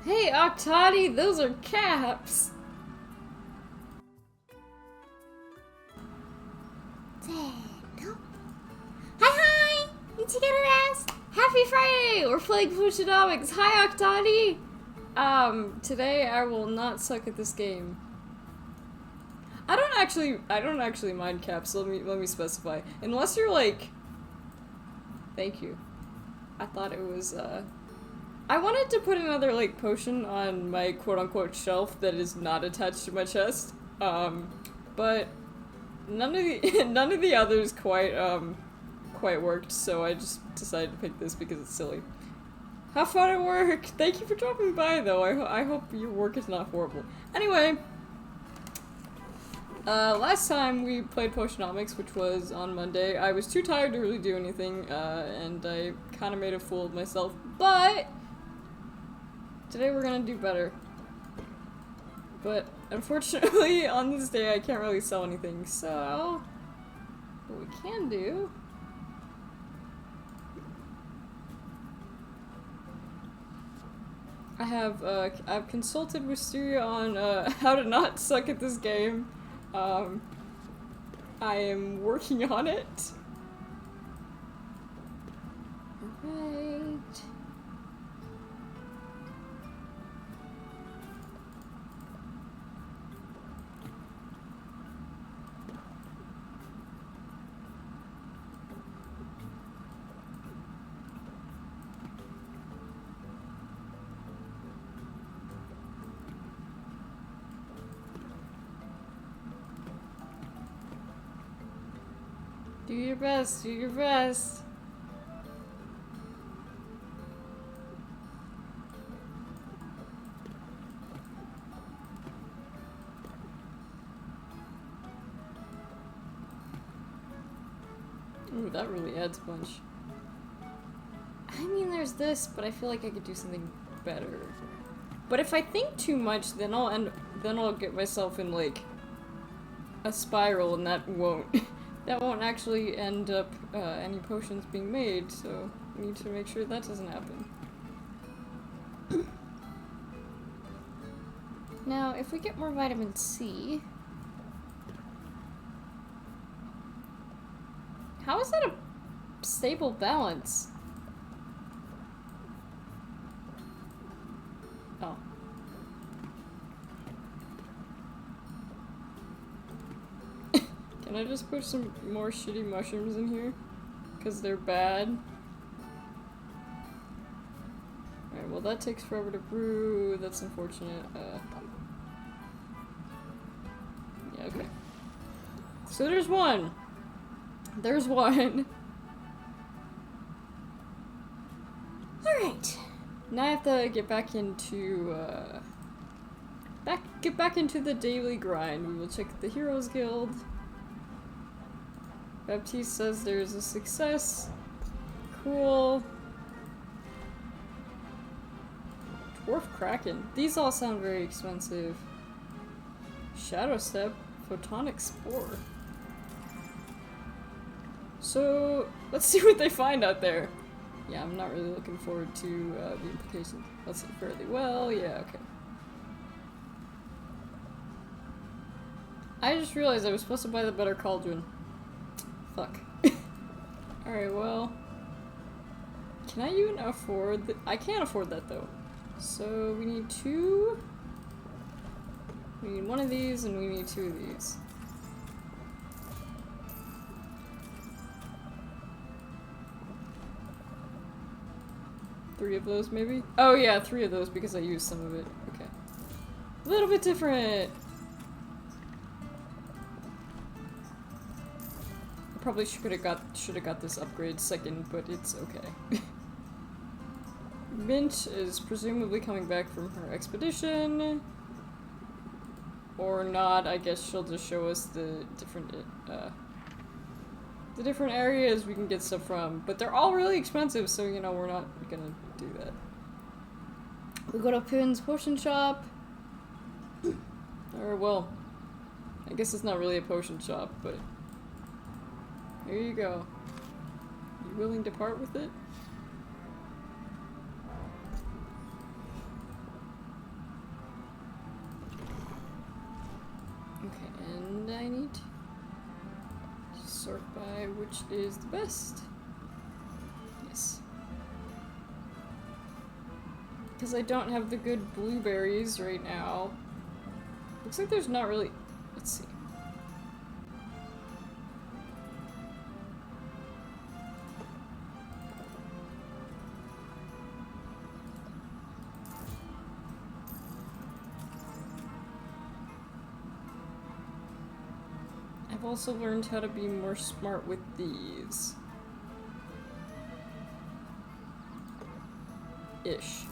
Hey, Octati, those are caps! No. Hi! Nicchiketto! Happy Friday! We're playing Potionomics. Hi, Octati! Today I will not suck at this game. I don't actually mind caps, let me specify. Unless you're like... Thank you. I thought it was, I wanted to put another, like, potion on my quote-unquote shelf that is not attached to my chest. But none of the others quite worked, so I just decided to pick this because it's silly. Have fun at work! Thank you for dropping by, though. I hope your work is not horrible. Anyway, last time we played Potionomics, which was on Monday, I was too tired to really do anything, and I kind of made a fool of myself, but today we're gonna do better. But unfortunately, on this day, I can't really sell anything, so what we can do... I've consulted Wisteria on, how to not suck at this game. I am working on it. Alright. Do your best, do your best. Ooh, that really adds punch. I mean, there's this, but I feel like I could do something better. But if I think too much, then I'll get myself in, like, a spiral, and that won't that won't actually end up any potions being made, so we need to make sure that doesn't happen. Now, if we get more vitamin C... How is that a stable balance? Oh. Can I just put some more shitty mushrooms in here? Because they're bad. Alright, well that takes forever to brew. That's unfortunate. Yeah, okay. So there's one! There's one! Alright. Now I have to get back into, get back into the daily grind. We will check the Heroes Guild. Baptiste says there's a success. Cool. Dwarf Kraken. These all sound very expensive. Shadow Step. Photonic Spore. So, let's see what they find out there. Yeah, I'm not really looking forward to the implications. Let's see, fairly well. Yeah, okay. I just realized I was supposed to buy the better cauldron. Fuck. Alright, well... Can I even afford the- I can't afford that though. So we need two... We need one of these and we need two of these. Three of those maybe? Oh yeah, three of those because I used some of it. Okay. A little bit different! Probably should have got this upgrade second, but it's okay. Mint is presumably coming back from her expedition. Or not, I guess she'll just show us the different areas we can get stuff from. But they're all really expensive, so you know, we're not gonna do that. We go to Pin's potion shop. Or well, I guess it's not really a potion shop, but here you go. You willing to part with it? Okay, and I need to sort by which is the best. Yes. Because I don't have the good blueberries right now. Looks like there's not really... Let's see. I've also learned how to be more smart with these. Ish.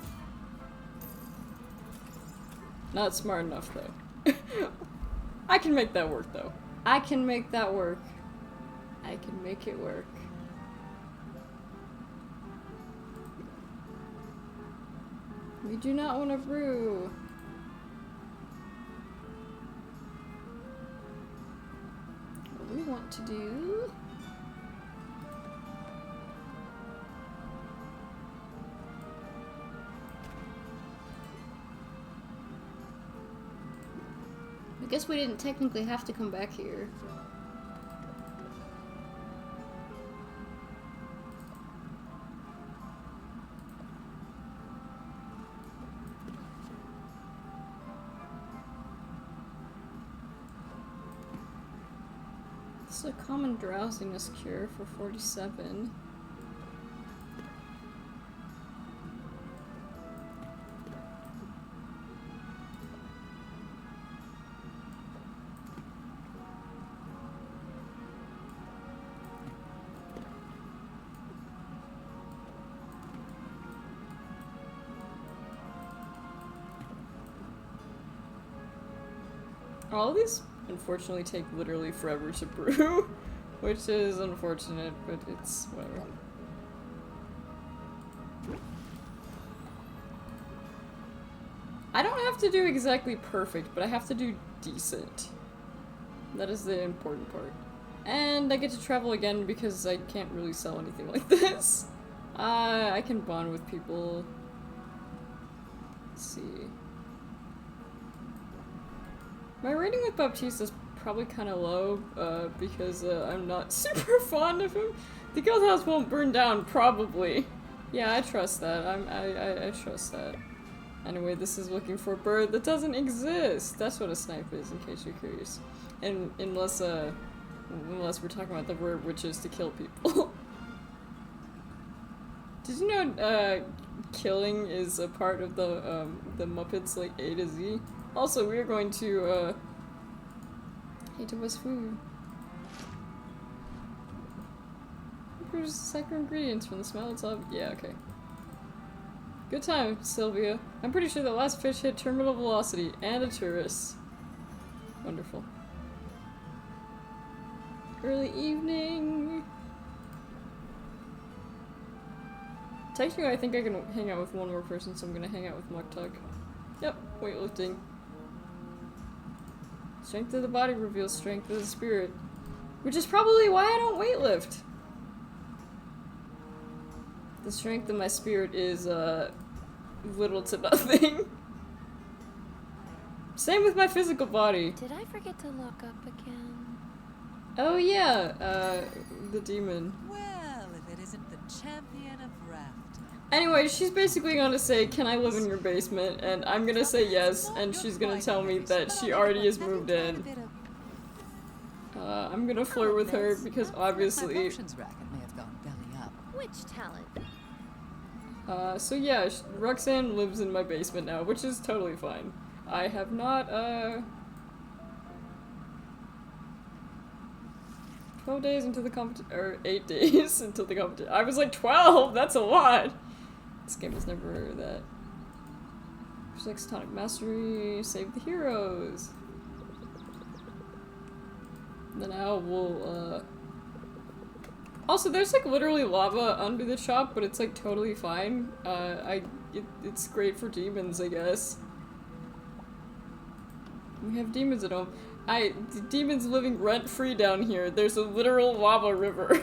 Not smart enough, though. I can make that work, though. I can make that work. I can make it work. We do not want to brew. What we want to do... I guess we didn't technically have to come back here. This is a common drowsiness cure for 47. All of these, unfortunately, take literally forever to brew, which is unfortunate, but it's whatever. I don't have to do exactly perfect, but I have to do decent. That is the important part. And I get to travel again because I can't really sell anything like this. I can bond with people. Let's see. My rating with Baptiste is probably kind of low, because I'm not super fond of him. The guild house won't burn down, probably. Yeah, I trust that. I trust that. Anyway, this is looking for a bird that doesn't exist. That's what a snipe is, in case you're curious. And unless we're talking about the word which is to kill people. Did you know killing is a part of the Muppets like A to Z? Also, we are going to hate of us food. Here's the second ingredients from the smell it's up. Yeah, okay. Good time, Sylvia. I'm pretty sure the last fish hit terminal velocity and a tourist. Wonderful. Early evening. Technically, I think I can hang out with one more person, so I'm gonna hang out with Muktuk. Yep, weightlifting. Strength of the body reveals strength of the spirit. Which is probably why I don't weightlift. The strength of my spirit is, little to nothing. Same with my physical body. Did I forget to lock up again? Oh yeah, the demon. Well, if it isn't the champion of raft. Anyway, she's basically gonna say, can I live in your basement? And I'm gonna say yes, and she's gonna tell me that she already has moved in. I'm gonna flirt with her because obviously... Which talent? So yeah, Roxanne lives in my basement now, which is totally fine. I have not, 12 days until the competition, or 8 days until the competition. I was like 12! That's a lot! This game was never that. There's Tonic Mastery, save the heroes. And then now we'll, Also, there's like literally lava under the shop, but it's like totally fine. It's great for demons, I guess. We have demons at home. The demons living rent-free down here. There's a literal lava river.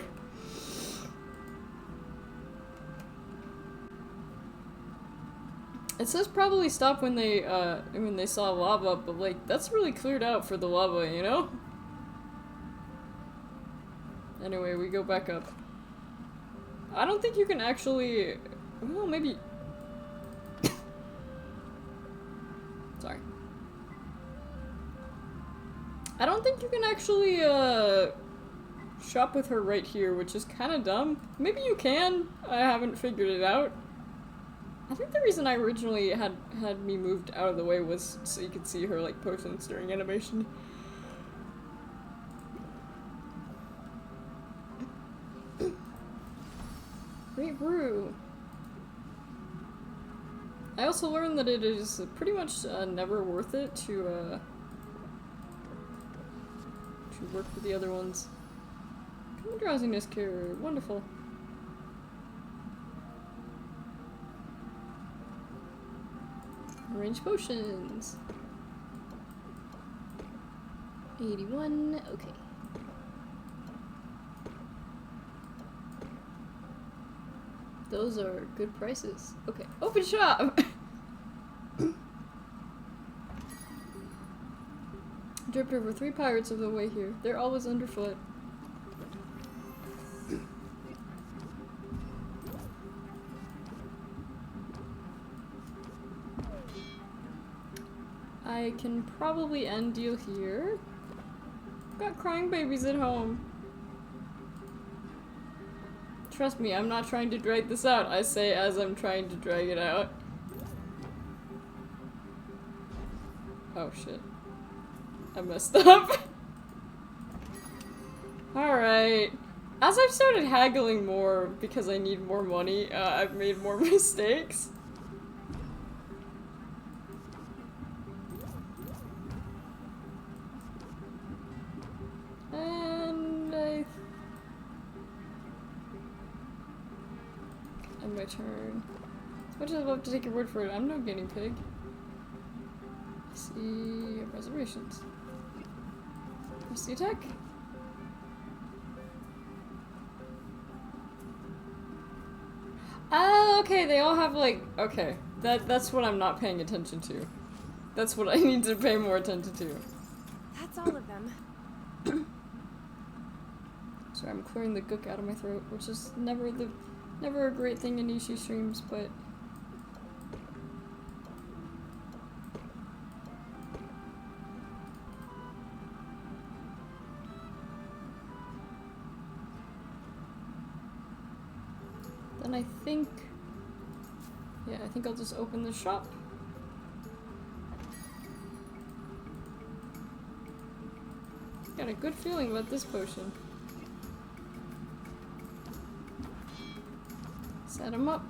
It says probably stop when they saw lava, but like that's really cleared out for the lava, you know? Anyway, we go back up. I don't think you can actually, well, maybe. Sorry. I don't think you can actually shop with her right here, which is kind of dumb. Maybe you can. I haven't figured it out. I think the reason I originally had me moved out of the way was so you could see her like potions during animation. Great brew. I also learned that it is pretty much never worth it to work for the other ones. Common drowsiness cure, wonderful. Arrange potions. 81, okay. Those are good prices. Okay, open shop! Dripped over 3 pirates of the way here. They're always underfoot. I can probably end deal here. Got crying babies at home. Trust me, I'm not trying to drag this out. I say as I'm trying to drag it out. Oh shit. I messed up. Alright. As I've started haggling more because I need more money, I've made more mistakes. And I... end my turn. As much as I'd love to take your word for it, I'm no guinea pig. See reservations. What's the attack? Oh, okay, they all have like, okay. That's what I'm not paying attention to. That's what I need to pay more attention to. That's all of them. Sorry, I'm clearing the gook out of my throat, which is never a great thing in Nishi streams, but then I think, yeah, I think I'll just open the shop. Got a good feeling about this potion. Set him up.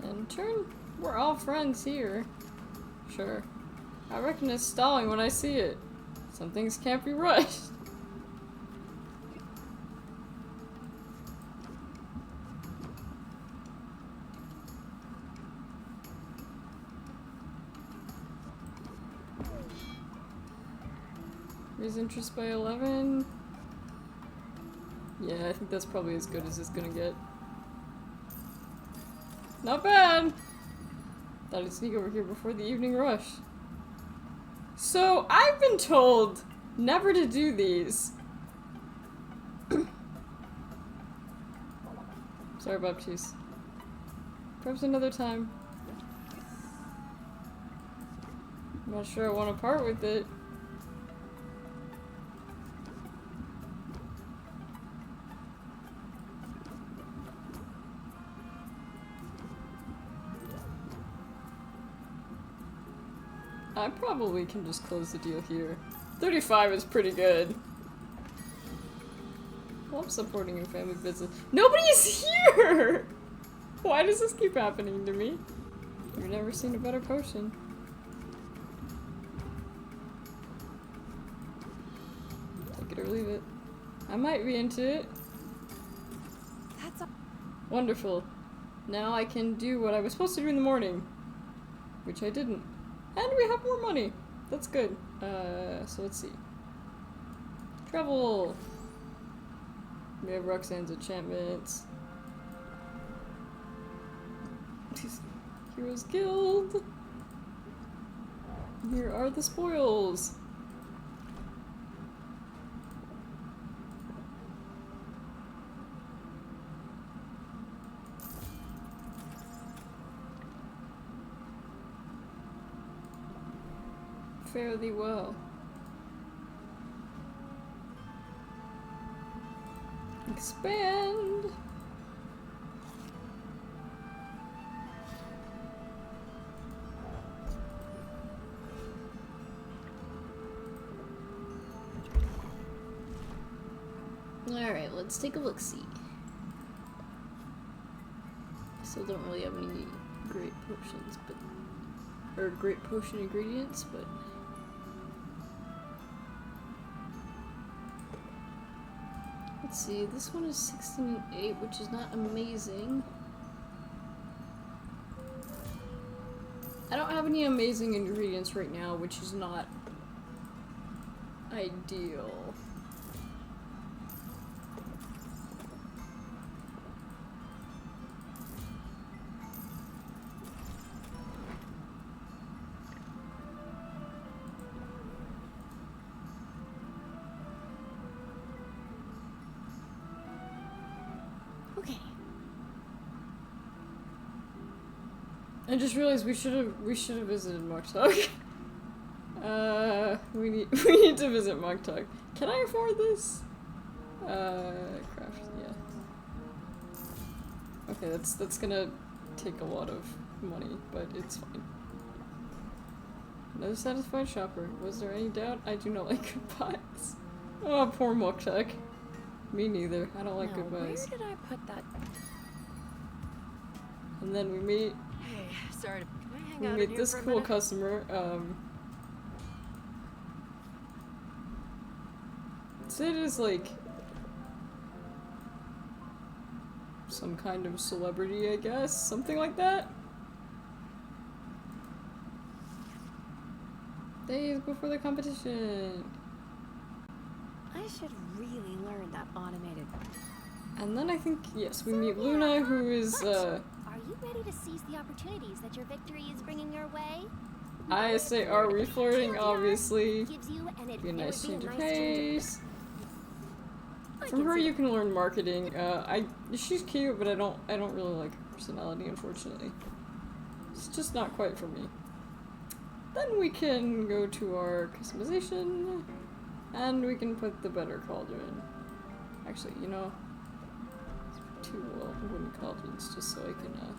And turn. We're all friends here. Sure. I reckon it's stalling when I see it. Some things can't be rushed. Raise interest by 11. Yeah, I think that's probably as good as it's gonna get. Not bad! Thought I'd sneak over here before the evening rush. So, I've been told never to do these. Sorry, Baptiste. Perhaps another time. I'm not sure I want to part with it. I probably can just close the deal here. 35 is pretty good. Love supporting your family business. Nobody's here! Why does this keep happening to me? I've never seen a better potion. Take it or leave it. I might be into it. That's a Wonderful. Now I can do what I was supposed to do in the morning. Which I didn't. And we have more money. That's good. So let's see. Travel. We have Roxanne's enchantments. Heroes Guild. Here are the spoils. Fare thee well. Expand. Alright, let's take a look-see. Still don't really have any great potions, but... or great potion ingredients, but... let's see, this one is 16 and 8, which is not amazing. I don't have any amazing ingredients right now, which is not ideal. Okay. I just realized we should have visited Moktuk. we need to visit Moktuk. Can I afford this? Craft, yeah. Okay, that's gonna take a lot of money, but it's fine. Another satisfied shopper. Was there any doubt? I do not like goodbyes. Oh, poor Moktuk. Me neither. I don't like Now, goodbyes. where did I put that? And then we meet. Hey, sorry. Can I hang We out in meet here this for a cool minute? customer. Sid is like some kind of celebrity, I guess, something like that. Days before the competition. I should really learn that automated. And then I think, yes, we meet Luna, who is, Are you ready to seize the opportunities that your victory is bringing your way? I say, are we flirting? Obviously. Gives you an Be a nice change of change pace. I From can her, see you can learn marketing. She's cute, but I don't really like her personality, unfortunately. It's just not quite for me. Then we can go to our customization, and we can put the better cauldron. Actually, you know, two wooden cauldrons just so I can, oh.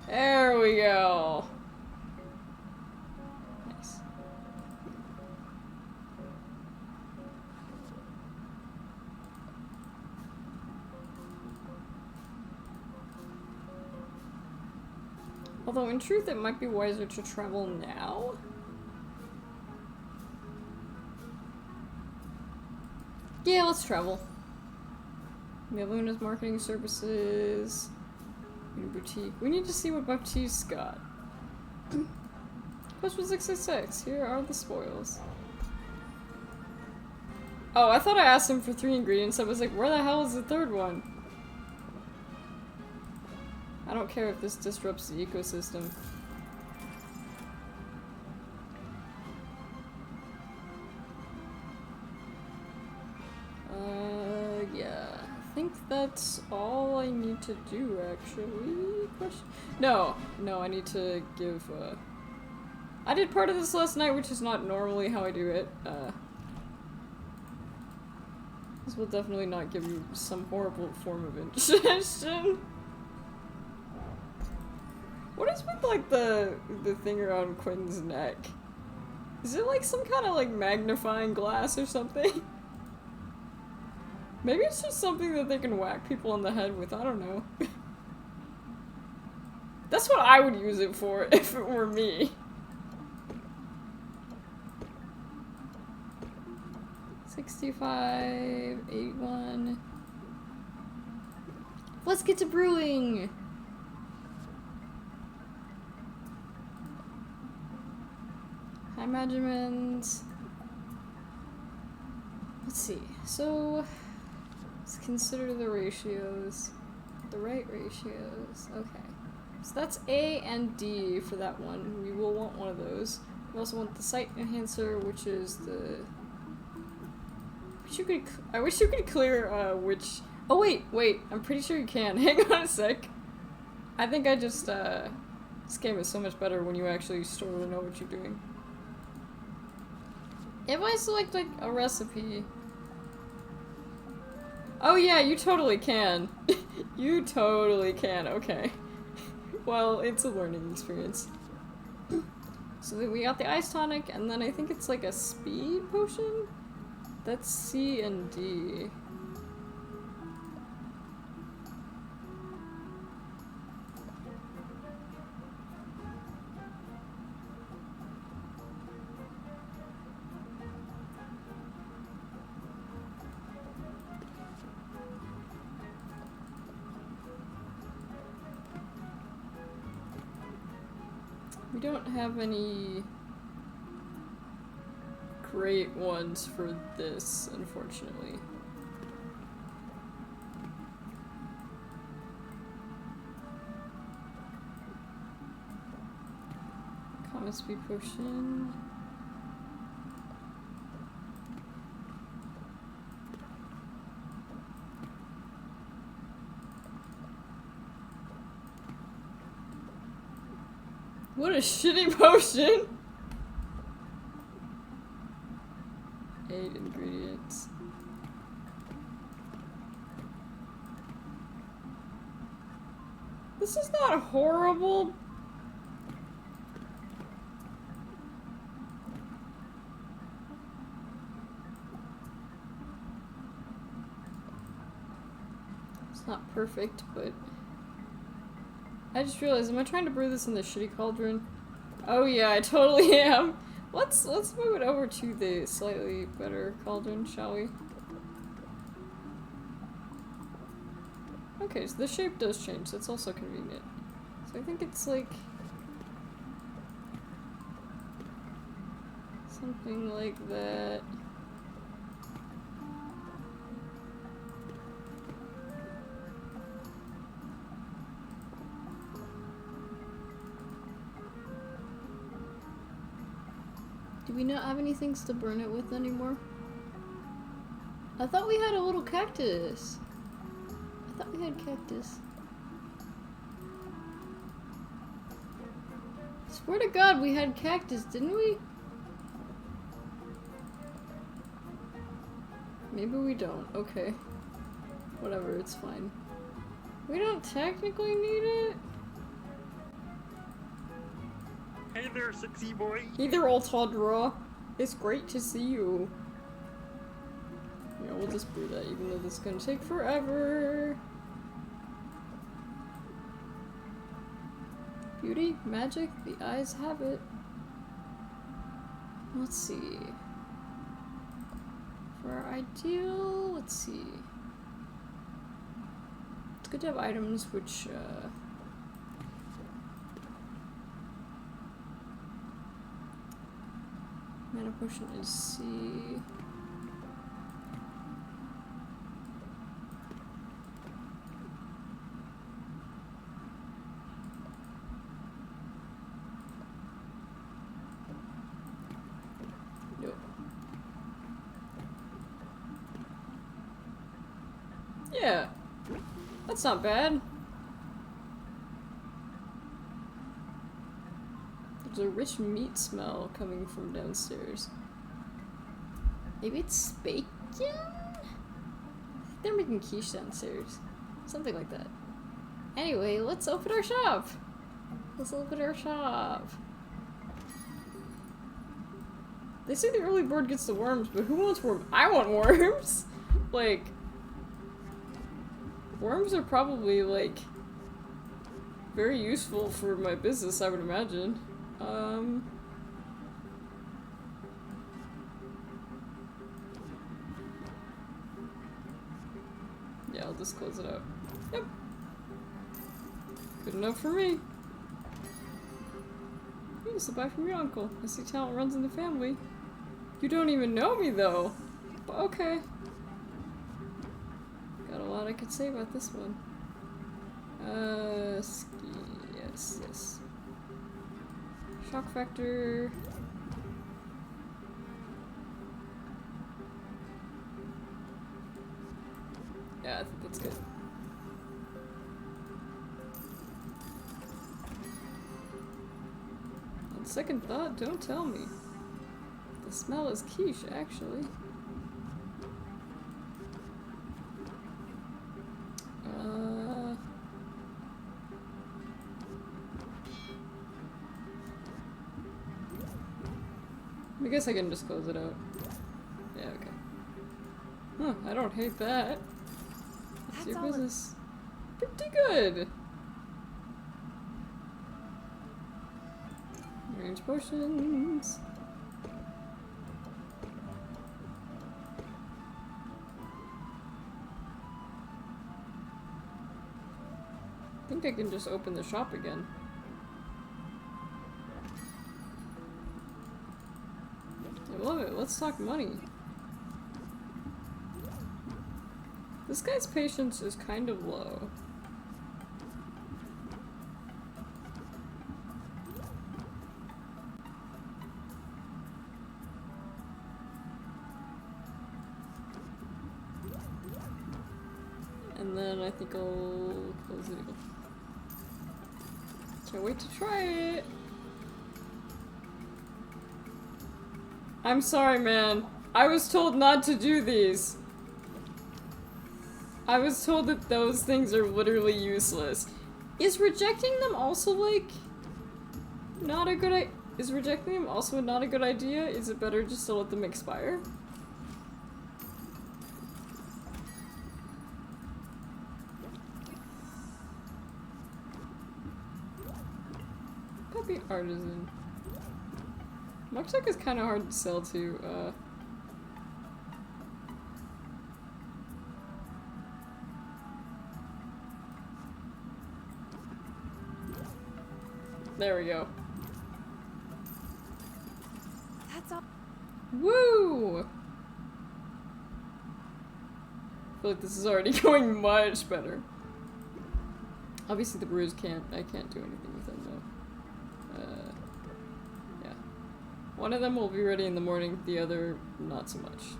There we go! Nice. Although, in truth, it might be wiser to travel now. Yeah, let's travel. We have Luna's marketing services. Boutique. We need to see what Baptiste's got. Question 666. Here are the spoils. Oh, I thought I asked him for 3 ingredients. I was like, where the hell is the 3rd one? I don't care if this disrupts the ecosystem. Yeah. I think that's all I need to do, actually. No, I need to give, I did part of this last night, which is not normally how I do it. This will definitely not give you some horrible form of indigestion. What is with, like, the thing around Quinn's neck? Is it, like, some kind of, like, magnifying glass or something? Maybe it's just something that they can whack people on the head with, I don't know. That's what I would use it for if it were me. $65, 81. Let's get to brewing! High measurements. Let's see. So Let's consider the ratios. The right ratios. Okay. So that's A and D for that one. We will want one of those. We also want the sight enhancer, which is the... I wish you could clear, which... Oh, wait. I'm pretty sure you can. Hang on a sec. I think I just, this game is so much better when you actually sort of know what you're doing. If I select, like, a recipe... Oh yeah, you totally can. You totally can, okay. Well, it's a learning experience. So then we got the ice tonic, and then I think it's like a speed potion? That's C and D. We don't have any great ones for this, unfortunately. Common speed potion. What a shitty potion! 8 ingredients. This is not horrible. It's not perfect, but... I just realized, am I trying to brew this in the shitty cauldron? Oh yeah, I totally am. Let's move it over to the slightly better cauldron, shall we? Okay, so the shape does change, that's also convenient. So I think it's like... something like that. Do we not have any things to burn it with anymore? I thought we had a little cactus. I thought we had cactus. Swear to God, we had cactus, didn't we? Maybe we don't. Okay. Whatever, it's fine. We don't technically need it. Hey there, sexy boy. Hey there, old Todra. It's great to see you. Yeah, we'll just brew that, even though this is gonna take forever. Beauty, magic, the eyes have it. Let's see. For our ideal, let's see. It's good to have items which, mana potion is C. Nope. Yeah, that's not bad. There's a rich meat smell coming from downstairs. Maybe it's bacon? They're making quiche downstairs. Something like that. Anyway, let's open our shop! Let's open our shop. They say the early bird gets the worms, but who wants worms? I want worms! Like, worms are probably, like, very useful for my business, I would imagine. Yeah, I'll just close it out. Yep. Good enough for me. You used to buy from your uncle. I see talent runs in the family. You don't even know me, though. But okay. lot I could say about this one. Ski, yes, yes. Shock factor. Yeah, I think that's good. On second thought, don't tell me. The smell is quiche, actually. I guess I can just close it out. Yeah, okay. Huh, I don't hate that. It's your business. Pretty good! Range potions. I think I can just open the shop again. I love it. Let's talk money. This guy's patience is kind of low. And then I think I'll close it. Can't wait to try it. I'm sorry, man. I was told not to do these. I was told that those things are literally useless. Is rejecting them also, like, not a good idea? Is rejecting them also not a good idea? Is it better just to let them expire? Puppy artisan. Mugtech is kind of hard to sell to, There we go. That's all. Woo! I feel like this is already going much better. Obviously the brews I can't do anything with them though. Yeah. One of them will be ready in the morning, the other not so much.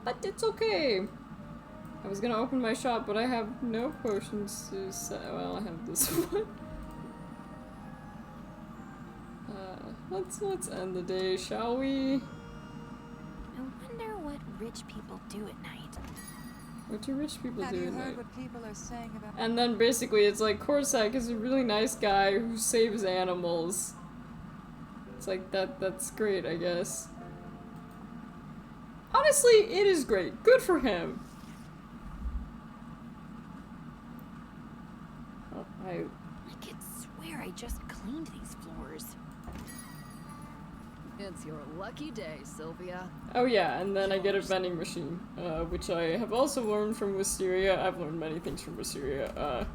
But it's okay! I was gonna open my shop, but I have no potions to sell. Well, I have this one. Let's end the day, shall we? I wonder what rich people do at night. What do rich people Have do you at heard night? what people are saying about? And then basically it's like Corsac is a really nice guy who saves animals. It's like that's great, I guess. Honestly, it is great. Good for him. Oh, I could swear I just cleaned these floors. It's your lucky day, Sylvia. Oh yeah, and then I get a vending machine, which I have also learned from Wisteria. I've learned many things from Wisteria,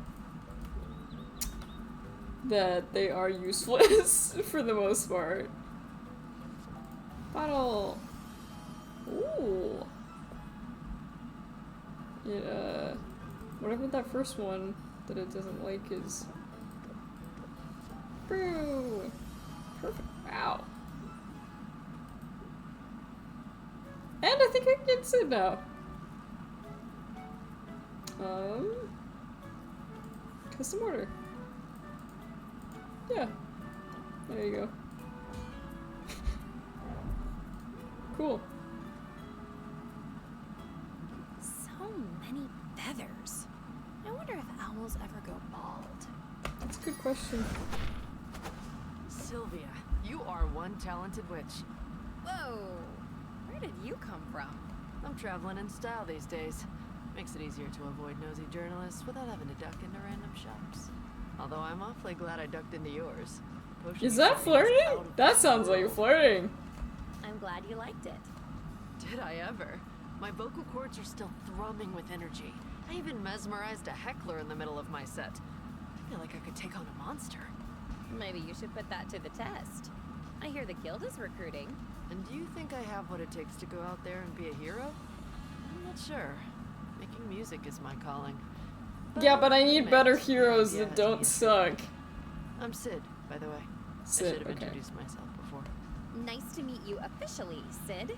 that they are useless for the most part. Bottle. Ooh. It, whatever that first one that it doesn't like is... Brew! Perfect. Wow. And I think I can sit now. Custom order. Yeah. There you go. Cool. So many feathers. I wonder if owls ever go bald. That's a good question. Sylvia, you are one talented witch. Whoa! Where did you come from? I'm traveling in style these days. Makes it easier to avoid nosy journalists without having to duck into random shops. Although I'm awfully glad I ducked into yours. Is that flirting? That sounds like flirting. I'm glad you liked it. Did I ever? My vocal cords are still thrumming with energy. I even mesmerized a heckler in the middle of my set. I feel like I could take on a monster. Maybe you should put that to the test. I hear the guild is recruiting. And do you think I have what it takes to go out there and be a hero? I'm not sure. Making Making music is my calling. Yeah, but I need man, better this heroes idea that has don't me suck. I'm Sid, by the way. I Sid, should have okay. introduced myself before. Nice to meet you officially, Sid.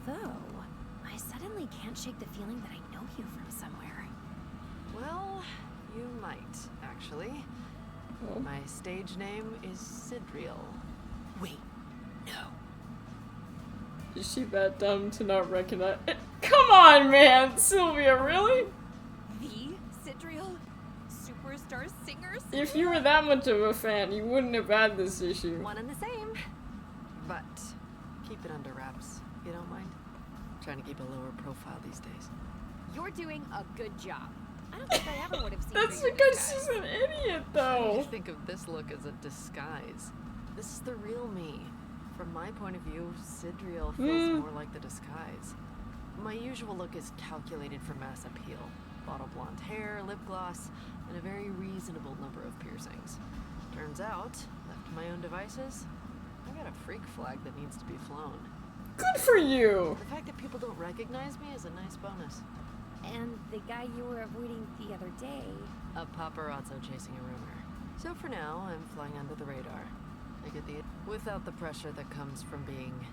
Although, I suddenly can't shake the feeling that I know you from somewhere. Well, you might, actually. Oh. My stage name is Sidriel. Wait, no. Is she that dumb to not recognize it? Come on, man! Sylvia, really? The Sidriel? Superstar singer? If you were that much of a fan, you wouldn't have had this issue. One and the same. But keep it under wraps, if you don't mind. I'm trying to keep a lower profile these days. You're doing a good job. I don't think I ever would have seen That's you in because disguise. she's an idiot, I though. think of this look as a disguise. This is the real me. From my point of view, Sidriel feels more like the disguise. My usual look is calculated for mass appeal. Bottle blonde hair, lip gloss, and a very reasonable number of piercings. Turns out, left to my own devices, I got a freak flag that needs to be flown. Good for you! The fact that people don't recognize me is a nice bonus. And the guy you were avoiding the other day. A paparazzo chasing a rumor. So for now, I'm flying under the radar. I get the without the pressure that comes from being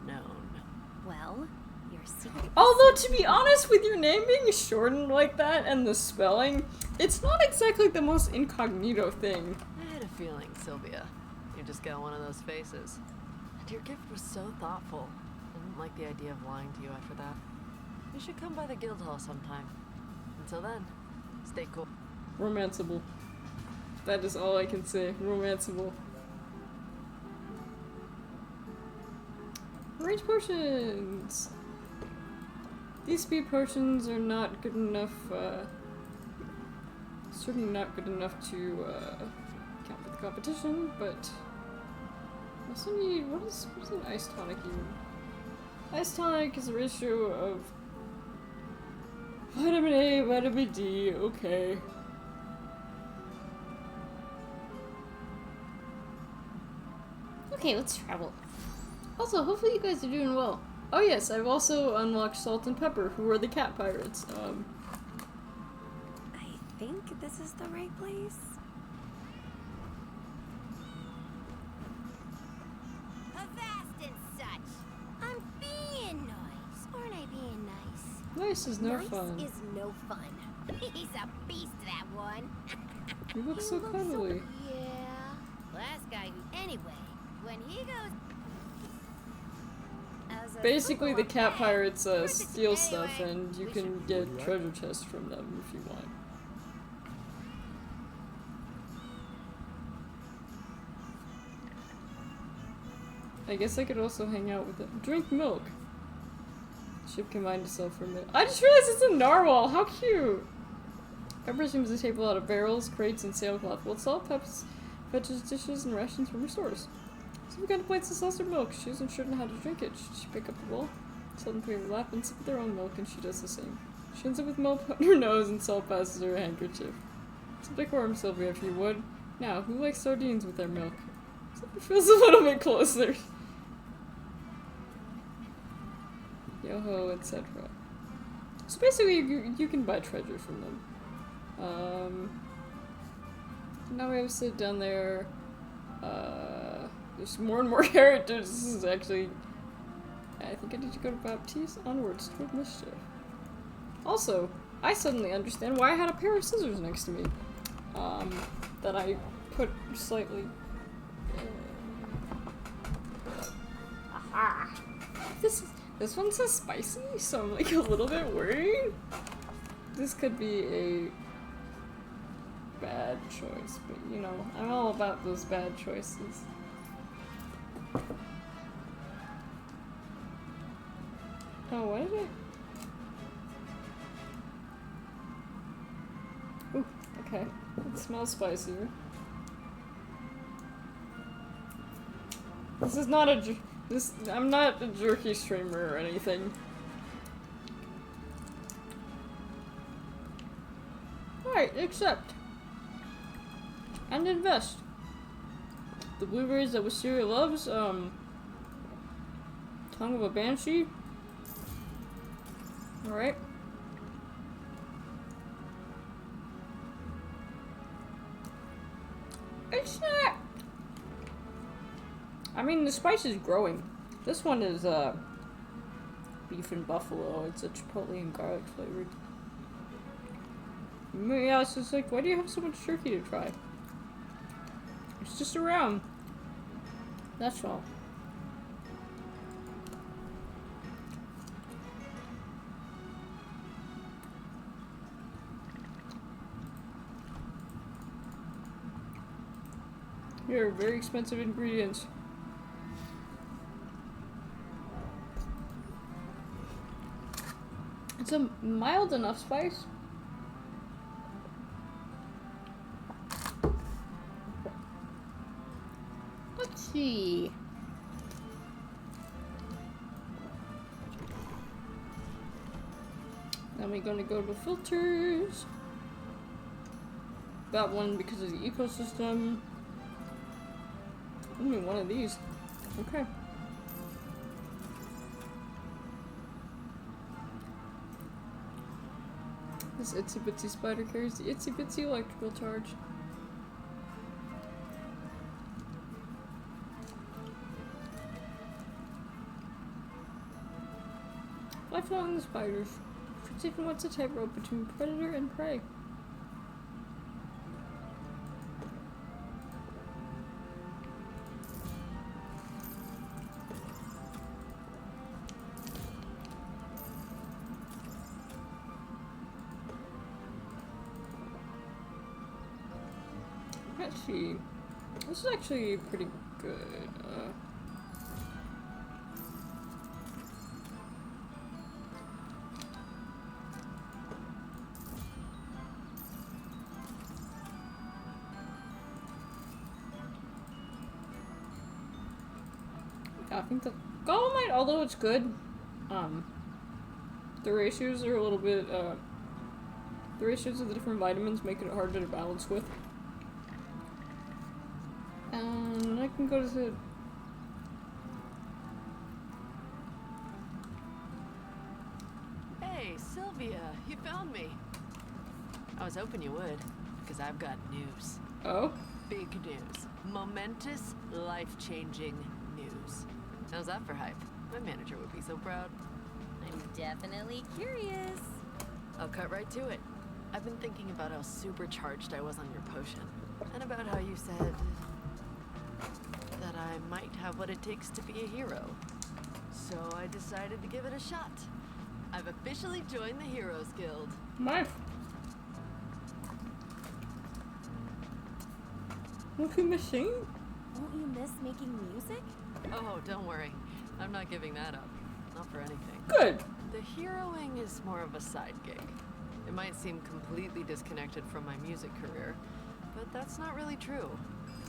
known. Well, your secret. Although, to be honest, with your name being shortened like that and the spelling, it's not exactly the most incognito thing. I had a feeling, Sylvia. You just got one of those faces. And your gift was so thoughtful. I didn't like the idea of lying to you after that. You should come by the guild hall sometime. Until then, stay cool. Romanceable. That is all I can say. Romanceable. Rage potions! These speed potions are not good enough, certainly not good enough to, count for the competition, but I also need, what is an ice tonic even? Ice tonic is a ratio of vitamin A, vitamin D, okay. Okay, let's travel. Also, hopefully you guys are doing well. Oh yes, I've also unlocked Salt and Pepper, who are the cat pirates. I think this is the right place. Avast and such. I'm being nice. Aren't I being nice? Nice is no nice fun. is no fun. He's a beast, that one. You look He so looks cuddly. Yeah. Last guy who. Anyway, when he goes. As a Basically, the follow-up cat plan, pirates first it's- steal stuff, anyway, and you we can should- get treasure chests from them if you want. I guess I could also hang out with them. Drink milk. Ship combined to sell for milk. I just realized it's a narwhal. How cute! Pepper assumes a table out of barrels, crates, and sailcloth. Well, salt peps fetches dishes and rations from her stores. So we contemplates the saucer milk. She isn't sure how to drink it. Should she pick up the bowl, salt and put in her lap, and sip their own milk, and she does the same. She ends up with milk on her nose, and salt passes her a handkerchief. Some decorum, Sylvia, if you would. Now, who likes sardines with their milk? Sylvia feels a little bit closer. Yo-ho, etc. So basically, you can buy treasure from them. Now we have to sit down there. There's more and more characters. This is actually... I think I need to go to Baptiste onwards toward mischief. Also, I suddenly understand why I had a pair of scissors next to me. That I put slightly... Aha! This one says spicy, so I'm like a little bit worried. This could be a bad choice, but you know, I'm all about those bad choices. Oh, what is it? Ooh, okay. It smells spicier. This is not a I'm not a jerky streamer or anything. Alright, accept. And invest. The blueberries that Wisteria loves, tongue of a banshee. Alright. It's not. I mean, the spice is growing. This one is beef and buffalo. It's a chipotle and garlic flavored. Yeah, it's just like, why do you have so much turkey to try? It's just around. That's all. Here are very expensive ingredients. It's a mild enough spice. Let's see. Then we're gonna go to filters. Got one because of the ecosystem. Only one of these. Okay. This itsy bitsy spider carries the itsy bitsy electrical charge. Lifelong the spiders. It's even what's a tightrope between predator and prey. Let's see. This is actually pretty good. I think the Dolomite, although it's good, the ratios are a little bit, the ratios of the different vitamins make it harder to balance with. And I can go to the... Hey, Sylvia, you found me. I was hoping you would, because I've got news. Oh? Big news. Momentous, life-changing news. How's that for hype? My manager would be so proud. I'm definitely curious. I'll cut right to it. I've been thinking about how supercharged I was on your potion. And about how you said that I might have what it takes to be a hero. So I decided to give it a shot. I've officially joined the Heroes Guild. My... What can machine? Won't you miss making music? Oh, don't worry. I'm not giving that up. Not for anything. Good. The heroing is more of a side gig. It might seem completely disconnected from my music career, but that's not really true.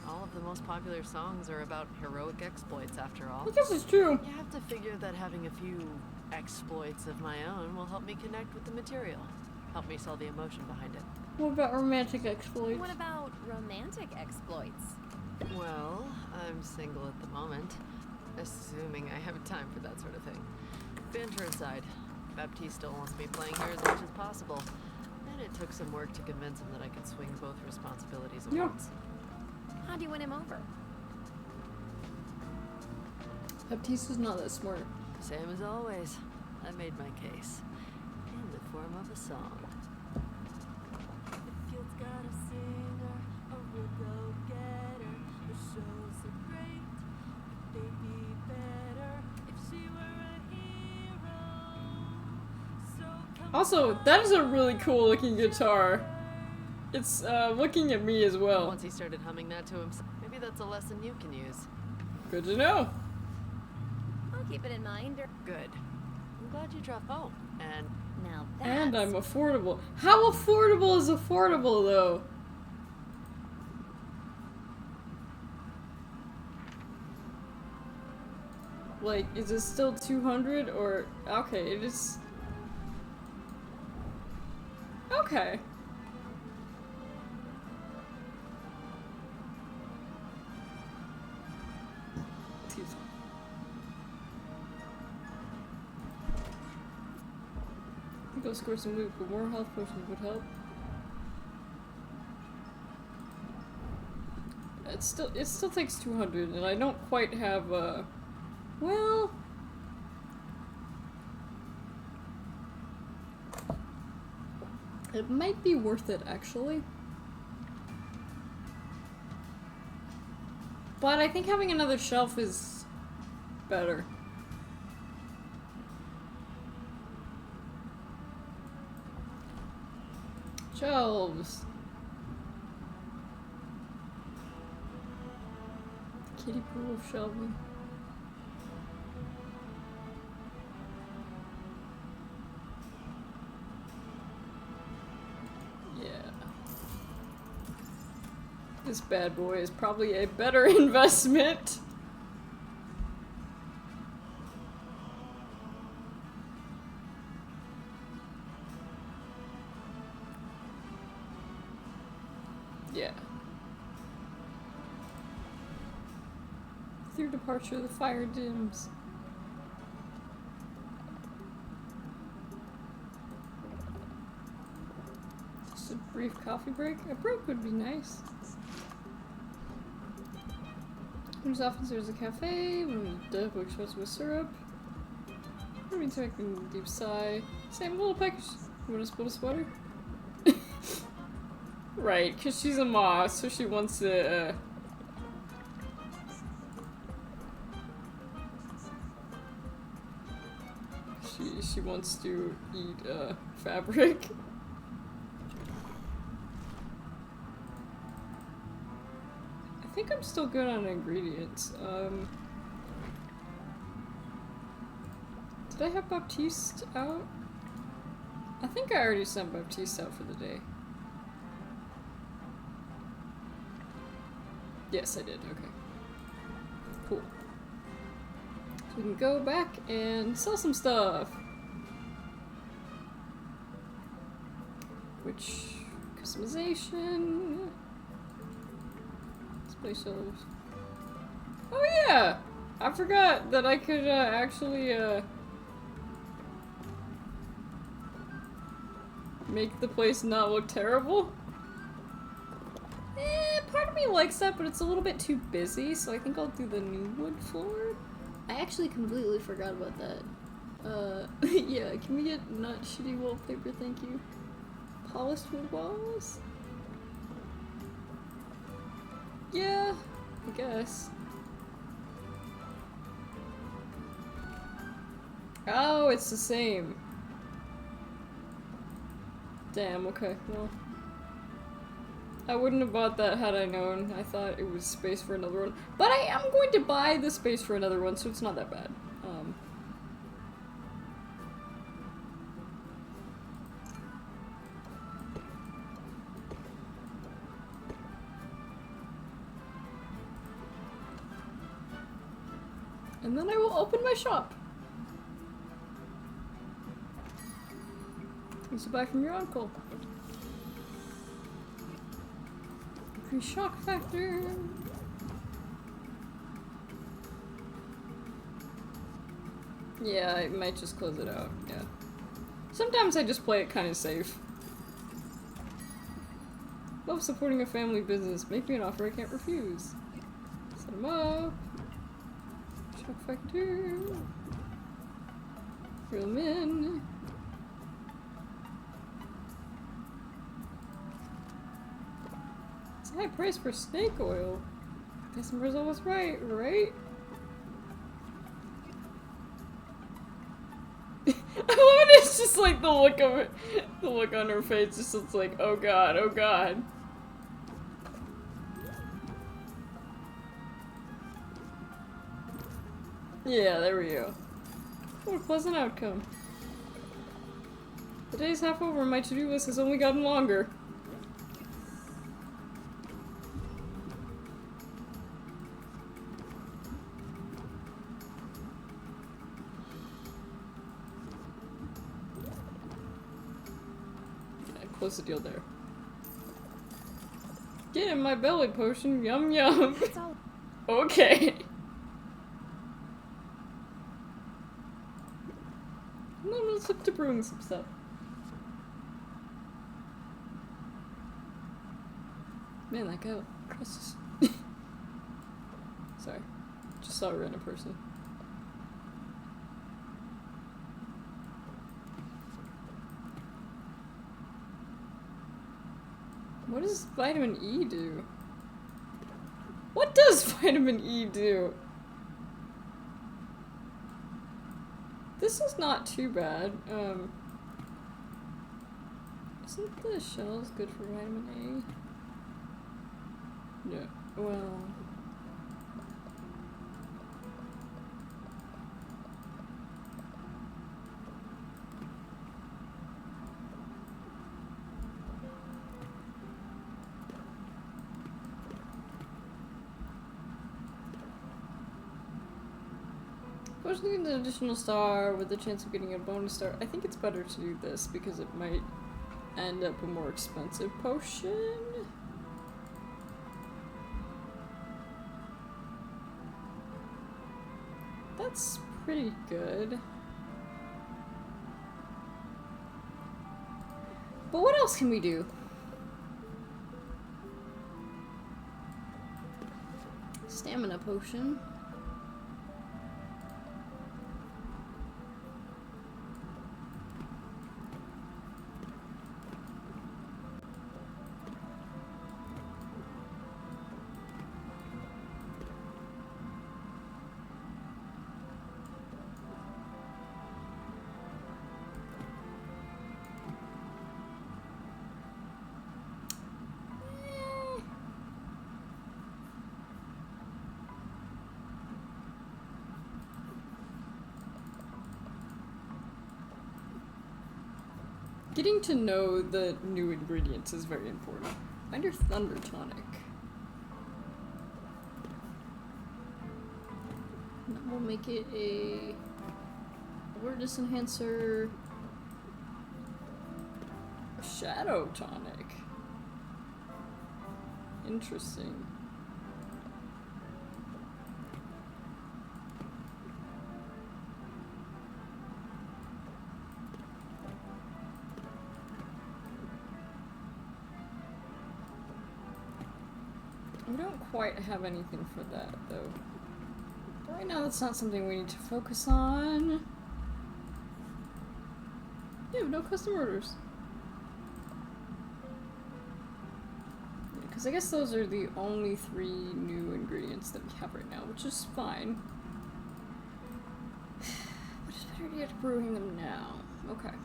All of the most popular songs are about heroic exploits, after all. I guess it's true. You have to figure that having a few exploits of my own will help me connect with the material. Help me sell the emotion behind it. What about romantic exploits? What about romantic exploits? Well, I'm single at the moment. Assuming I have time for that sort of thing. Banter aside, Baptiste still wants me playing here as much as possible. And it took some work to convince him that I could swing both responsibilities at once. How do you win him over? Baptiste is not that smart. Same as always. I made my case. In the form of a song. If you've got a singer, a real go-getter, the show's so great, but they'd be better if she were a hero. So come Also, that is a really cool looking guitar. It's looking at me as well. Once he started humming that to himself, maybe that's a lesson you can use. Good to know. I'll keep it in mind. Good. I'm glad you dropped home. And Now that's... And I'm affordable. How affordable is affordable, though? Like, is it still 200 or... Okay, it is... Okay. Excuse me. I think I'll score some loot, but more health potions would help. it still takes 200, and I don't quite have well, it might be worth it actually. But I think having another shelf is better. Shelves. Kiddie pool of shelving. Yeah. This bad boy is probably a better investment. Yeah. With your departure, the fire dims. Just a brief coffee break? A break would be nice. There's often there's a cafe, double espresso with syrup. Maybe taking a deep sigh. Same little package. You want to split a sweater? Right, because she's a moss, so she wants to, she wants to eat, fabric. I think I'm still good on ingredients. Did I have Baptiste out? I think I already sent Baptiste out for the day. Yes, I did. Okay. Cool. So we can go back and sell some stuff. Which customization? Display shelves. Oh yeah! I forgot that I could actually make the place not look terrible. Part of me likes that, but it's a little bit too busy, so I think I'll do the new wood floor. I actually completely forgot about that. Yeah, can we get not shitty wallpaper, thank you? Polished wood walls? Yeah, I guess. Oh, it's the same. Damn, okay, well. I wouldn't have bought that had I known. I thought it was space for another one. But I am going to buy the space for another one, so it's not that bad. And then I will open my shop. Used to buy from your uncle. Increase shock factor. Yeah, I might just close it out, yeah. Sometimes I just play it kind of safe. Love supporting a family business. Make me an offer I can't refuse. Set them up. Shock factor. Reel them in. It's a high price for snake oil. Customer's almost right, right? I love it, it's just like the look of it, the look on her face, just looks like, oh god, oh god. Yeah, there we go. What a pleasant outcome. The day's half over and my to-do list has only gotten longer. Close the deal there. Get in my belly potion, yum yum. Okay. And then let's look to brewing some stuff. Man, that guy crushes. saw a random person. What does vitamin E do? What does vitamin E do? This is not too bad. Isn't the shells good for vitamin A? No. Well... Fortunately, an additional star with the chance of getting a bonus star. I think it's better to do this because it might end up a more expensive potion. That's pretty good. But what else can we do? Stamina potion. Getting to know the new ingredients is very important. Find your Thunder Tonic. And that will make it a awareness enhancer. A Shadow Tonic. Interesting. We don't quite have anything for that, though. But right now, that's not something we need to focus on. Yeah, no custom orders. Because I guess those are the only 3 new ingredients that we have right now, which is fine. But it's better to get brewing them now. Okay.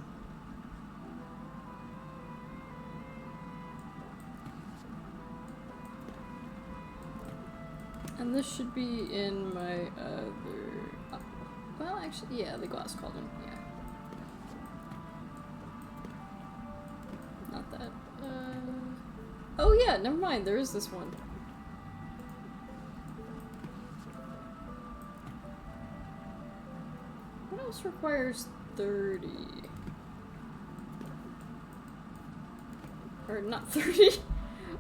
And this should be in my other... well, actually, yeah, the glass cauldron, yeah. Not that. Oh yeah, never mind, there is this one. What else requires 30? Or not 30?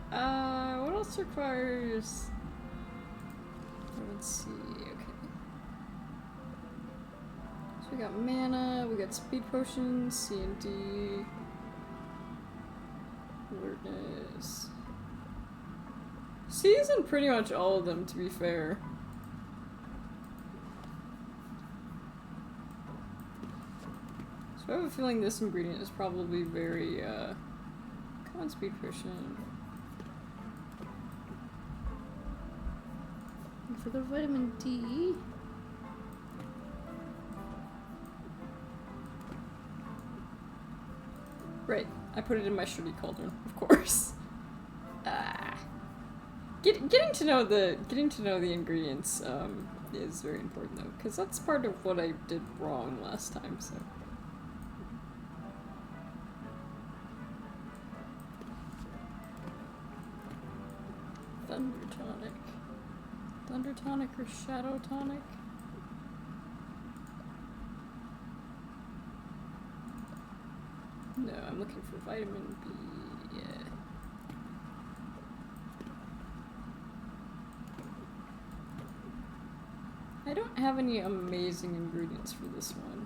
What else requires... let's see, okay. So we got mana, we got speed potions, C&D, alertness. C's in pretty much all of them, to be fair. So I have a feeling this ingredient is probably very, come on, speed potion. For the vitamin D. Right, I put it in my shitty cauldron, of course. Getting to know the ingredients is very important though, because that's part of what I did wrong last time. So. Thunder Tonic. Thunder Tonic or Shadow Tonic? No, I'm looking for vitamin B, yeah. I don't have any amazing ingredients for this one.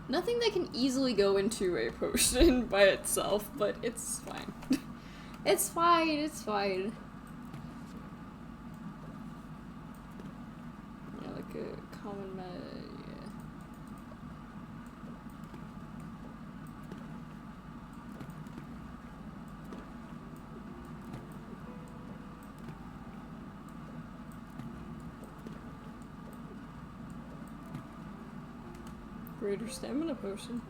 Nothing that can easily go into a potion by itself, but it's fine. It's fine, it's fine. Greater stamina potion.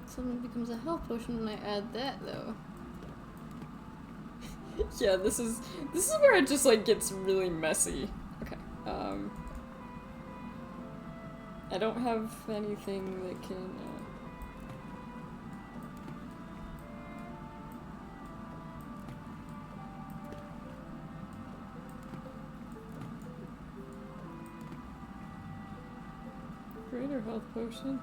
Something becomes a health potion when I add that, though. Yeah, this is where it just like gets really messy. Okay. I don't have anything that can. Greater health potion.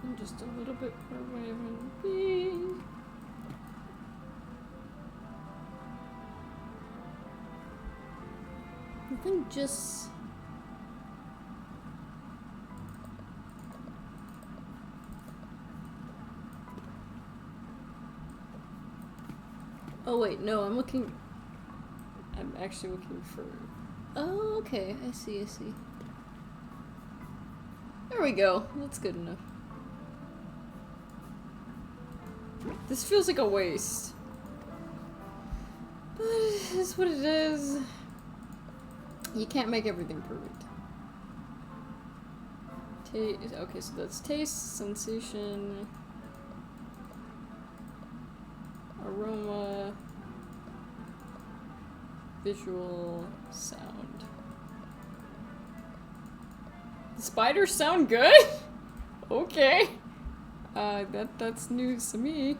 I'm just a little bit far away from B. I think just. Oh wait, no, I'm actually looking for... Oh, okay, I see. There we go, that's good enough. This feels like a waste. But it's what it is. You can't make everything perfect. Okay, so that's taste, sensation... aroma, visual, sound. The spiders sound good? Okay. That's news to me.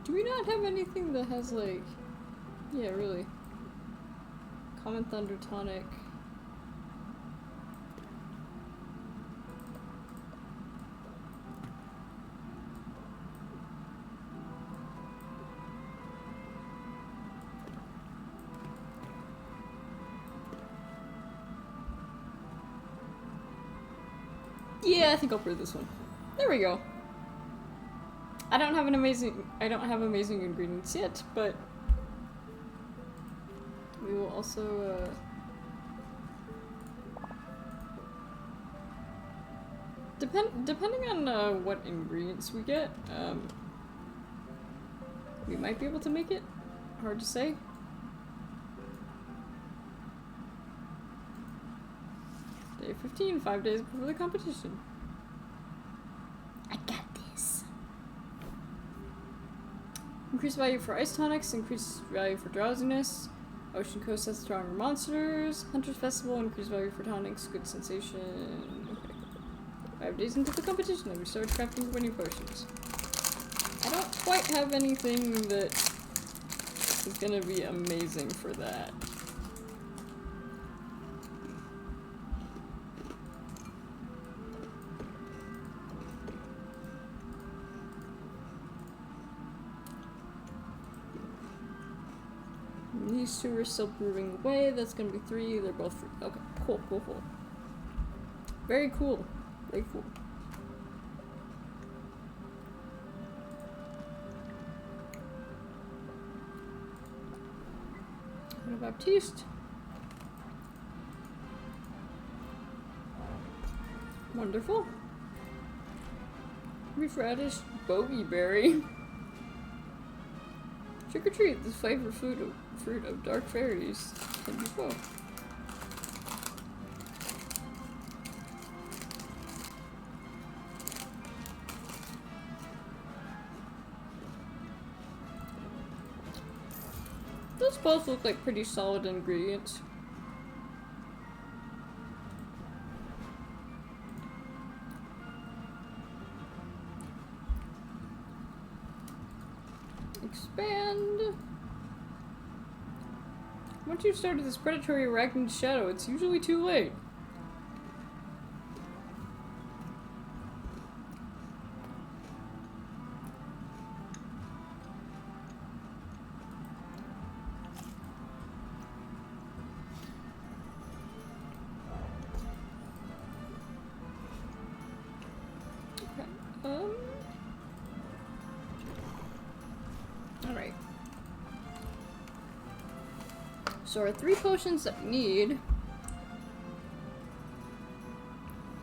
Do we not have anything that has like, yeah, really. Common Thunder Tonic. Yeah, I think I'll brew this one. There we go. I don't have amazing ingredients yet, but we will also depending on what ingredients we get, we might be able to make it. Hard to say. Day 15, 5 days before the competition. I got this. Increased value for ice tonics, increased value for drowsiness. Ocean Coast has stronger monsters. Hunter's Festival, increased value for tonics, good sensation. Okay. 5 days into the competition, and we start crafting winning potions. I don't quite have anything that is gonna be amazing for that. These two are still brewing away. That's gonna be 3. They're both 3. Okay, cool. Very cool. Very cool. What about Baptiste? Wonderful. Reef radish, bogey berry. Trick or treat, the favorite fruit of dark fairies can be both. Those both look like pretty solid ingredients. Expand. Once you've started this predatory arachnid shadow, it's usually too late. Okay. Alright. So our 3 potions that we need.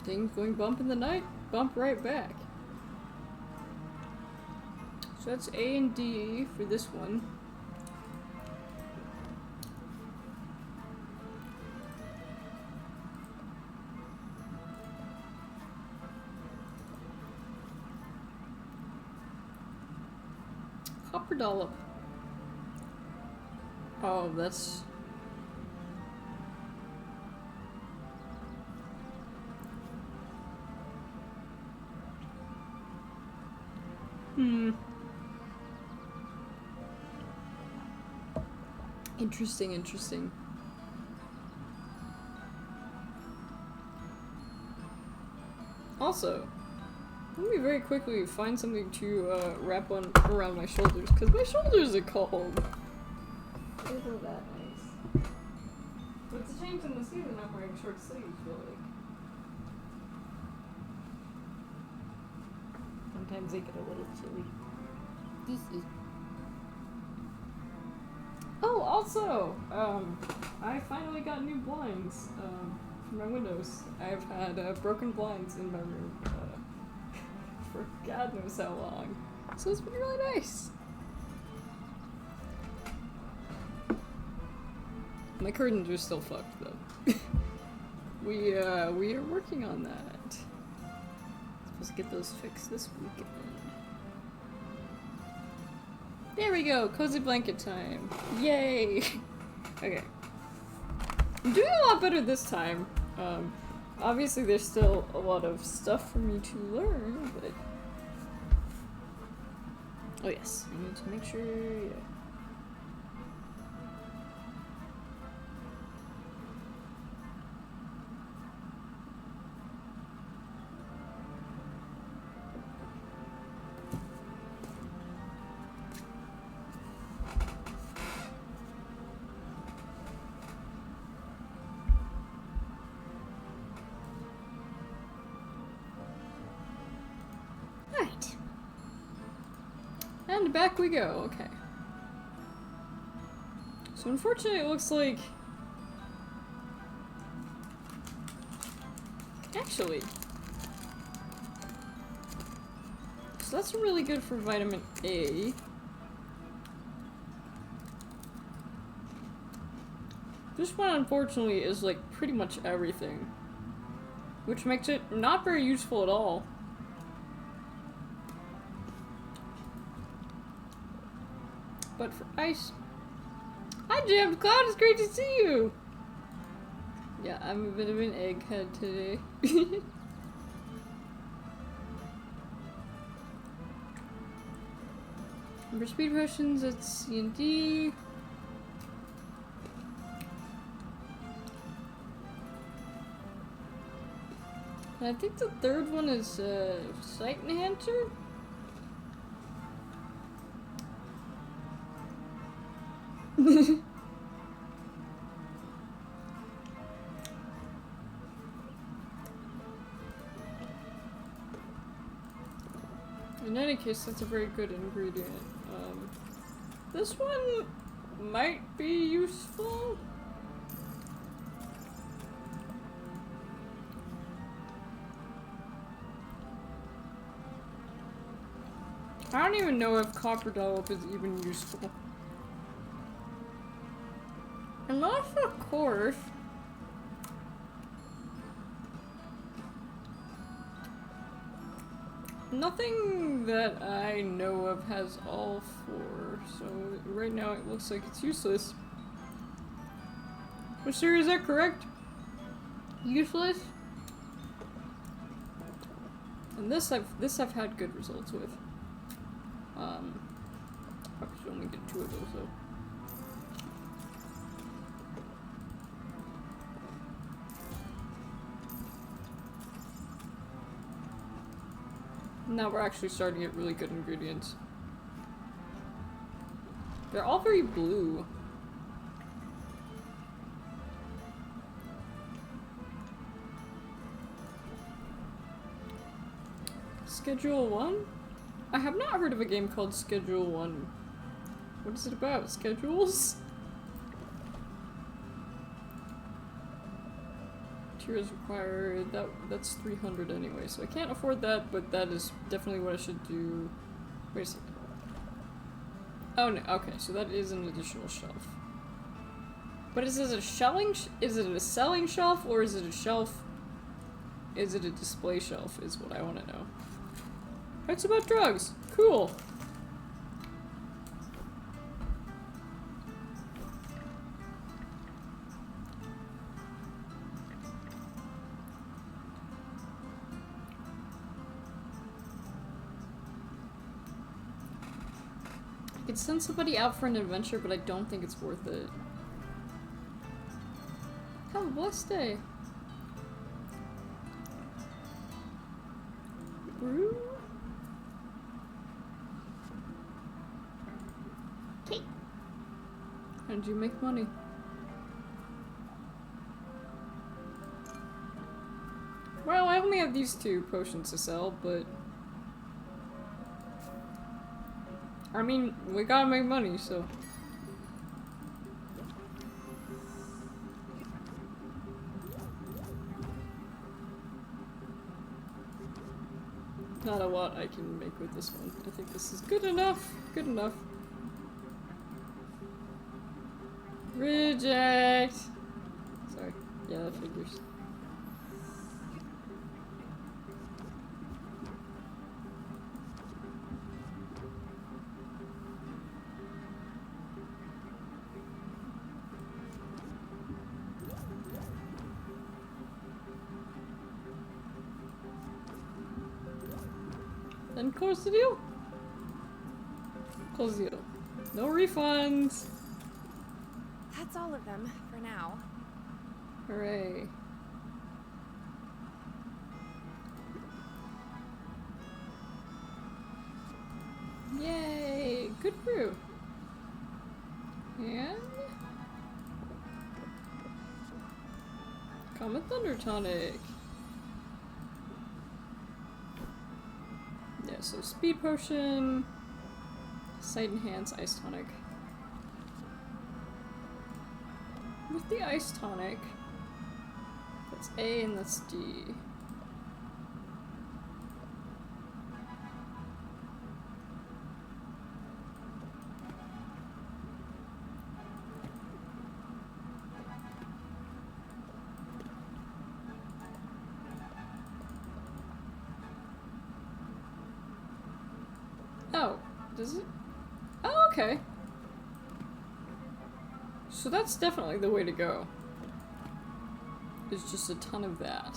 Things going bump in the night, bump right back. So that's A and D for this one. Copper dollop. Oh, that's... Interesting, interesting. Also, let me very quickly find something to wrap on around my shoulders, because my shoulders are cold. Isn't that nice? But it's a change in the season I'm wearing short sleeves, feel like. Sometimes they get a little chilly. Oh, also, I finally got new blinds for my windows. I've had broken blinds in my room for God knows how long. So it's been really nice. My curtains are still fucked though. we are working on that. Supposed to get those fixed this weekend. There we go, cozy blanket time. Yay! Okay. I'm doing a lot better this time. Obviously there's still a lot of stuff for me to learn, but... Oh yes, I need to make sure, yeah. And back we go, okay. So unfortunately it looks like... Actually... So that's really good for vitamin A. This one unfortunately is like pretty much everything. Which makes it not very useful at all. But for ice... Hi Jammed Cloud, it's great to see you! Yeah, I'm a bit of an egghead today. For speed potions, it's C and D. And I think the third one is Sight Enhancer? In any case, that's a very good ingredient. This one might be useful. I don't even know if copper dollop is even useful. Unless, of course, nothing that I know of has all 4, so right now it looks like it's useless. But sir, is that correct? Useless? And this I've had good results with. Probably should only get 2 of those though. Now we're actually starting to get really good ingredients. They're all very blue. Schedule 1? I have not heard of a game called Schedule 1. What is it about? Schedules? materials required. That's 300 anyway, so I can't afford that, but that is definitely what I should do. Wait a second. Oh no, okay, so that is an additional shelf. But is it a selling shelf, or is it a shelf? Is it a display shelf, is what I want to know. It's about drugs. Cool. I could send somebody out for an adventure, but I don't think it's worth it. Have a blessed day. Brew? Cake. How did you make money? Well, I only have these 2 potions to sell, but... I mean, we gotta make money, so... Not a lot I can make with this one. I think this is good enough. Good enough. Reject! Sorry. Yeah, that figures. Then close the deal. Close the deal. No refunds. That's all of them for now. Hooray. Yay! Good brew. And Comet Thunder Tonic. Yeah, so speed potion, sight enhance, ice tonic. With the ice tonic, that's A and that's D. Oh, does it? Oh, okay. So that's definitely the way to go. There's just a ton of that.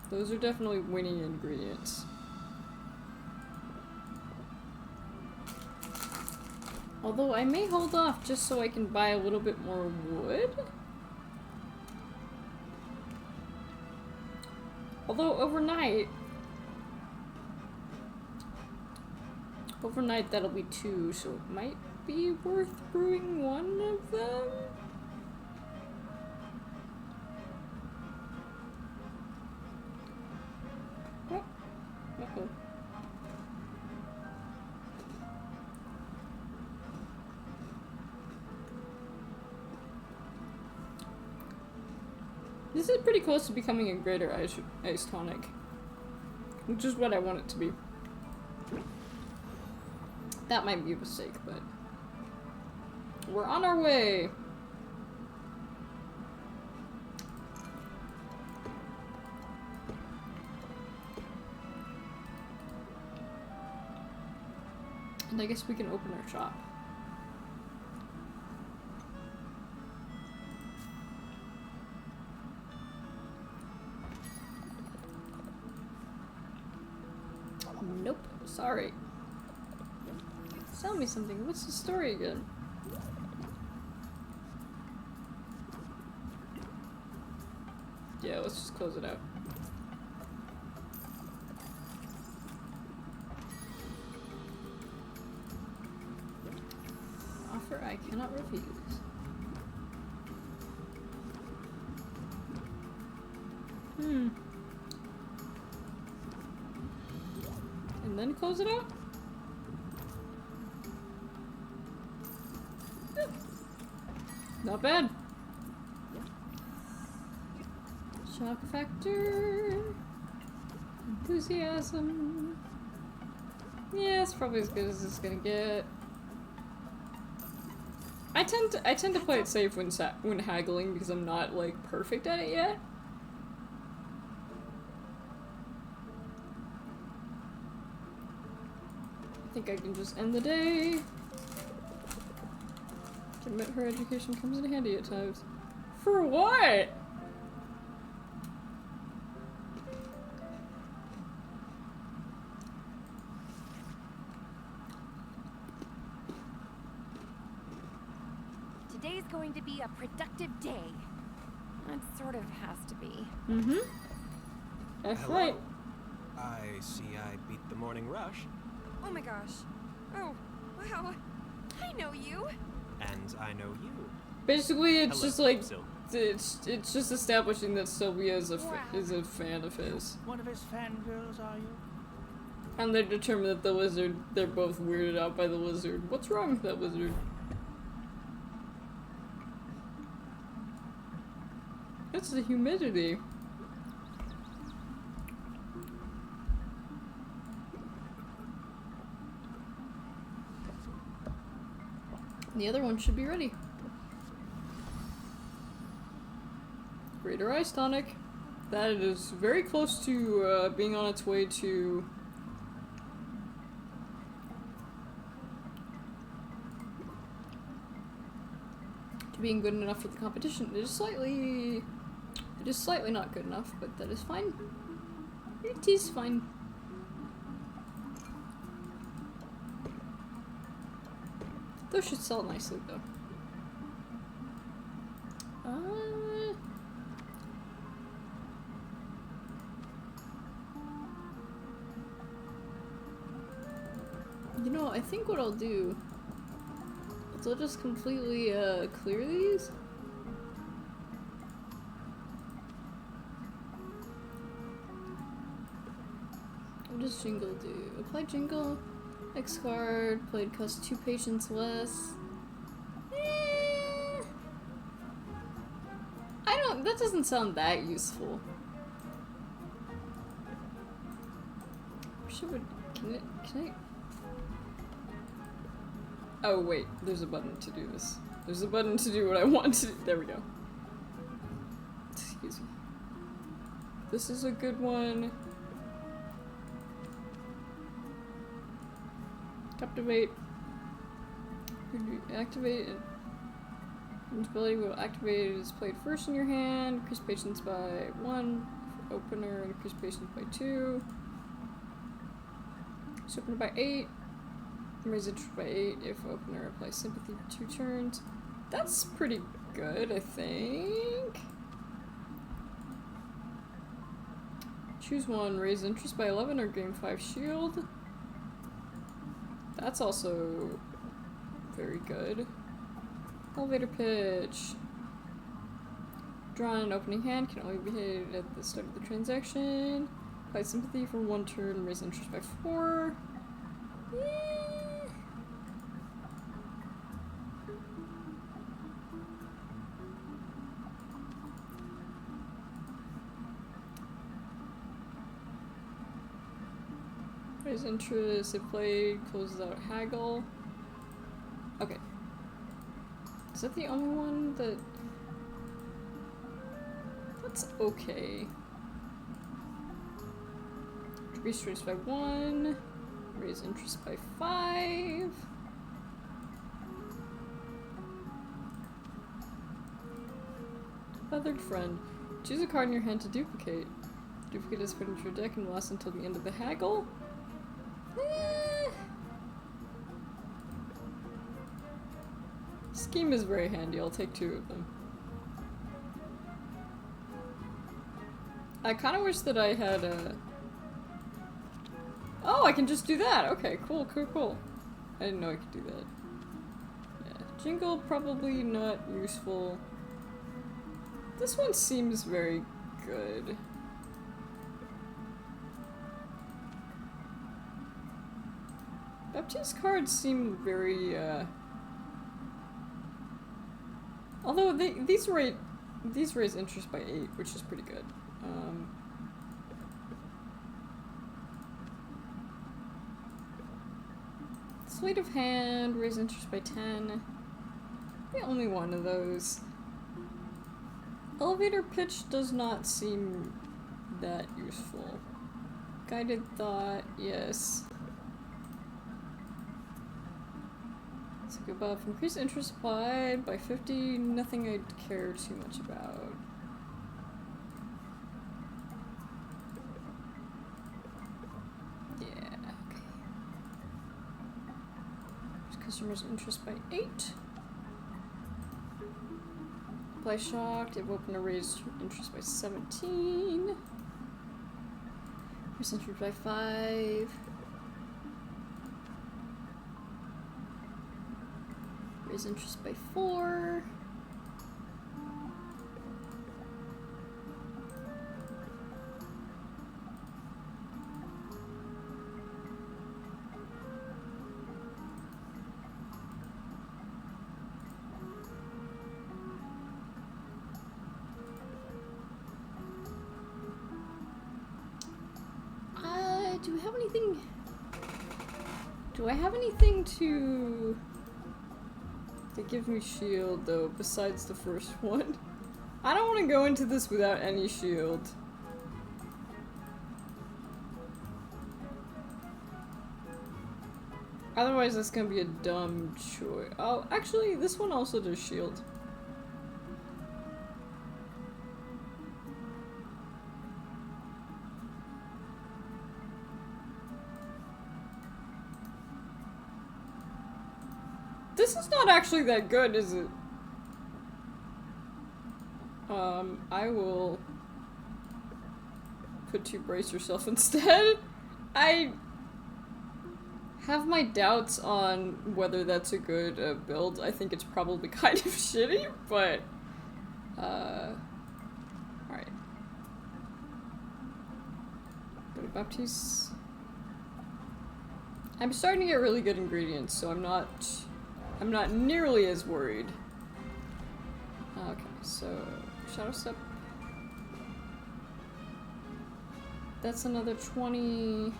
Those are definitely winning ingredients. Although I may hold off just so I can buy a little bit more wood. Although overnight that'll be 2, so it might be worth brewing one of them. Oh, uh-oh. This is pretty close to becoming a greater ice tonic, which is what I want it to be. That might be a mistake, but we're on our way. And I guess we can open our shop. Nope, sorry. Tell me something. What's the story again? Yeah, let's just close it out. Offer I cannot refuse. And then close it out? Not bad. Shock factor. Enthusiasm. Yeah, it's probably as good as it's gonna get. I tend to play it safe when haggling because I'm not like perfect at it yet. I think I can just end the day. Admit her education comes in handy at times. For what? Today's going to be a productive day. It sort of has to be. Mm-hmm. That's Hello. right. I see I beat the morning rush, Oh my gosh. Oh, wow. I know you. and I know you. Basically, it's Hello, just like Sil. it's just establishing that Sylvia is a Wow. is a fan of his, One of his fangirls, are you? and they determine that the lizard. They're both weirded out by the lizard. What's wrong with that lizard? It's the humidity. The other one should be ready. Greater Ice Tonic. That is very close to being on its way to being good enough for the competition. It is slightly not good enough, but that is fine. It is fine. Those should sell nicely though. You know, I think what I'll do is I'll just completely clear these. What does Jingle do? Apply Jingle, X card, played costs 2 patience less. That doesn't sound that useful. Wish I would, can I? Oh wait, there's a button to do this. There's a button to do what I want to do. There we go. Excuse me. This is a good one. Captivate. Activate it. Ability will activate it is played first in your hand. Increase patience by 1. Opener, increase patience by 2. So opener by 8. Raise interest by 8 if opener applies sympathy for 2 turns. That's pretty good, I think. Choose one. Raise interest by 11 or gain 5 shield. That's also very good. Elevator pitch. Draw an opening hand can only be hit at the start of the transaction. Apply sympathy for 1 turn. Raise interest by 4. Raise interest, if played, closes out haggle. Okay. Is that the only one that... That's okay. Increase interest by 1. Raise interest by 5. Feathered Friend. Choose a card in your hand to duplicate. Duplicate is put into your deck and will last until the end of the haggle. Scheme is very handy. I'll take 2 of them. I kind of wish that I had a... Oh, I can just do that! Okay, cool, cool, cool. I didn't know I could do that. Yeah, Jingle, probably not useful. This one seems very good. Baptiste cards seem very, although these rate These raise interest by 8, which is pretty good. Sleight of hand, raise interest by 10. The only one of those. Elevator pitch does not seem that useful. Guided thought, yes. Let's go above. Increase interest applied by 50. Nothing I'd care too much about. Yeah, okay. Customers' interest by 8. Apply shocked. It will open a raised interest by 17. Raise interest by 5. Raise interest by 4. Do we have anything? Do I have anything to give me shield though, besides the first one? I don't want to go into this without any shield. Otherwise that's gonna be a dumb choice. Oh, actually this one also does shield. This is not actually that good, is it? I will put 2 brace yourself instead. I have my doubts on whether that's a good build. I think it's probably kind of shitty, but alright. Baptiste. I'm starting to get really good ingredients, so I'm not nearly as worried. Okay, so Shadow Step. That's another 20.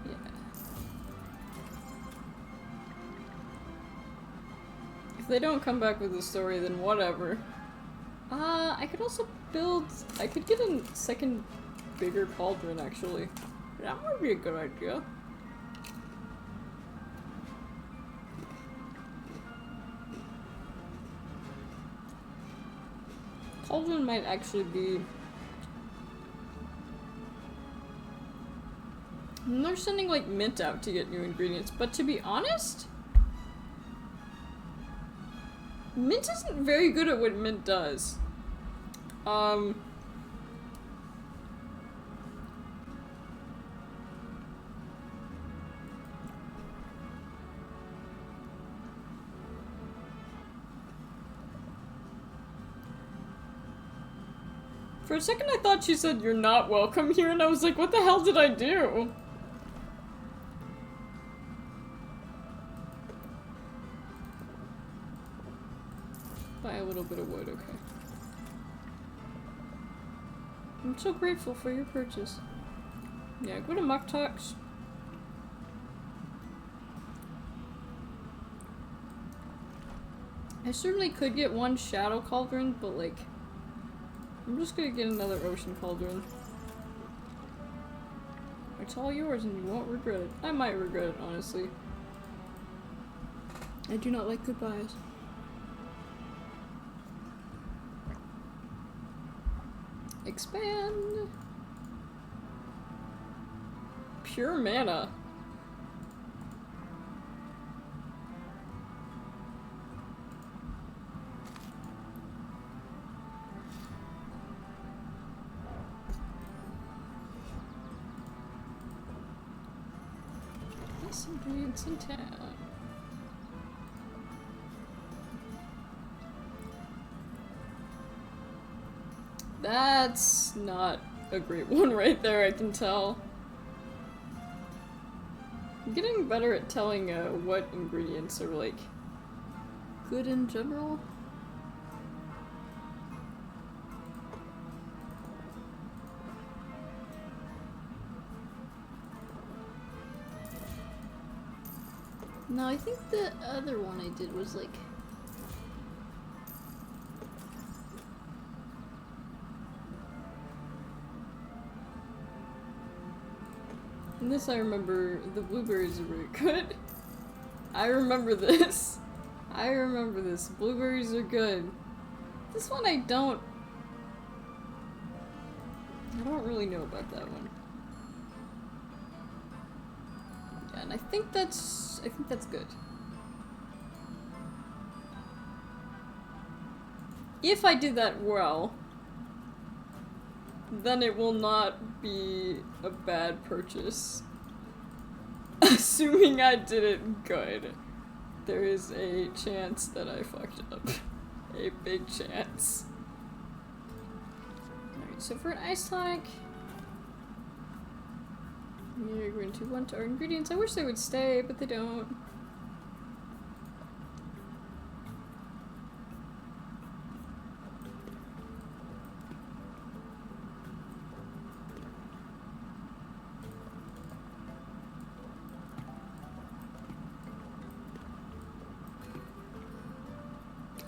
Yeah. If they don't come back with the story, then whatever. I could also build. I could get a second bigger cauldron actually. That might be a good idea. Cauldron might actually be... And they're sending like mint out to get new ingredients, but to be honest, mint isn't very good at what mint does. For a second I thought she said you're not welcome here, and I was like, what the hell did I do? Buy a little bit of wood, okay. I'm so grateful for your purchase. Yeah, go to Muck Talks. I certainly could get one Shadow Cauldron, but like, I'm just gonna get another Ocean Cauldron. It's all yours and you won't regret it. I might regret it, honestly. I do not like goodbyes. Expand! Pure mana. Nice ingredients in town. That's not a great one right there, I can tell. I'm getting better at telling what ingredients are like good in general. No, I think the other one I did was like... And this I remember, the blueberries are really good. I remember this. I remember this. Blueberries are good. This one I don't really know about that one. Yeah, and I think that's good. If I did that well, then it will not be a bad purchase. Assuming I did it good, there is a chance that I fucked up. A big chance. Alright, so for an ice tonic, we're going to want our ingredients. I wish they would stay, but they don't.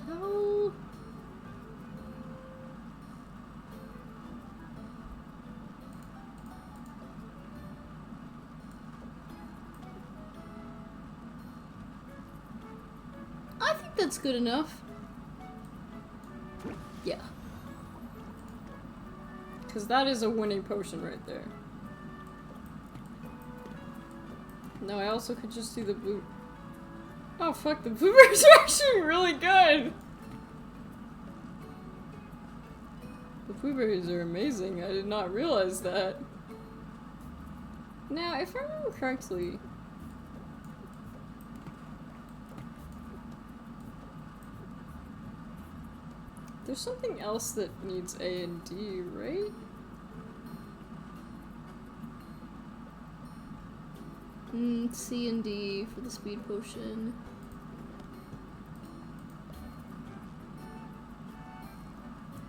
How? I think that's good enough. Yeah. Because that is a winning potion right there. No, I also could just do the blue. Oh fuck, the blueberries are actually really good! The blueberries are amazing, I did not realize that. Now, if I remember correctly... There's something else that needs A and D, right? C and D for the speed potion.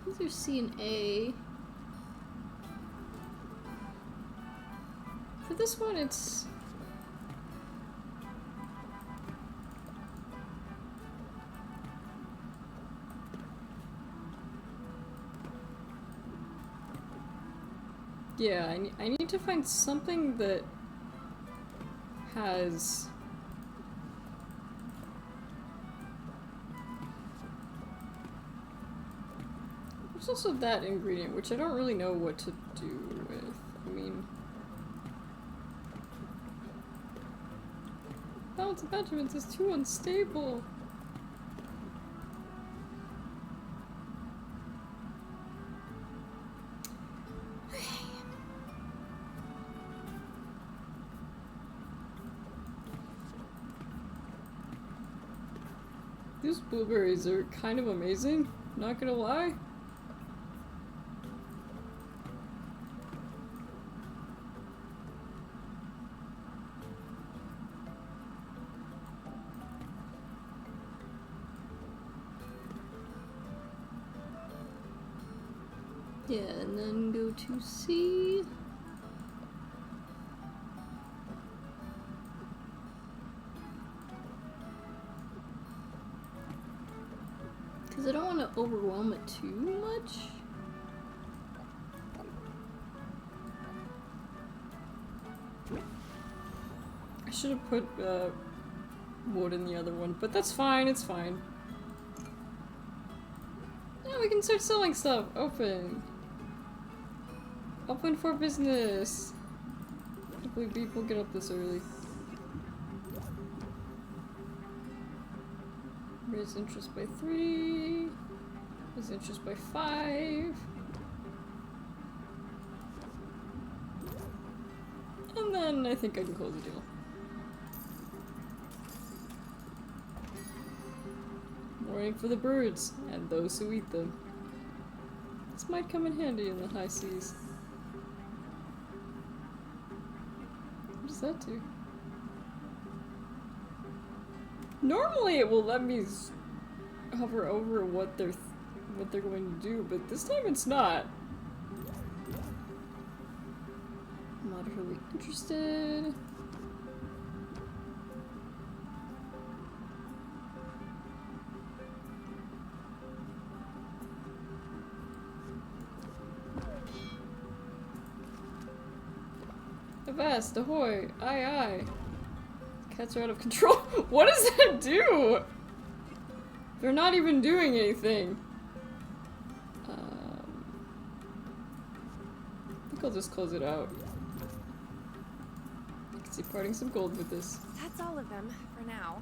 These are C and A. For this one, it's... Yeah, I need to find something that has... There's also that ingredient, which I don't really know what to do with. I mean... Balance of attributes is too unstable. These blueberries are kind of amazing, not gonna lie. Yeah, and then go to C. Because I don't want to overwhelm it too much. I should have put wood in the other one, but that's fine, it's fine. Yeah, we can start selling stuff. Open. Open for business. Hopefully people get up this early. Raise interest by 3. Raise interest by 5. And then I think I can close the deal. Warning for the birds and those who eat them. This might come in handy in the high seas. What does that do? Normally it will let me hover over what they're going to do, but this time it's not. Moderately interested. Avast, ahoy, aye aye. Cats are out of control. What does that do? They're not even doing anything. I think I'll just close it out. I can see parting some gold with this. That's all of them for now.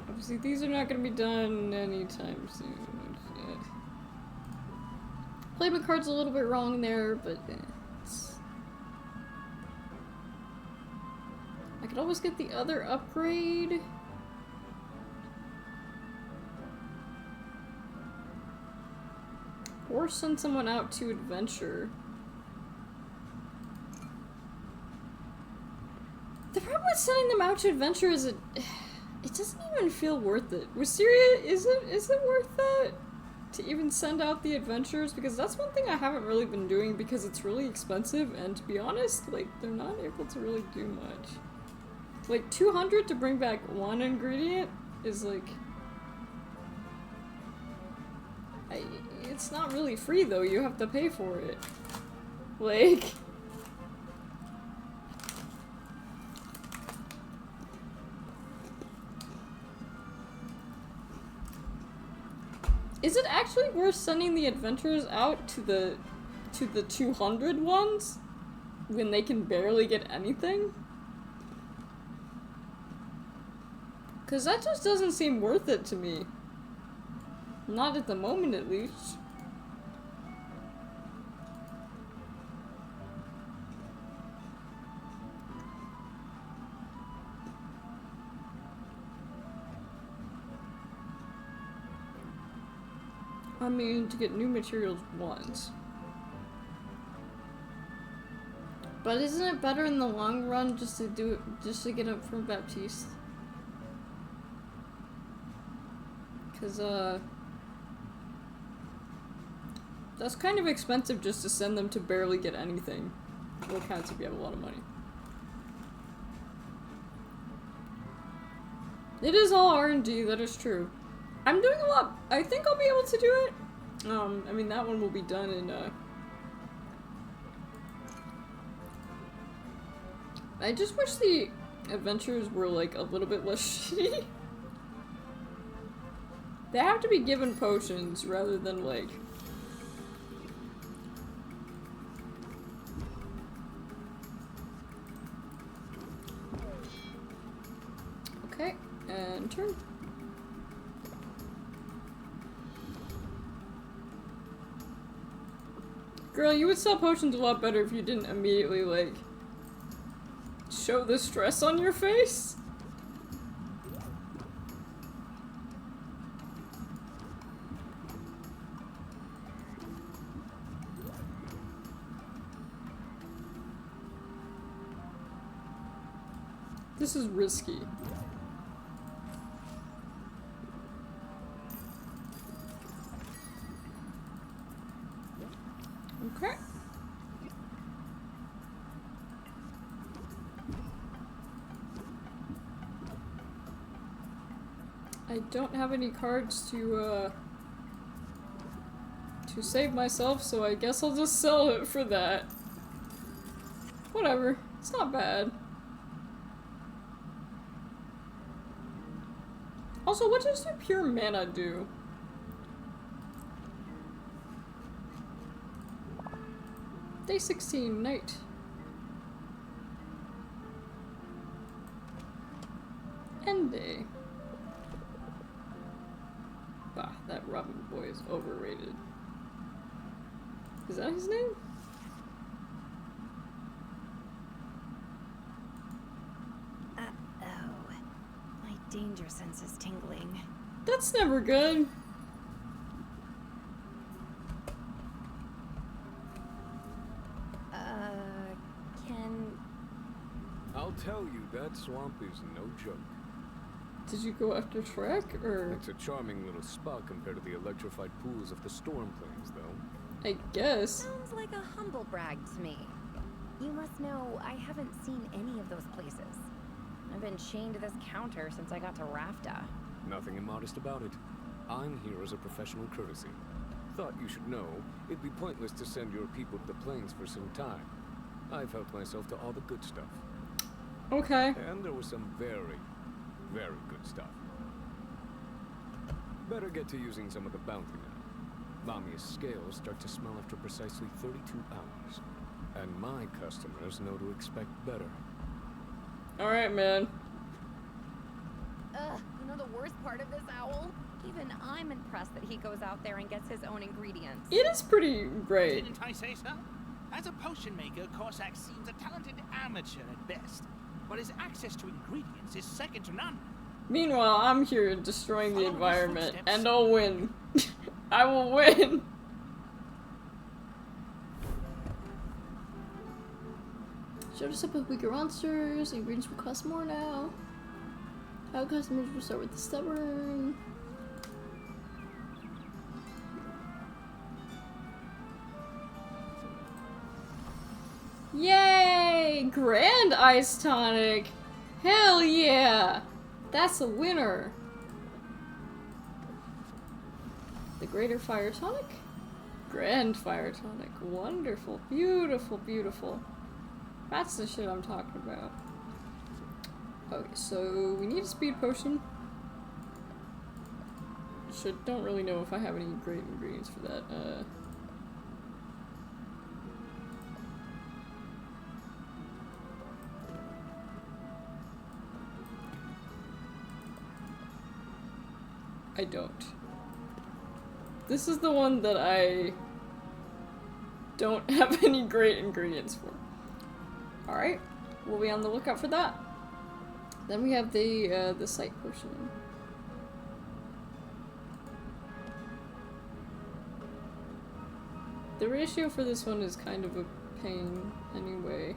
Obviously, these are not going to be done anytime soon. Shit. Played my cards a little bit wrong there, but I could always get the other upgrade. Or send someone out to adventure. The problem with sending them out to adventure is it doesn't even feel worth it. Wisteria, is it worth it to even send out the adventures? Because that's one thing I haven't really been doing because it's really expensive, and to be honest, like, they're not able to really do much. Like, 200 to bring back one ingredient is like... it's not really free though, you have to pay for it. Like... Is it actually worth sending the adventurers out to the 200 ones when they can barely get anything? Cause that just doesn't seem worth it to me. Not at the moment, at least. I mean, to get new materials once. But isn't it better in the long run just to do it, just to get it from Baptiste? Cause, that's kind of expensive just to send them to barely get anything. Well, counts if you have a lot of money. It is all R&D, that is true. I'm doing a lot. I think I'll be able to do it. I mean, that one will be done in, I just wish the adventures were, like, a little bit less shitty. They have to be given potions rather than, like... Okay, and turn. Girl, you would sell potions a lot better if you didn't immediately, like, show the stress on your face. This is risky. Okay. I don't have any cards to save myself, so I guess I'll just sell it for that. Whatever. It's not bad. Also, what does the pure mana do? Day 16, night. End day. Bah, that Robin boy is overrated. Is that his name? Uh-oh. My danger sense is tingling. That's never good. I'll tell you, that swamp is no joke. Did you go after Shrek, or? It's a charming little spot compared to the electrified pools of the Storm Plains, though. I guess. Sounds like a humble brag to me. You must know I haven't seen any of those places. I've been chained to this counter since I got to Rafta. Nothing immodest about it. I'm here as a professional courtesy. Thought you should know, it'd be pointless to send your people to the plains for some time. I've helped myself to all the good stuff. Okay. And there was some very, very good stuff. Better get to using some of the bounty now. Lamia's scales start to smell after precisely 32 hours. And my customers know to expect better. Alright, man. Ugh, you know the worst part of this, Owl? Even I'm impressed that he goes out there and gets his own ingredients. It is pretty great. Didn't I say so? As a potion maker, Corsac seems a talented amateur at best, but his access to ingredients is second to none. Meanwhile, I'm here destroying the Follow his environment, footsteps. and I'll win. I will win! Showed us up with weaker monsters, ingredients will cost more now. How customers will start with the stubborn. Yay! Grand Ice Tonic! Hell yeah! That's a winner! The Greater Fire Tonic? Grand Fire Tonic. Wonderful. Beautiful, beautiful. That's the shit I'm talking about. Okay, so we need a speed potion. Don't really know if I have any great ingredients for that. I don't. This is the one that I don't have any great ingredients for. Alright, we'll be on the lookout for that. Then we have the sight potion. The ratio for this one is kind of a pain anyway.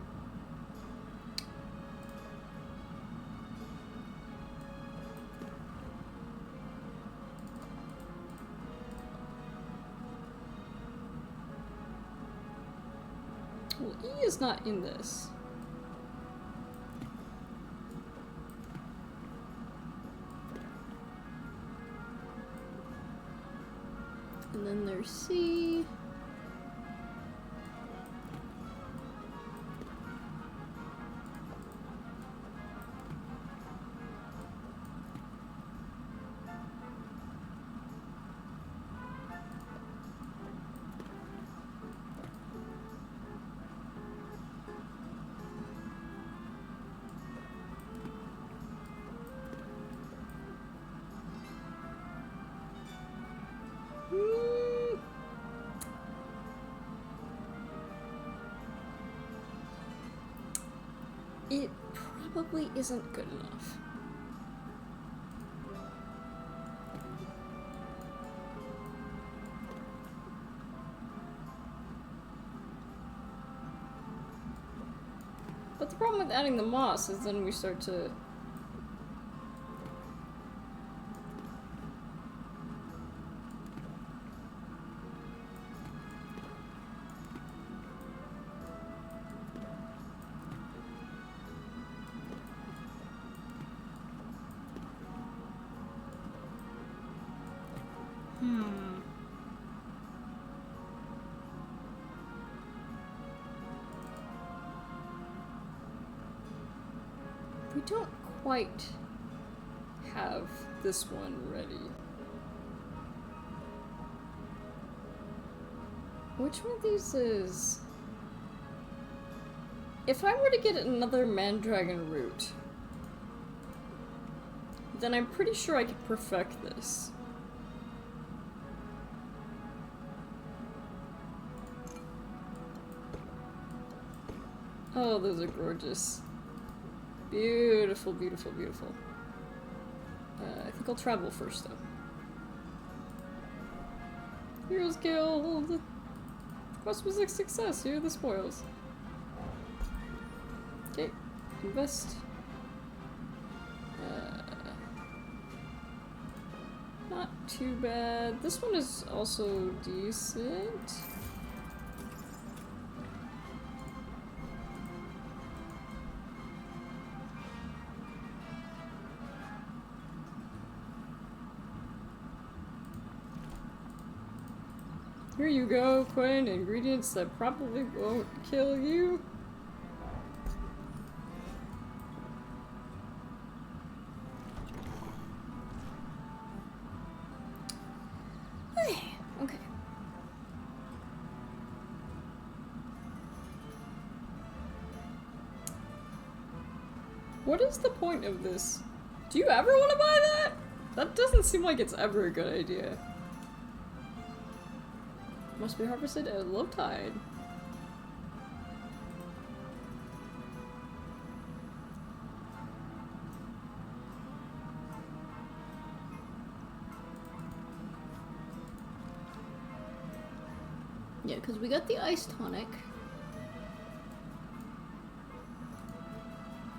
Well, E is not in this. And then there's C. It probably isn't good enough. But the problem with adding the moss is then we start to... We don't quite have this one ready. Which one of these is... If I were to get another Mandragon root, then I'm pretty sure I could perfect this. Oh, those are gorgeous. Beautiful, beautiful, beautiful. I think I'll travel first, though. Heroes Guild! Quest was a success. Here are the spoils. Okay, invest. Not too bad. This one is also decent. Here you go, Quinn. Ingredients that probably won't kill you. Okay. What is the point of this? Do you ever want to buy that? That doesn't seem like it's ever a good idea. Must be harvested at low tide. Yeah, because we got the ice tonic.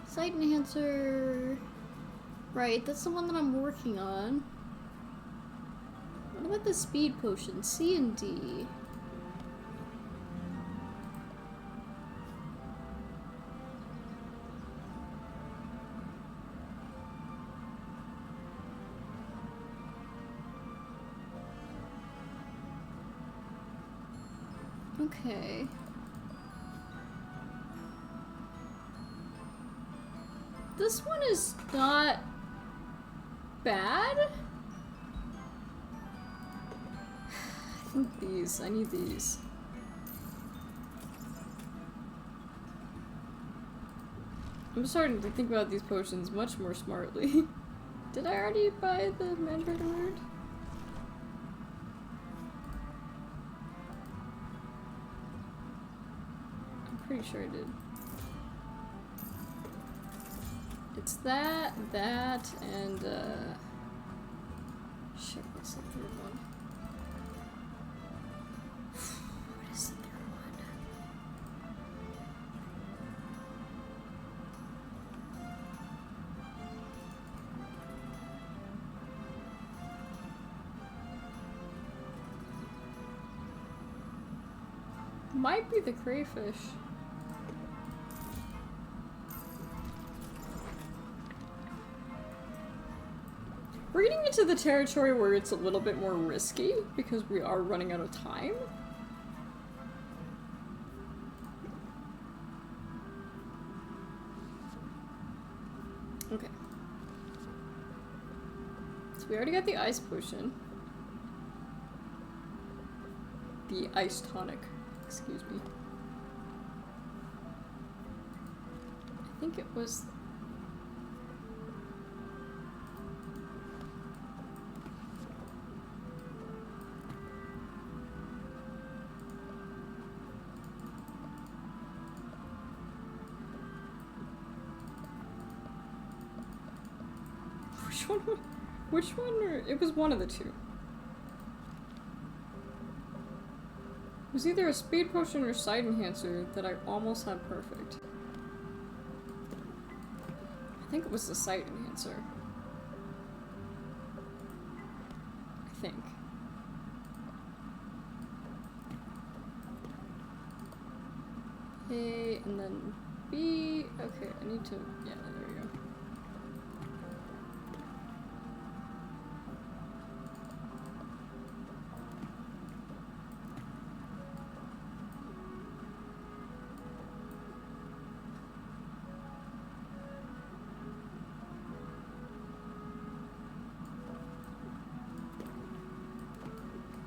Sight enhancer. Right, that's the one that I'm working on. What about the speed potion? C and D. Okay. This one is not bad. I think these. I need these. I'm starting to think about these potions much more smartly. Did I already buy the Mandrake Word? I'm pretty sure I did. It's that, and shit, what's the third one? What is the third one? Might be the crayfish. We're getting into the territory where it's a little bit more risky because we are running out of time. Okay. So we already got the ice potion. The ice tonic, excuse me. I think it was... Which one? Or it was one of the two. It was either a speed potion or sight enhancer that I almost had perfect. I think it was the sight enhancer. I think. A and then B. Okay, I need to. Yeah, there we go.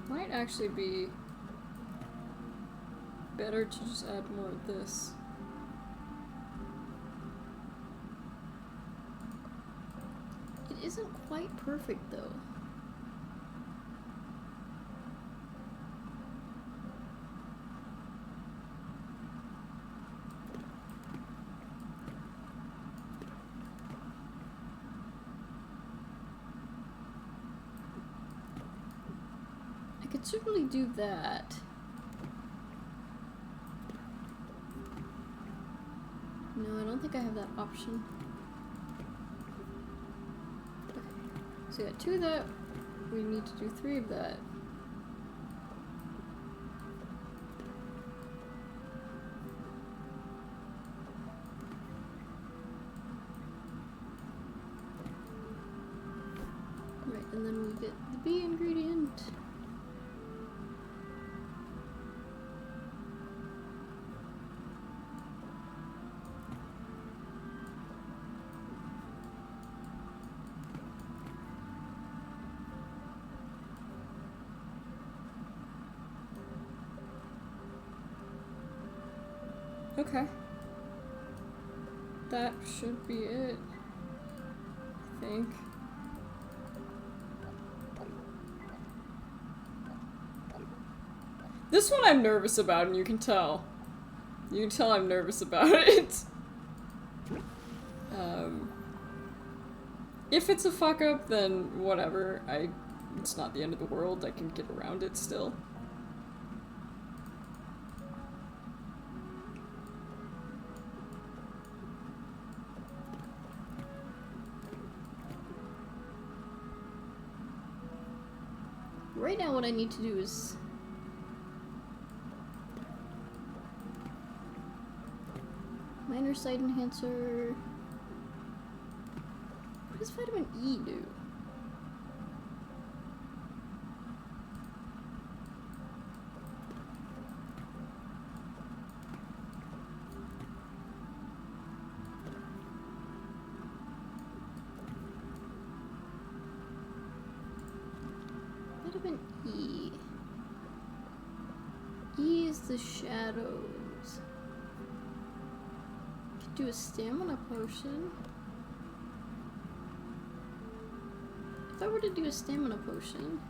Might actually be better to just add more of this. It isn't quite perfect though. I could certainly do that. No, I don't think I have that option. Okay. So we got 2 of that. We need to do 3 of that. Right, and then we get the B ingredient. Okay. That should be it. I think. This one I'm nervous about, and you can tell. You can tell I'm nervous about it. If it's a fuck up, then whatever. It's not the end of the world. I can get around it still. Right now what I need to do is minor sight enhancer. What does vitamin E do? Vitamin E. E is the shadows. Could do a stamina potion. If I were to do a stamina potion.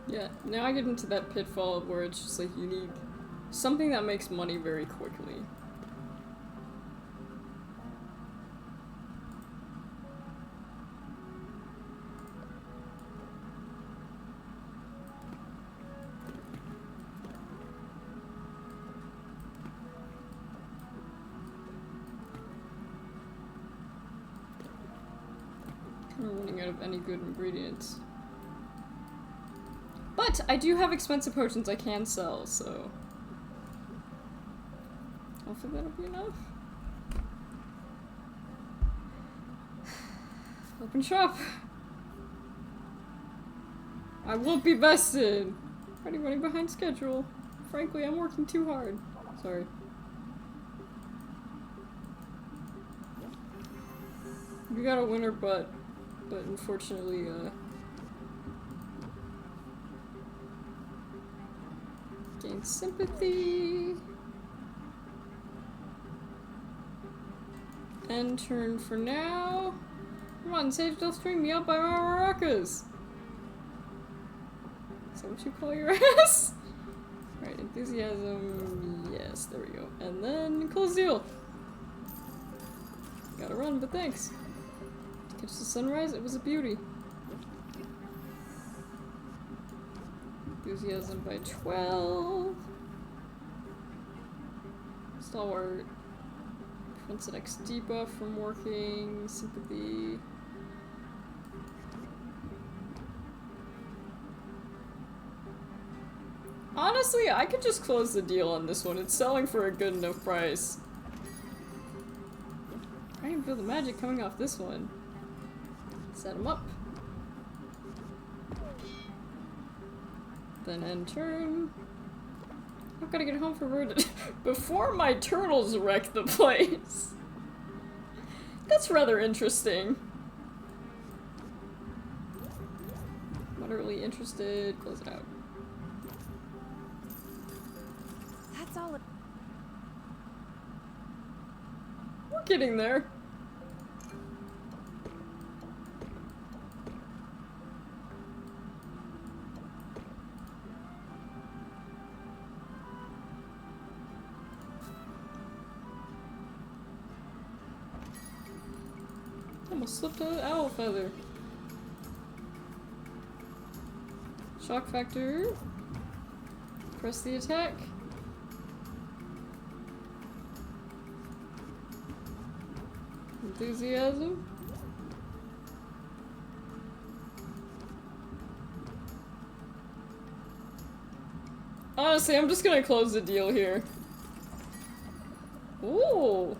Yeah, now I get into that pitfall where it's just like you need something that makes money very quickly. Kind of running out of any good ingredients. But I do have expensive potions I can sell, so hopefully that'll be enough. Open shop. I won't be vested. Already running behind schedule. Frankly, I'm working too hard. Sorry. We got a winner, but unfortunately, gain sympathy. End turn for now. Come on, Sage, don't string me up by my maracas. Is that what you call your ass? Right, enthusiasm. Yes, there we go. And then close deal. Gotta run, but thanks. Catch the sunrise, it was a beauty. Enthusiasm by 12. Stalwart. Prevents an X debuff from working. Sympathy. Honestly, I could just close the deal on this one. It's selling for a good enough price. I can feel the magic coming off this one. Set him up. Then end turn. I've gotta get home for bird before my turtles wreck the place. That's rather interesting. Moderately interested. Close it out. That's all. We're getting there. Almost slipped an owl feather. Shock factor. Press the attack. Enthusiasm. Honestly, I'm just gonna close the deal here. Ooh.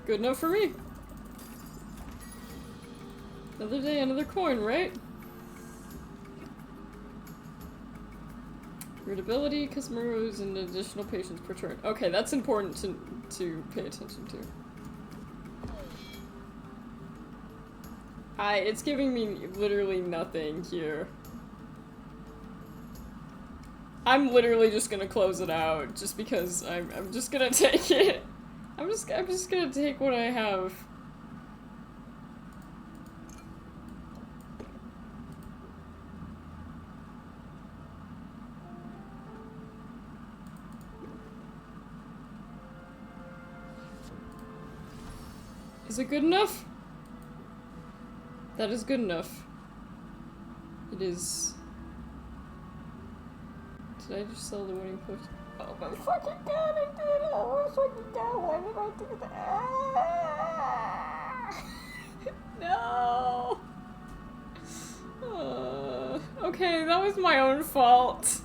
Good enough for me. Another day, another coin, right? Readability, customers, and additional patience per turn. Okay, that's important to pay attention to. It's giving me literally nothing here. I'm literally just gonna close it out, just because I'm just gonna take it. I'm just gonna take what I have. Is it good enough? That is good enough. It is. Did I just sell the winning push? Oh my fucking god, I did it! Oh my fucking god, why did I do that? No! Okay, that was my own fault.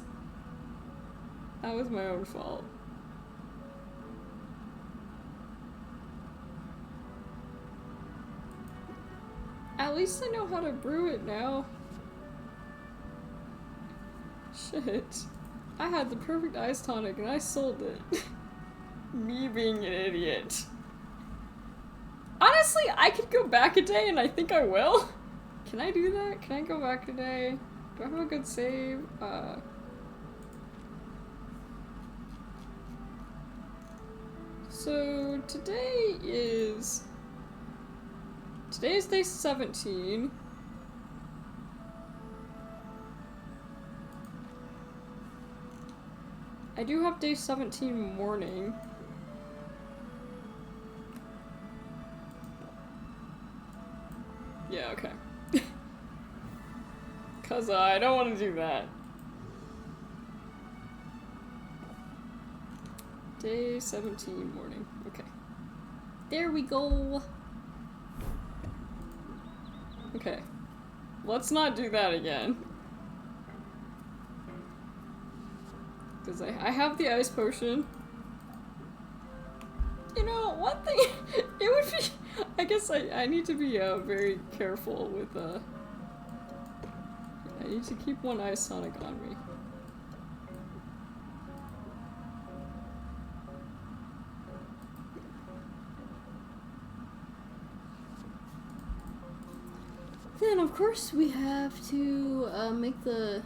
That was my own fault. At least I know how to brew it now. Shit. I had the perfect ice tonic and I sold it. Me being an idiot. Honestly, I could go back a day and I think I will. Can I do that? Can I go back a day? Do I have a good save? So today's day 17. I do have day 17 morning. Yeah, okay. Cause I don't want to do that. Day 17 morning. Okay. There we go. Okay. Let's not do that again. Because I have the ice potion. You know, one thing, it would be, I guess I need to be very careful with, I need to keep one ice tonic on me. Then, of course, we have to make the...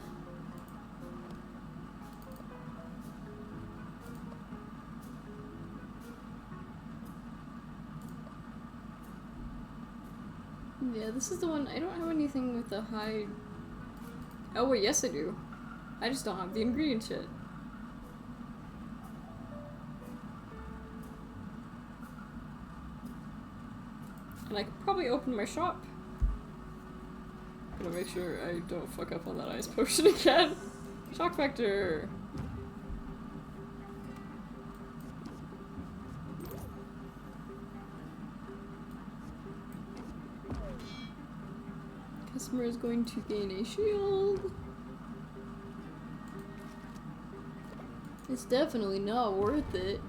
Yeah, this is the one. I don't have anything with the high... Oh wait, yes I do. I just don't have the ingredient yet. And I could probably open my shop. Gotta make sure I don't fuck up on that ice potion again. Shock Vector! Customer is going to gain a shield. It's definitely not worth it.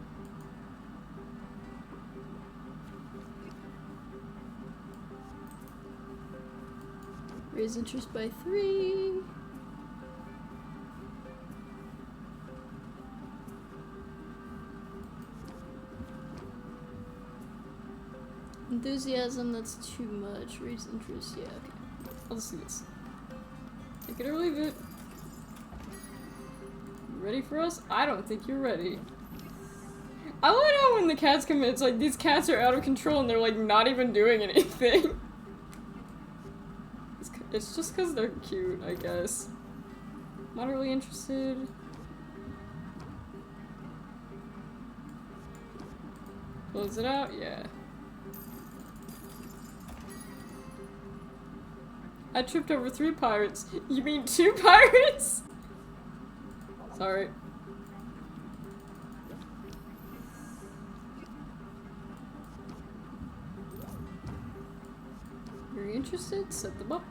Raise interest by 3. Enthusiasm, that's too much. Raise interest, yeah, okay. I'll just do this. Take it or leave it. You ready for us? I don't think you're ready. I love how when the cats come in, it's like these cats are out of control and they're like not even doing anything. It's just because they're cute, I guess. Moderately interested. Close it out? Yeah. I tripped over 3 pirates. You mean 2 pirates? Sorry. You're interested? Set them up.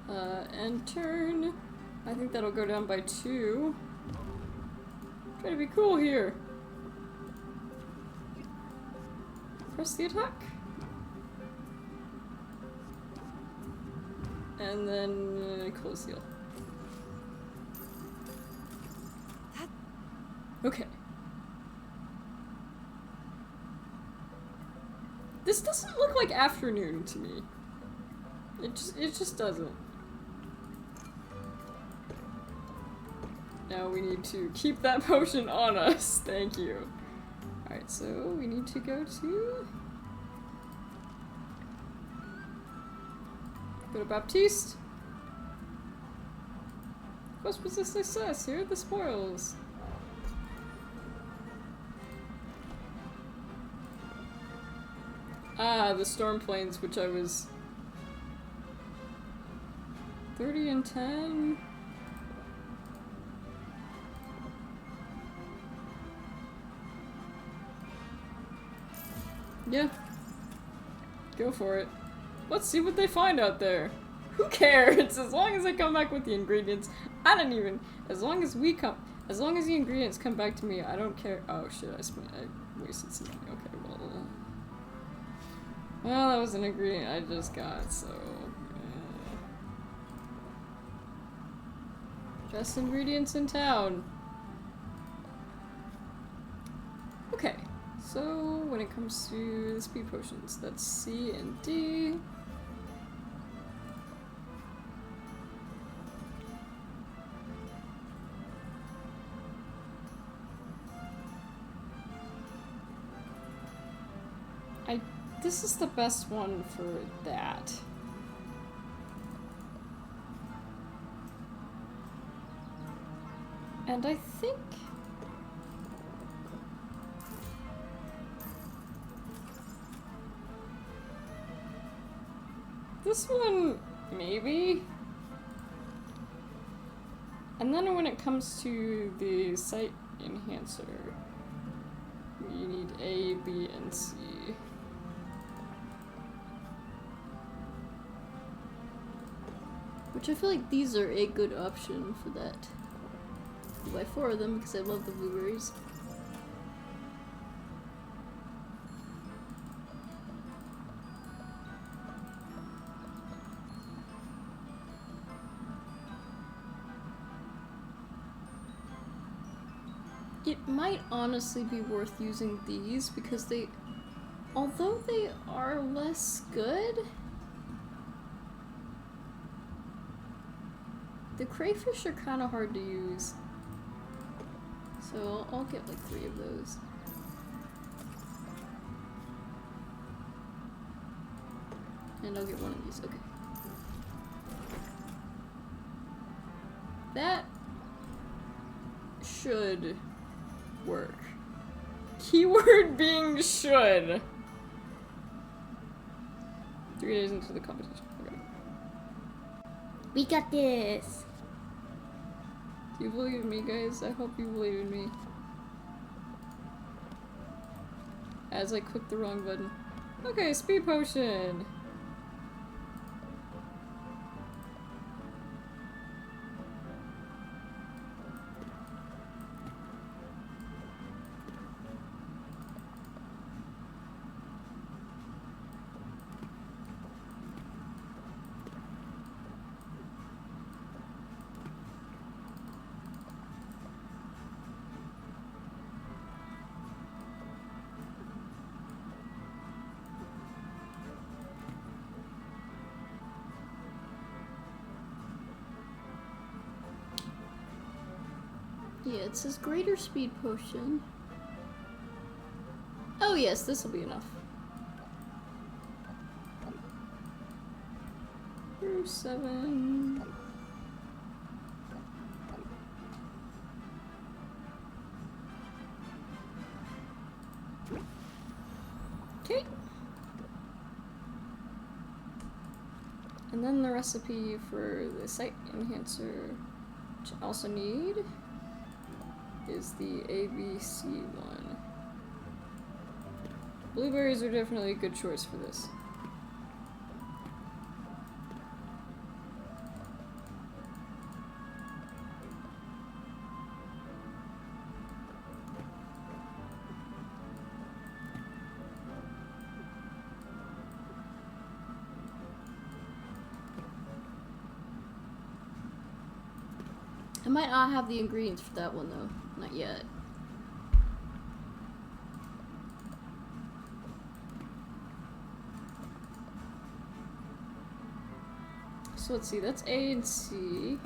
And turn. I think that'll go down by 2. Try to be cool here. Press the attack. And then close seal. Okay. This doesn't look like afternoon to me. It just doesn't. Now we need to keep that potion on us. Thank you. Alright, so we need to go to Baptiste. Quest was a success. Here are the spoils. Ah, the storm planes, which I was 30 and 10. Yeah. Go for it. Let's see what they find out there. Who cares? As long as I come back with the ingredients. I don't even. As long as the ingredients come back to me, I don't care. Oh shit, I wasted some money. Okay, well. Well, that was an ingredient I just got, so. Best ingredients in town. Okay. So, when it comes to the speed potions, that's C and D. This is the best one for that. And I think this one, maybe. And then when it comes to the sight enhancer, you need A, B, and C. Which I feel like these are a good option for that. I'll buy 4 of them because I love the blueberries. It might honestly be worth using these because they, although they are less good, the crayfish are kind of hard to use. So I'll get like 3 of those. And I'll get 1 of these, okay. That should work. Keyword being should. 3 days into the competition. Okay. We got this. Do you believe in me, guys? I hope you believe in me. As I click the wrong button. Okay, speed potion. Yeah, it says greater speed potion. Oh yes, this will be enough. Through 7. Okay. And then the recipe for the sight enhancer, which I also need, is the ABC one. Blueberries are definitely a good choice for this. I might not have the ingredients for that one though, not yet. So let's see, that's A and C.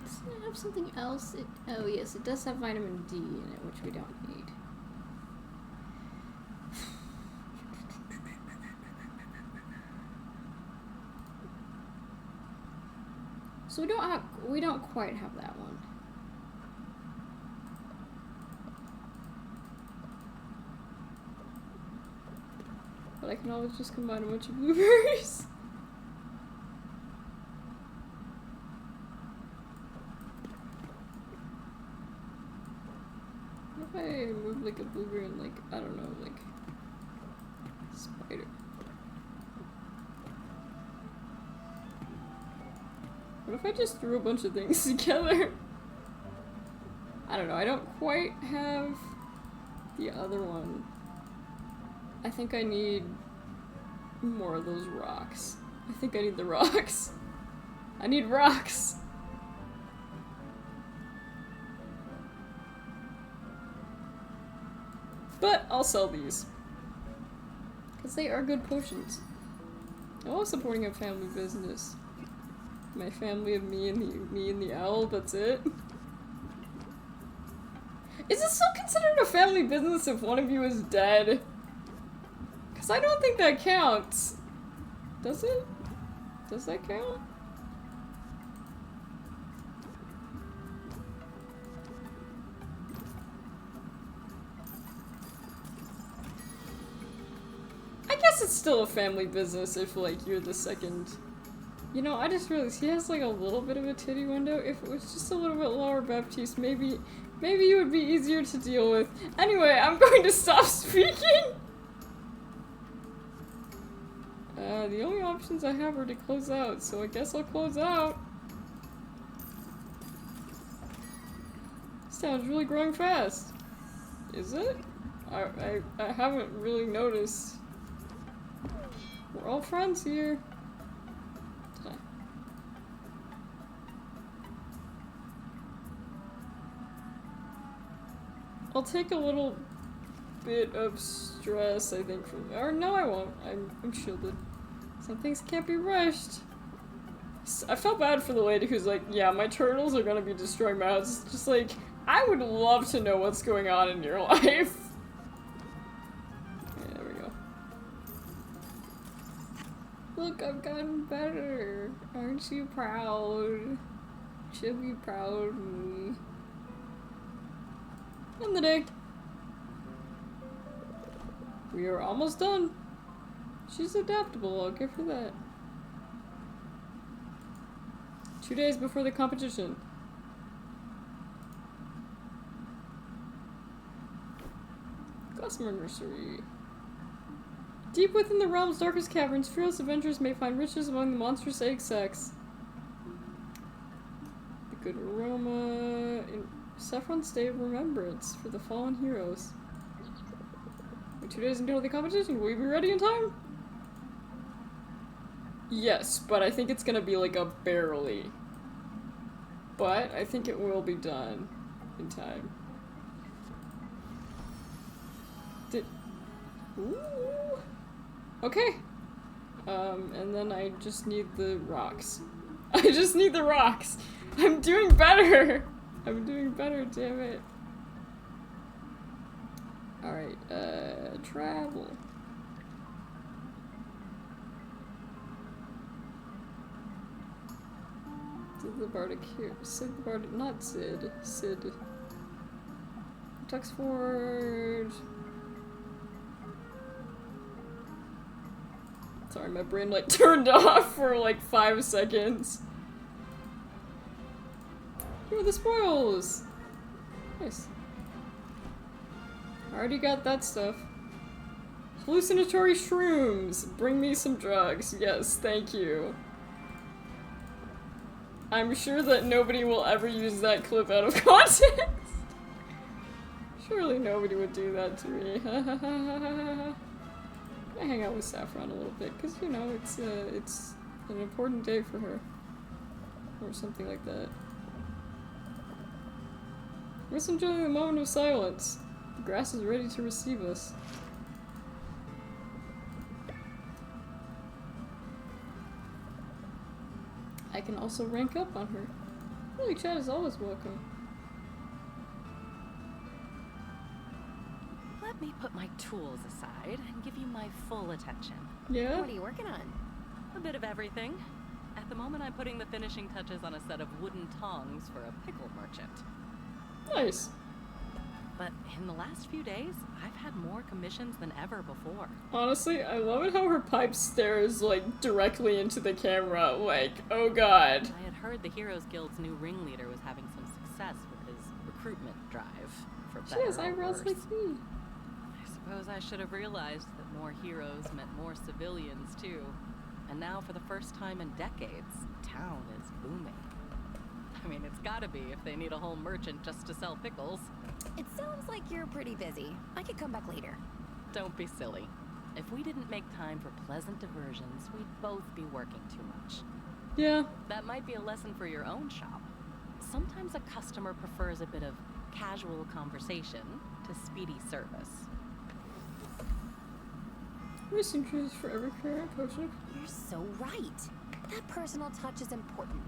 Doesn't it have something else? Oh yes, it does have vitamin D in it, which we don't need. So we don't quite have that one. But I can always just combine a bunch of blueberries. What if I move like a blueberry and like, I don't know, like spider? What if I just threw a bunch of things together? I don't know, I don't quite have the other one. I think I need more of those rocks. I think I need the rocks. I need rocks! But I'll sell these. Because they are good potions. I'm also supporting a family business. My family of me and the owl, that's it. Is it still considered a family business if one of you is dead? Because I don't think that counts. Does it? Does that count? I guess it's still a family business if, like, you're the second. You know, I just realized he has, like, a little bit of a titty window. If it was just a little bit lower, Baptiste, maybe you would be easier to deal with. Anyway, I'm going to stop speaking! The only options I have are to close out, so I guess I'll close out. This town's really growing fast. Is it? I haven't really noticed. We're all friends here. I'll take a little bit of stress, I think, from— or no, I won't. I'm shielded. Some things can't be rushed. I felt bad for the lady who's like, yeah, my turtles are gonna be destroying my house. It's just like, I would love to know what's going on in your life. Okay, there we go. Look, I've gotten better. Aren't you proud? Should be proud of me. End the day. We are almost done. She's adaptable, I'll give her that. 2 days before the competition. Gossamer Nursery. Deep within the realm's darkest caverns, fearless adventurers may find riches among the monstrous egg sacs. The good aroma in Saffron's Day of Remembrance for the fallen heroes. We're 2 days until the competition. Will you be ready in time? Yes, but I think it's gonna be like a barely. But I think it will be done in time. Ooh. Okay. And then I just need the rocks. I just need the rocks. I'm doing better! I'm doing better, damn it. Alright, travel. Sid the Bardic here. Sid the Bardic, not Sid. Sid. Tuxford. Sorry, my brain like turned off for like 5 seconds. Here are the spoils! Nice. Already got that stuff. Hallucinatory shrooms! Bring me some drugs. Yes, thank you. I'm sure that nobody will ever use that clip out of context. Surely nobody would do that to me. I hang out with Saffron a little bit, because, you know, it's an important day for her. Or something like that. Let's enjoy the moment of silence. The grass is ready to receive us. I can also rank up on her. Really, chat is always welcome. Let me put my tools aside and give you my full attention. Yeah? What are you working on? A bit of everything. At the moment, I'm putting the finishing touches on a set of wooden tongs for a pickle merchant. Nice. But in the last few days, I've had more commissions than ever before. Honestly, I love it how her pipe stares, like, directly into the camera, like, oh god. I had heard the Heroes Guild's new ringleader was having some success with his recruitment drive, for better She has or eyebrows worse. like me. I suppose I should have realized that more heroes meant more civilians, too. And now, for the first time in decades, town is booming. I mean, it's gotta be if they need a whole merchant just to sell pickles. It sounds like you're pretty busy. I could come back later. Don't be silly. If we didn't make time for pleasant diversions, we'd both be working too much. Yeah. That might be a lesson for your own shop. Sometimes a customer prefers a bit of casual conversation to speedy service. Risk interest for every current potion. You're so right. That personal touch is important.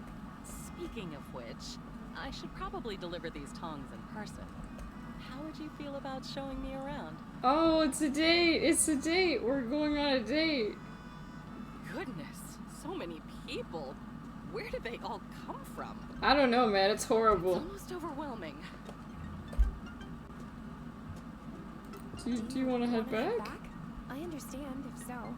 Speaking of which, I should probably deliver these tongs in person. How would you feel about showing me around? Oh, it's a date! It's a date! We're going on a date! Goodness, so many people. Where did they all come from? I don't know, man. It's horrible. It's almost overwhelming. Do you want to head back? I understand, if so.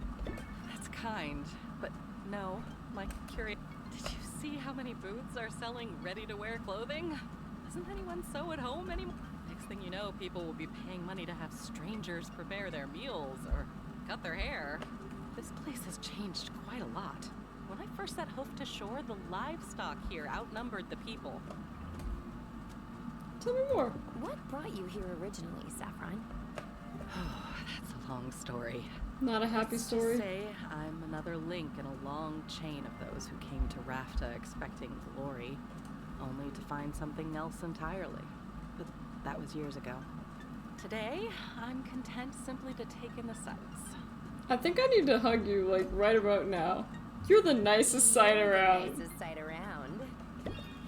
That's kind, but no. My curious. Did you see how many booths are selling ready-to-wear clothing? Doesn't anyone sew at home anymore? Next thing you know, people will be paying money to have strangers prepare their meals or cut their hair. This place has changed quite a lot. When I first set hoof to shore, the livestock here outnumbered the people. Tell me more. What brought you here originally, Saffron? Oh, that's a long story. Not a happy story. Just say I'm another link in a long chain of those who came to Rafta expecting glory, only to find something else entirely. But that was years ago. Today, I'm content simply to take in the sights. I think I need to hug you, like, right about now. You're the nicest sight around. Nicest sight around.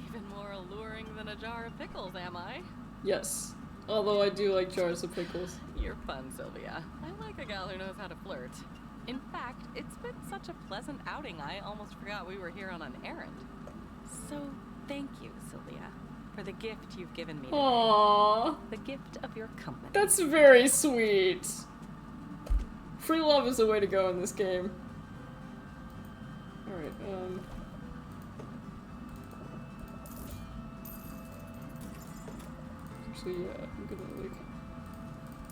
Even more alluring than a jar of pickles, am I? Yes. Although I do like jars of pickles. You're fun, Sylvia. I like a gal who knows how to flirt. In fact, it's been such a pleasant outing, I almost forgot we were here on an errand. So, thank you, Sylvia, for the gift you've given me today. Aww. The gift of your company. That's very sweet. Free love is the way to go in this game. Alright, actually, yeah, I'm gonna, like,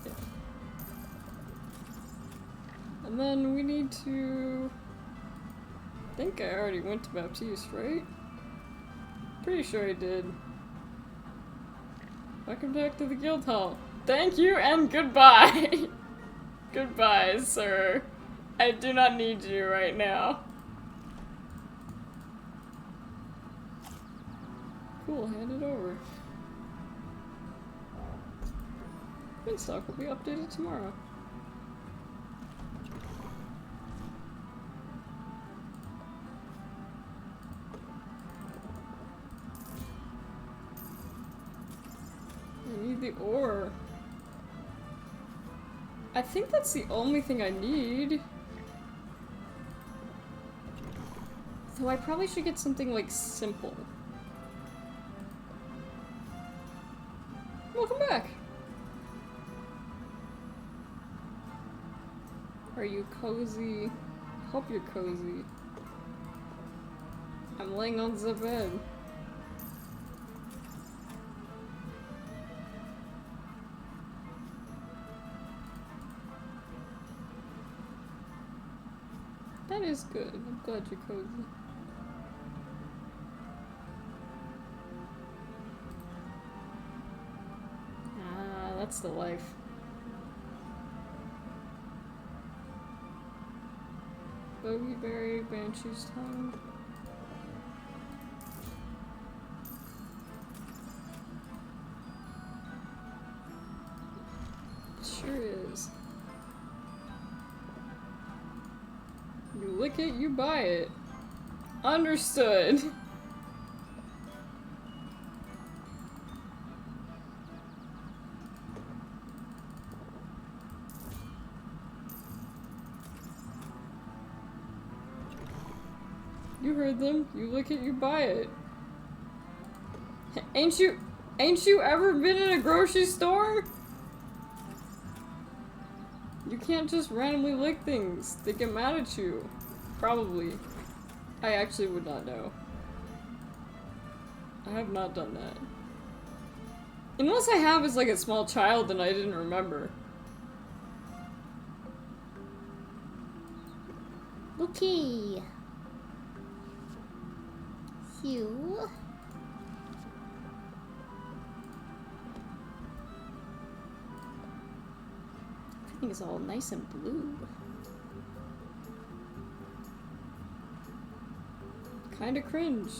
yeah. And then we need to... I think I already went to Baptiste, right? Pretty sure I did. Welcome back to the guild hall. Thank you and goodbye! Goodbye, sir. I do not need you right now. Cool, hand it over. Winstock will be updated tomorrow. need the ore. I think that's the only thing I need. Though I probably should get something like simple. Welcome back! Are you cozy? Hope you're cozy. I'm laying on the bed. That is good. I'm glad you're cozy. Ah, that's the life. Bogeyberry, Banshee's Tongue. Sure is. You lick it, you buy it. Understood. You heard them. You lick it, you buy it. Ain't you ever been in a grocery store? You can't just randomly lick things. They get mad at you. Probably. I actually would not know. I have not done that. Unless I have as like a small child and I didn't remember. Okay. You. Everything is all nice and blue. Kinda cringe.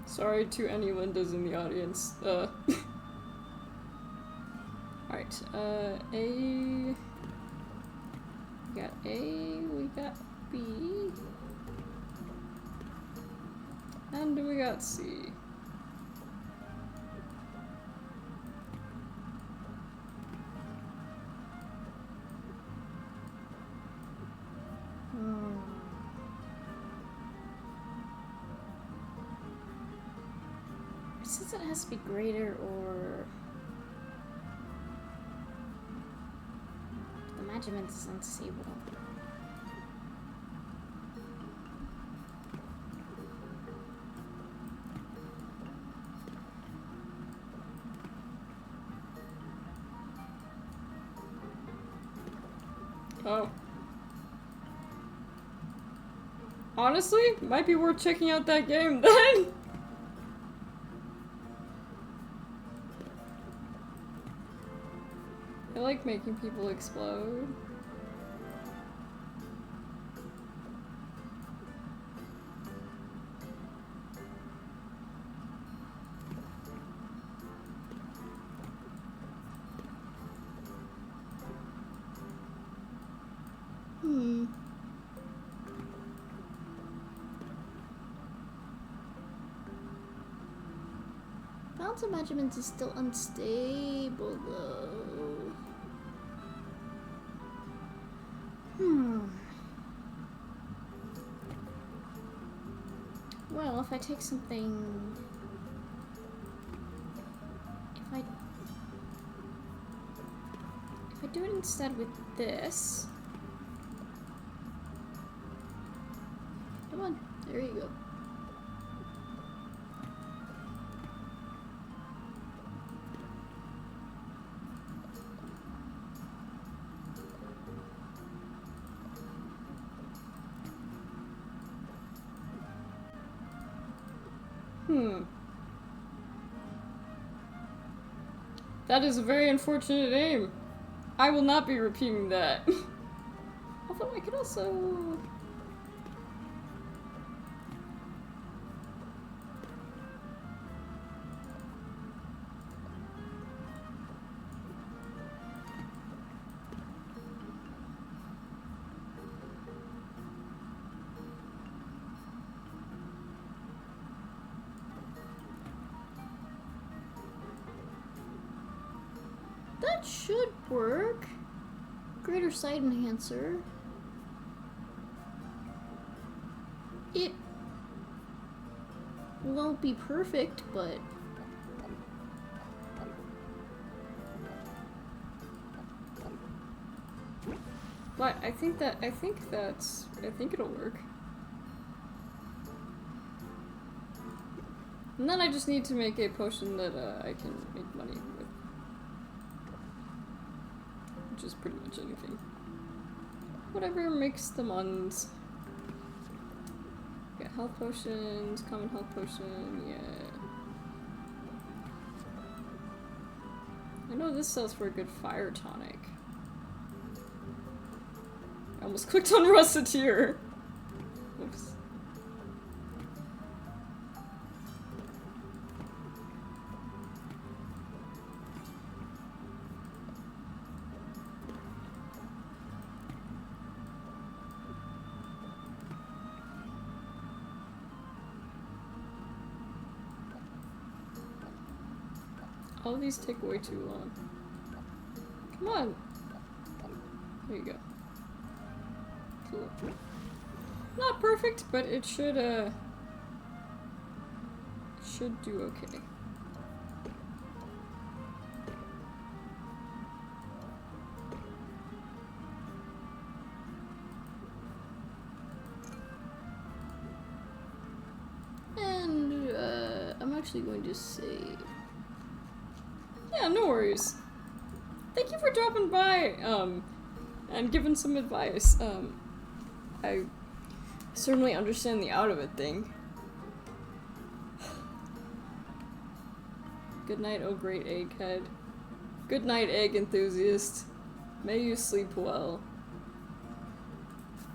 Sorry to any Lindas in the audience. Alright, A. We got A, we got B. And we got C. It says it has to be greater or... The measurement is unstable. Oh. Honestly, might be worth checking out that game then. I like making people explode. Balance of measurements is still unstable though. Well, if I take something... If I do it instead with this... Come on, there you go. That is a very unfortunate aim. I will not be repeating that. Although I could also... that should work. Greater sight enhancer. It won't be perfect, but I think it'll work. And then I just need to make a potion that I can make money with. Which is pretty much anything. Whatever makes the mons. Get health potions, common health potion, yeah. I know this sells for a good fire tonic. I almost clicked on Russeteer. Oops. All these take way too long. Come on! There you go. Cool. Not perfect, but it should do okay. And I'm actually going to save. Yeah, no worries. Thank you for dropping by, and giving some advice. I certainly understand the out of it thing. Good night, oh great egghead. Good night, egg enthusiast. May you sleep well.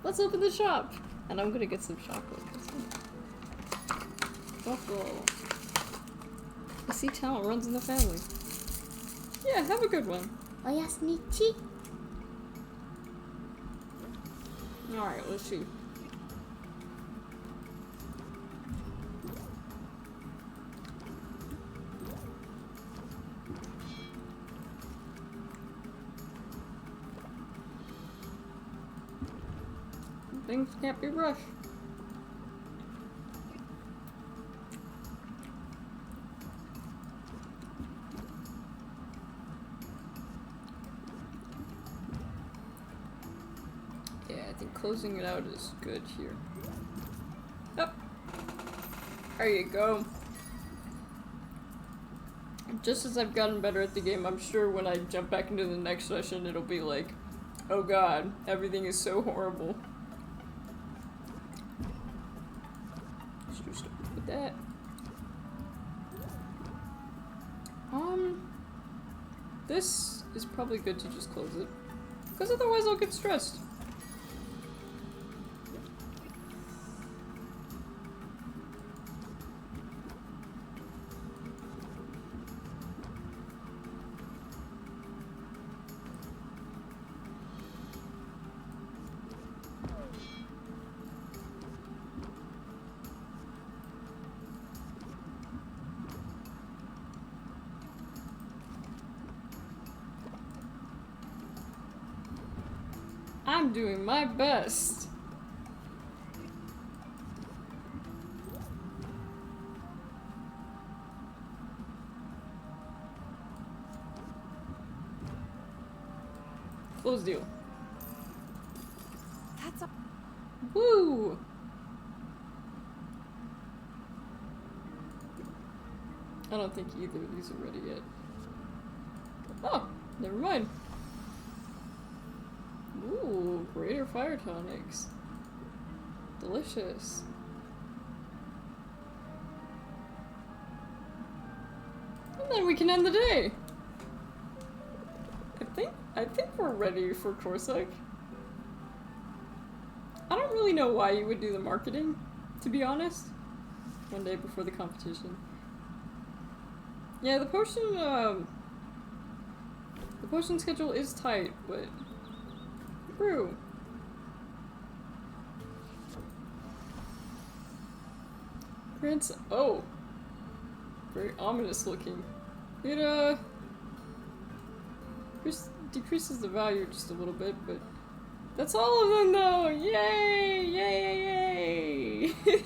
Let's open the shop. And I'm gonna get some chocolate. Waffle. I see talent runs in the family. Yeah, have a good one. Oyasunichi. Alright, let's see. Things can't be rushed. Closing it out is good here. Oh, there you go. Just as I've gotten better at the game, I'm sure when I jump back into the next session, it'll be like, oh god, everything is so horrible. Let's do stuff with that. This is probably good to just close it, because otherwise I'll get stressed. I'm doing my best. Close deal. That's a Woo! I don't think either of these are ready yet. Oh, never mind. Ooh, greater fire tonics. Delicious. And then we can end the day. I think we're ready for Corsac. I don't really know why you would do the marketing, to be honest. One day before the competition. Yeah, the potion schedule is tight, but true. Prince, oh, very ominous looking. Could decreases the value just a little bit, but that's all of them though! Yay! Yay! Yay! Yay!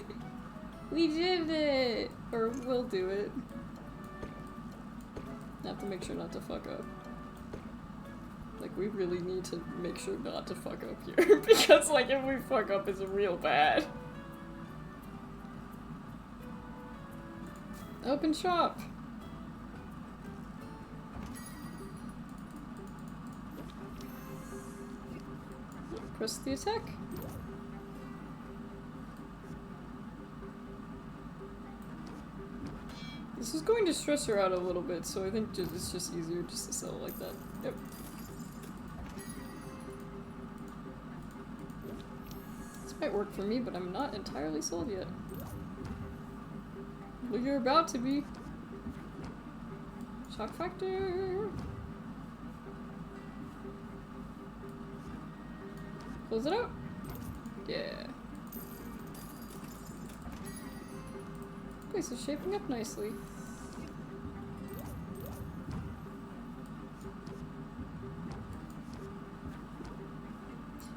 We did it! Or we'll do it. Have to make sure not to fuck up. Like, we really need to make sure not to fuck up here. Because, like, if we fuck up, it's real bad. Open shop! Press the attack. This is going to stress her out a little bit, so I think it's just easier just to sell it like that. Yep. This might work for me, but I'm not entirely sold yet. Well, you're about to be. Shock factor! Close it out? Yeah. Place is shaping up nicely.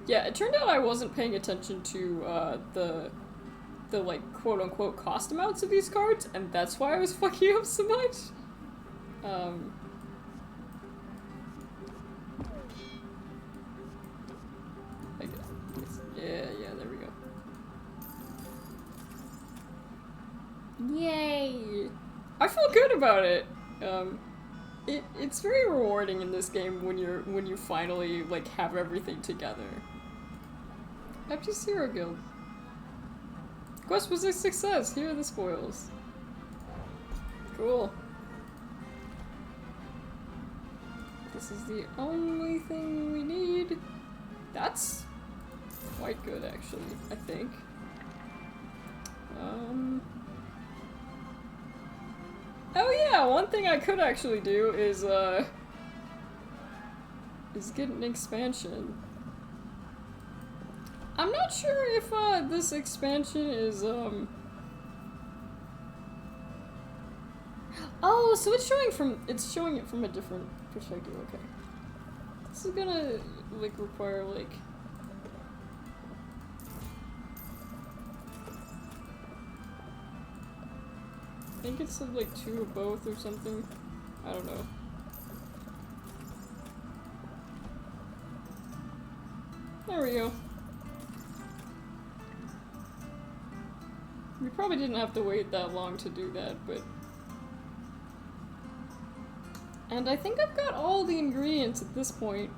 Yeah, it turned out I wasn't paying attention to the like quote-unquote cost amounts of these cards, and that's why I was fucking up so much. I guess. Yeah, there we go. Yay! I feel good about it. It's very rewarding in this game when you finally like have everything together. Empty Zero Guild. Quest was a success. Here are the spoils. Cool. This is the only thing we need. That's quite good, actually, I think. Oh yeah, one thing I could actually do is get an expansion. I'm not sure if this expansion is oh, so it's showing it from a different perspective. Okay, this is gonna like require like I think it's like 2 of both or something. I don't know. There we go. We probably didn't have to wait that long to do that, but... And I think I've got all the ingredients at this point.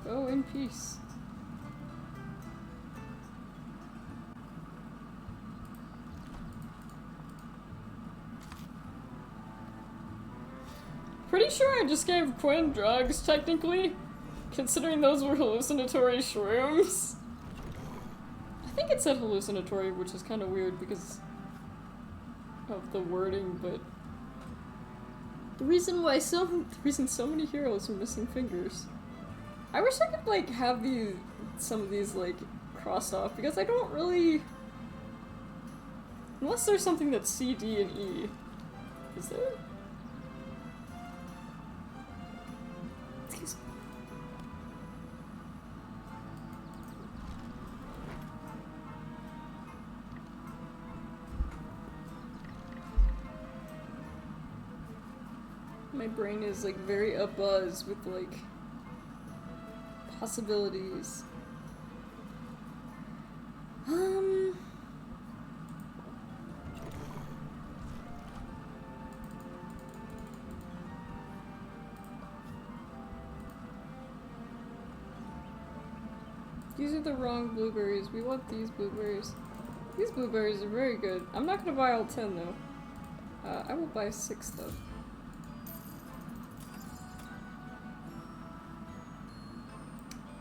Go in peace. Pretty sure I just gave Quinn drugs, technically, considering those were hallucinatory shrooms. I think it said hallucinatory, which is kind of weird because of the wording, but the reason so many heroes are missing fingers. I wish I could like have some of these like crossed off because I don't really, unless there's something that's C, D, and E. Is there? My brain is like very abuzz with like possibilities. These are the wrong blueberries. We want these blueberries. These blueberries are very good. I'm not gonna buy all 10 though. I will buy 6 though.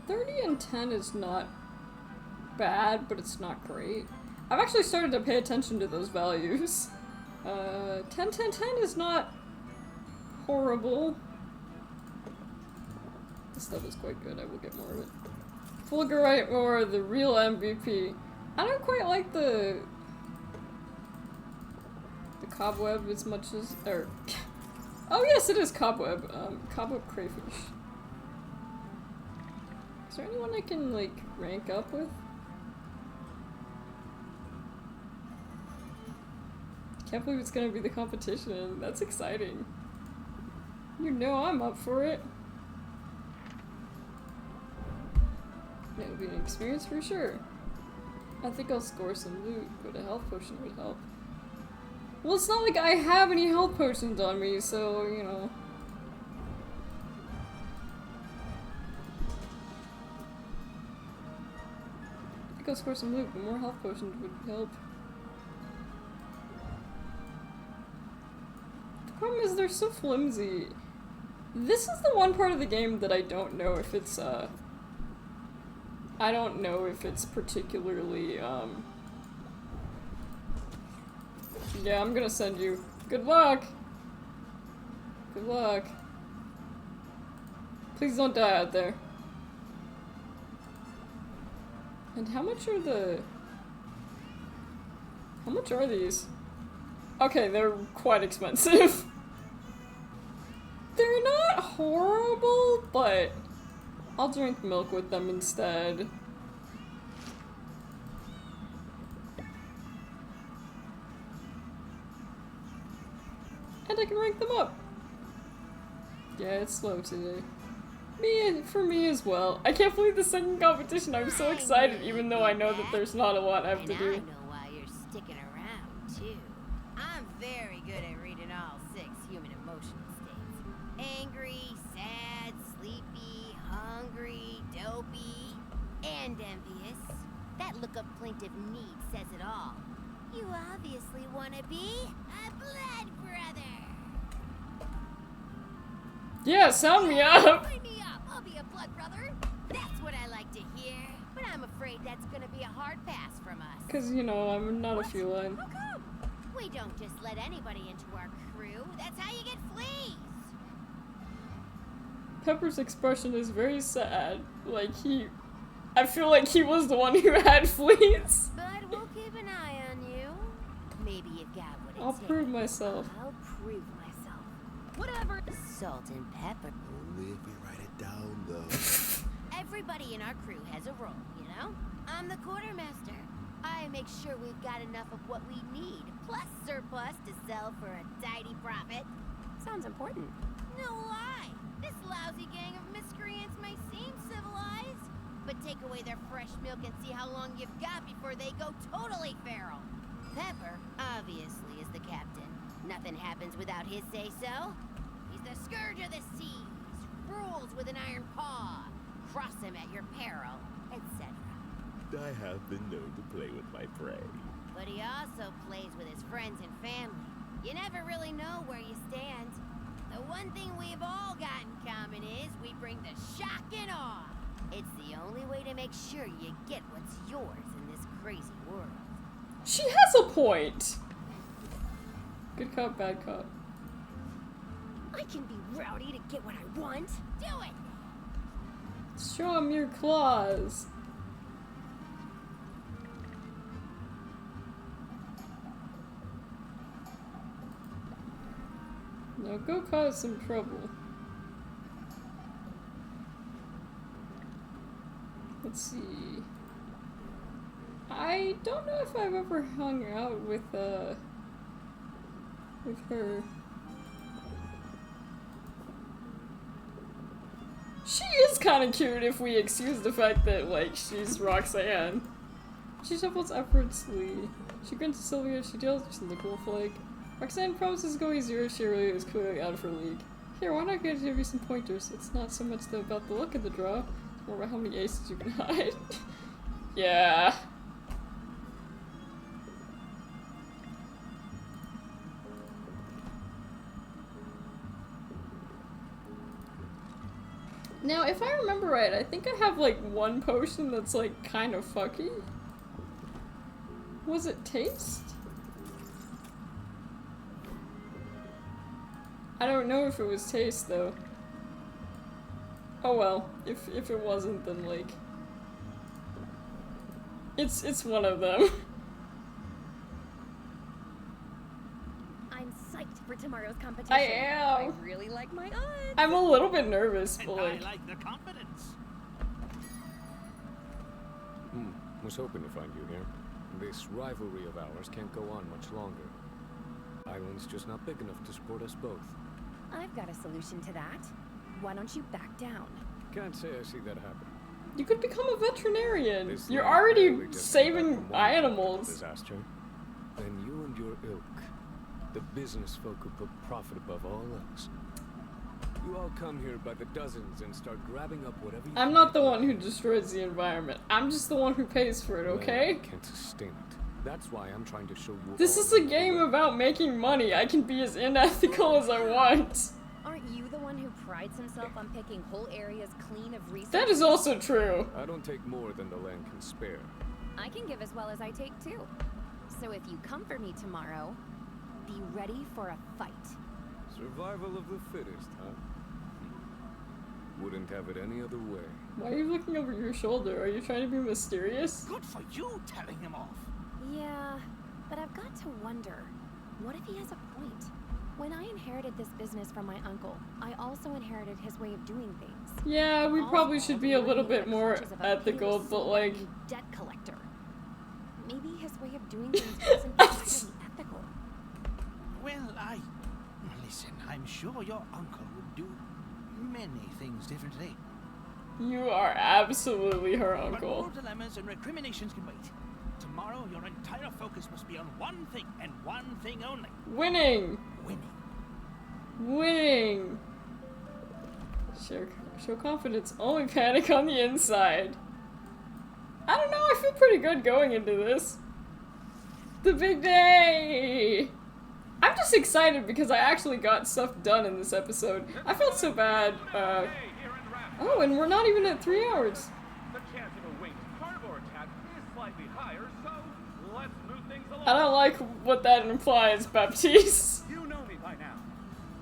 30 and 10 is not bad, but it's not great. I've actually started to pay attention to those values. 10, 10, 10 is not horrible. This stuff is quite good, I will get more of it. Fulgurite ore, the real MVP. I don't quite like the cobweb as much as, or Oh yes, it is cobweb. Cobweb crayfish. Is there anyone I can, like, rank up with? Can't believe it's gonna be the competition. That's exciting. You know I'm up for it. It'll be an experience for sure. I think I'll score some loot, but a health potion would help. Well, it's not like I have any health potions on me, so, you know. I think I'll score some loot, but more health potions would help. The problem is they're so flimsy. This is the one part of the game that I don't know if it's, I don't know if it's particularly, yeah, I'm gonna send you. Good luck! Good luck. Please don't die out there. And how much are the... How much are these? Okay, they're quite expensive. They're not horrible, but I'll drink milk with them instead. And I can rank them up. Yeah, it's slow today. For me as well. I can't believe the second competition. I'm so excited, even though I know that there's not a lot I have to do. I know why you're sticking around, too. I'm very good at reading all 6 human emotional states. Angry, sad, sleepy, hungry, dopey, and envious. That look of plaintive need says it all. You obviously want to be a blood brother. Yeah, sound me up! Sign me up. I'll be a blood brother. That's what I like to hear. But I'm afraid that's gonna be a hard pass from us. Cause, you know, I'm not a feline. How come? We don't just let anybody into our crew. That's how you get fleas. Pepper's expression is very sad. Like, I feel like he was the one who had fleas. But we'll keep an eye on you. Maybe you've got what it I'll takes. prove myself. I'll prove myself. Whatever. Salt and pepper. Only if we write it down, though. Everybody in our crew has a role, you know? I'm the quartermaster. I make sure we've got enough of what we need, plus surplus to sell for a tidy profit. Sounds important. No lie. This lousy gang of miscreants may seem civilized, but take away their fresh milk and see how long you've got before they go totally feral. Pepper, obviously, is the captain. Nothing happens without his say-so. He's the scourge of the seas, rules with an iron paw, cross him at your peril, etc. I have been known to play with my prey. But he also plays with his friends and family. You never really know where you stand. The one thing we've all got in common is we bring the shock and awe. It's the only way to make sure you get what's yours in this crazy world. She has a point. Good cop, bad cop. I can be rowdy to get what I want. Do it! Show him your claws. Now go cause some trouble. Let's see. I don't know if I've ever hung out with her. She is kind of cute if we excuse the fact that, like, she's Roxanne. She shuffles effortlessly. She grins to Sylvia, she deals in the cool flag. Roxanne promises to go easier, she really is clearly out of her league. Here, why not give you some pointers? It's not so much though about the look of the draw, it's more about how many aces you can hide. Yeah. Now, if I remember right, I think I have, like, one potion that's, like, kind of fucky. Was it taste? I don't know if it was taste, though. Oh well, if it wasn't, then, like... It's one of them. I'm psyched for for tomorrow's competition. I am. I really like my odds. I'm a little bit nervous, And but I like, like the confidence. Was hoping to find you here. This rivalry of ours can't go on much longer. Island's just not big enough to support us both. I've got a solution to that. Why don't you back down? Can't say I see that happen. you could become a veterinarian. This You're land already barely just saving came back from one animals. disaster. And you and your ilk, the business folk who put profit above all else. You all come here by the dozens and start grabbing up whatever you I'm can not the get. one who destroys the environment. I'm just the one who pays for it, okay? Land can't sustain it. That's why I'm trying to show you. This all is a the game way. about making money. I can be as unethical as I want. Aren't you the one who prides himself on picking whole areas clean of resources? That is also true. I don't take more than the land can spare. I can give as well as I take too. So if you come for me tomorrow, be ready for a fight. Survival of the fittest, huh? Wouldn't have it any other way. Why are you looking over your shoulder? Are you trying to be mysterious? Good for you telling him off. Yeah, but I've got to wonder, what if he has a point? When I inherited this business from my uncle, I also inherited his way of doing things. Yeah, we probably should be a little bit more Clutches of a ethical, pitiless, but like... slovenly debt collector. Maybe his way of doing things wasn't entirely ethical. Well, listen, I'm sure your uncle would do many things differently. You are absolutely her But uncle. more dilemmas and recriminations can wait. Tomorrow, your entire focus must be on one thing and one thing only. Winning! Winning. Winning! Show confidence, only panic on the inside. I don't know, I feel pretty good going into this. The big day! I'm just excited because I actually got stuff done in this episode. I felt so bad. Oh, and we're not even at 3 hours. The chance of a winged carnivore attack is slightly higher, so let's move things along. I don't like what that implies, Baptiste. You know me by now.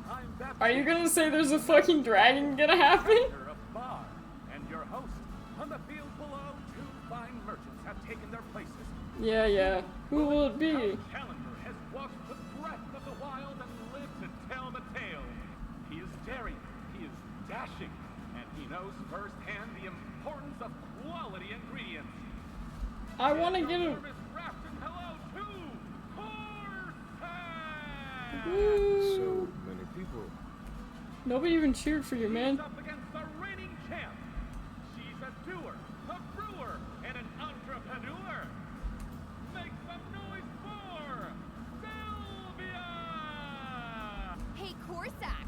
I'm Baptiste, Are you gonna say there's a fucking dragon gonna happen? director of Bar, and your host. On the field below, two fine merchants have taken their places. Yeah. Who will it be? Count Challenger has walked the breadth of the wild and lived to tell the tale. He is daring, he is dashing, and he knows firsthand the importance of quality ingredients. I wanna get a... Service wrapped in hello to Corsac! Woo. So many people. Nobody even cheered for you, man. She's up against the reigning champ. She's a doer, a brewer, and an entrepreneur. Make some noise for Sylvia! Hey, Corsac.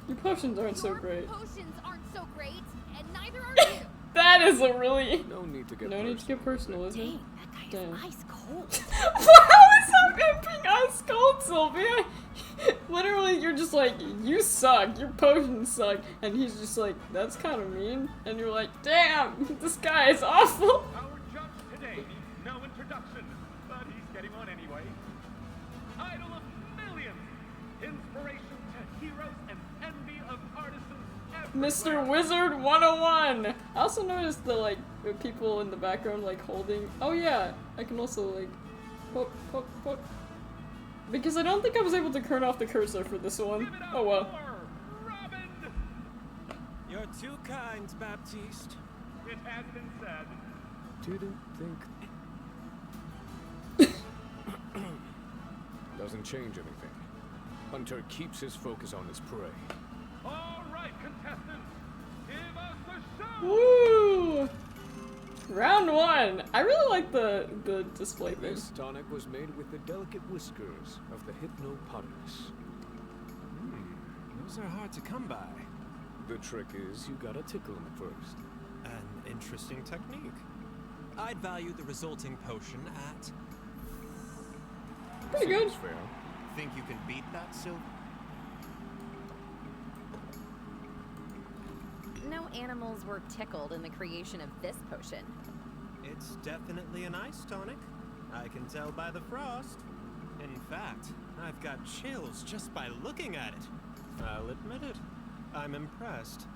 Your potions aren't so Your great. potions aren't so great, and neither are you. That is a really... No need to get No need to get personal, is it? Dang, that guy Damn. is ice cold. How is that being ice cold, Sylvia? Literally, you're just like, you suck, your potions suck, and he's just like, that's kind of mean, and you're like, damn, this guy is awful. Our judge today needs no introduction, but he's getting one anyway. Idol of millions, inspiration to heroes and envy of artisans everywhere. Mr. Wizard 101! I also noticed the, like, the people in the background, like, holding... Oh yeah, I can also, like, poke. Because I don't think I was able to turn off the cursor for this one. Give it up Oh well. for Robin! You're too kind, Baptiste. It has been said. Didn't think. Doesn't change anything. Hunter keeps his focus on his prey. All right, contestants, give us a show! Woo! Round 1! I really like the display thing. This tonic was made with the delicate whiskers of the Hypnopotamus. Those are hard to come by. The trick is you gotta tickle him first. An interesting technique. I'd value the resulting potion at... Pretty good. Seems fair. Think you can beat that, Sylvia? No animals were tickled in the creation of this potion. It's definitely an ice tonic. I can tell by the frost. In fact, I've got chills just by looking at it. I'll admit it. I'm impressed.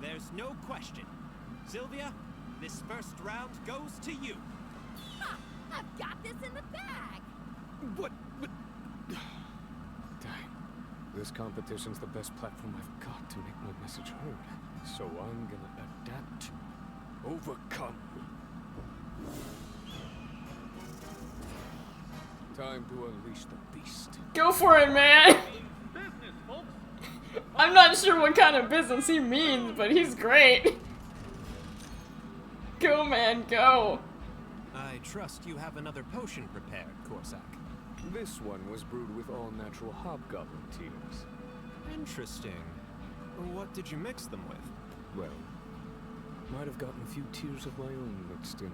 There's no question. Sylvia, this first round goes to you. Ha! I've got this in the bag. What? Dang. This competition's the best platform I've got to make my message heard. So I'm gonna adapt, overcome. Time to unleash the beast. Go for it, man! Business, folks. I'm not sure what kind of business he means, but he's great. Go, man, go. I trust you have another potion prepared, Corsac. This one was brewed with all-natural hobgoblin tears. Interesting. What did you mix them with? Well, might have gotten a few tears of my own mixed in.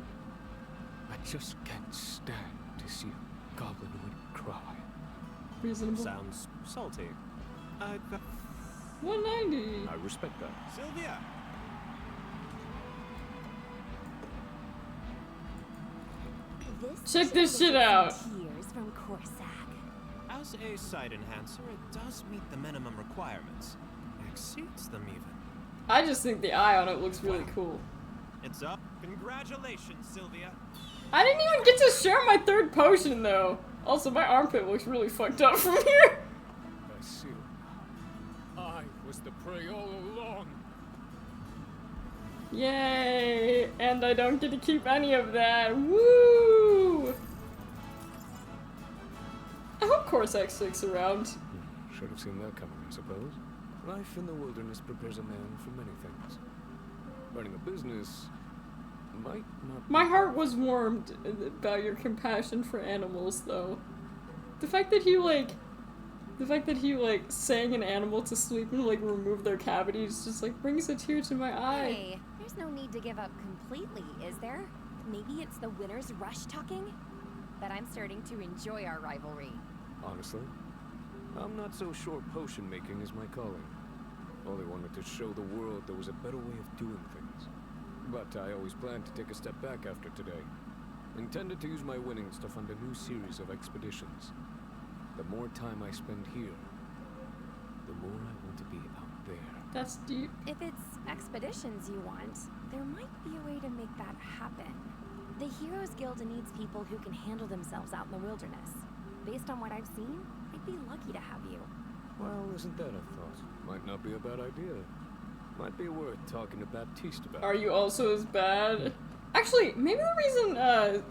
I just can't stand to see a goblinoid cry. Reasonable. Sounds salty. 190. I respect that. Sylvia! Check this shit out. Tears from Corsac. As a side enhancer, it does meet the minimum requirements. Exceeds them even. I just think the eye on it looks really cool. It's up. Congratulations, Sylvia. I didn't even get to share my third potion, though. Also, my armpit looks really fucked up from here. I see it now. I was the prey all along. Yay! And I don't get to keep any of that. Woo! I hope Corsac sticks around. Should have seen that coming, I suppose. Life in the wilderness prepares a man for many things. Running a business might not. My heart was warmed about your compassion for animals, though. The fact that he sang an animal to sleep and like remove their cavities just like brings a tear to my eye. Hey, there's no need to give up completely, is there? Maybe it's the winner's rush talking? But I'm starting to enjoy our rivalry. Honestly, I'm not so sure potion making is my calling. Only wanted to show the world there was a better way of doing things. But I always planned to take a step back after today. Intended to use my winnings to fund a new series of expeditions. The more time I spend here, the more I want to be out there. That's deep. If it's expeditions you want, there might be a way to make that happen. The Heroes Guild needs people who can handle themselves out in the wilderness. Based on what I've seen, I'd be lucky to have you. Well, isn't that a thought? Might not be a bad idea. Might be worth talking to Baptiste about. Are you also as bad? Actually, maybe the reason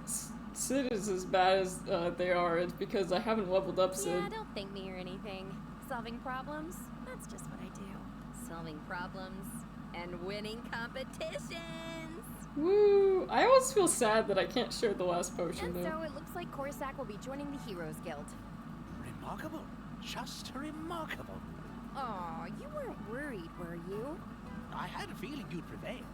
Sid is as bad as they are is because I haven't leveled up Sid. Yeah, don't thank me or anything. Solving problems, that's just what I do. Solving problems and winning competitions. Woo! I always feel sad that I can't share the last potion, And though. so it looks like Corsac will be joining the Heroes Guild. Remarkable. Just remarkable. Aw, you weren't worried, were you? I had a feeling you'd prevail.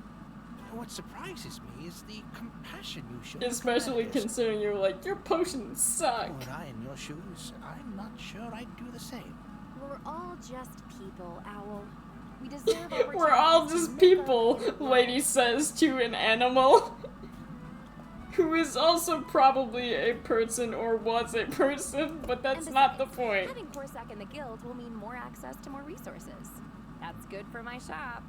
What surprises me is the compassion you show. Especially considering you're like, your potions suck. Were I in your shoes, I'm not sure I'd do the same. We're all just people, Owl. We deserve We're all opportunities just to make people, our way lady says to an animal. Who is also probably a person or was a person, but that's And not the besides, point. Having Corsac in the guild will mean more access to more resources. That's good for my shop.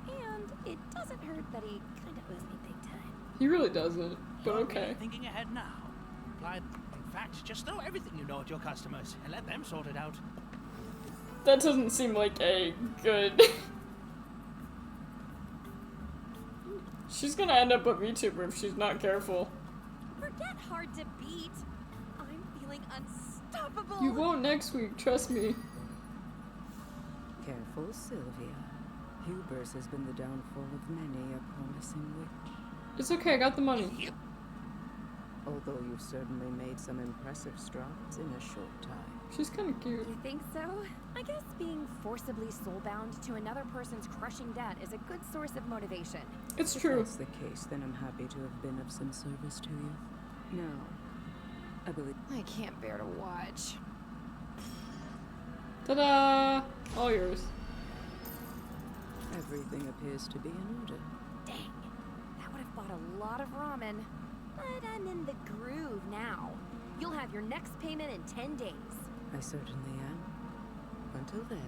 And it doesn't hurt that he kind of owes me big time. He really doesn't, but You're okay. really thinking ahead now. In fact, just throw everything you know at your customers and let them sort it out. That doesn't seem like a good... She's gonna end up a VTuber if she's not careful. Forget hard to beat. I'm feeling unstoppable. You won't next week, trust me. Careful, Sylvia. Hubris has been the downfall of many a promising witch. It's okay, I got the money. Although you've certainly made some impressive strides in a short time. She's kind of cute. You think so? I guess being forcibly soulbound to another person's crushing debt is a good source of motivation. It's If true. that's the case, then I'm happy to have been of some service to you. Now, I believe... I can't bear to watch. Ta-da! All yours. Everything appears to be in order. Dang, that would have bought a lot of ramen. But I'm in the groove now. You'll have your next payment in 10 days. I certainly am. Until then.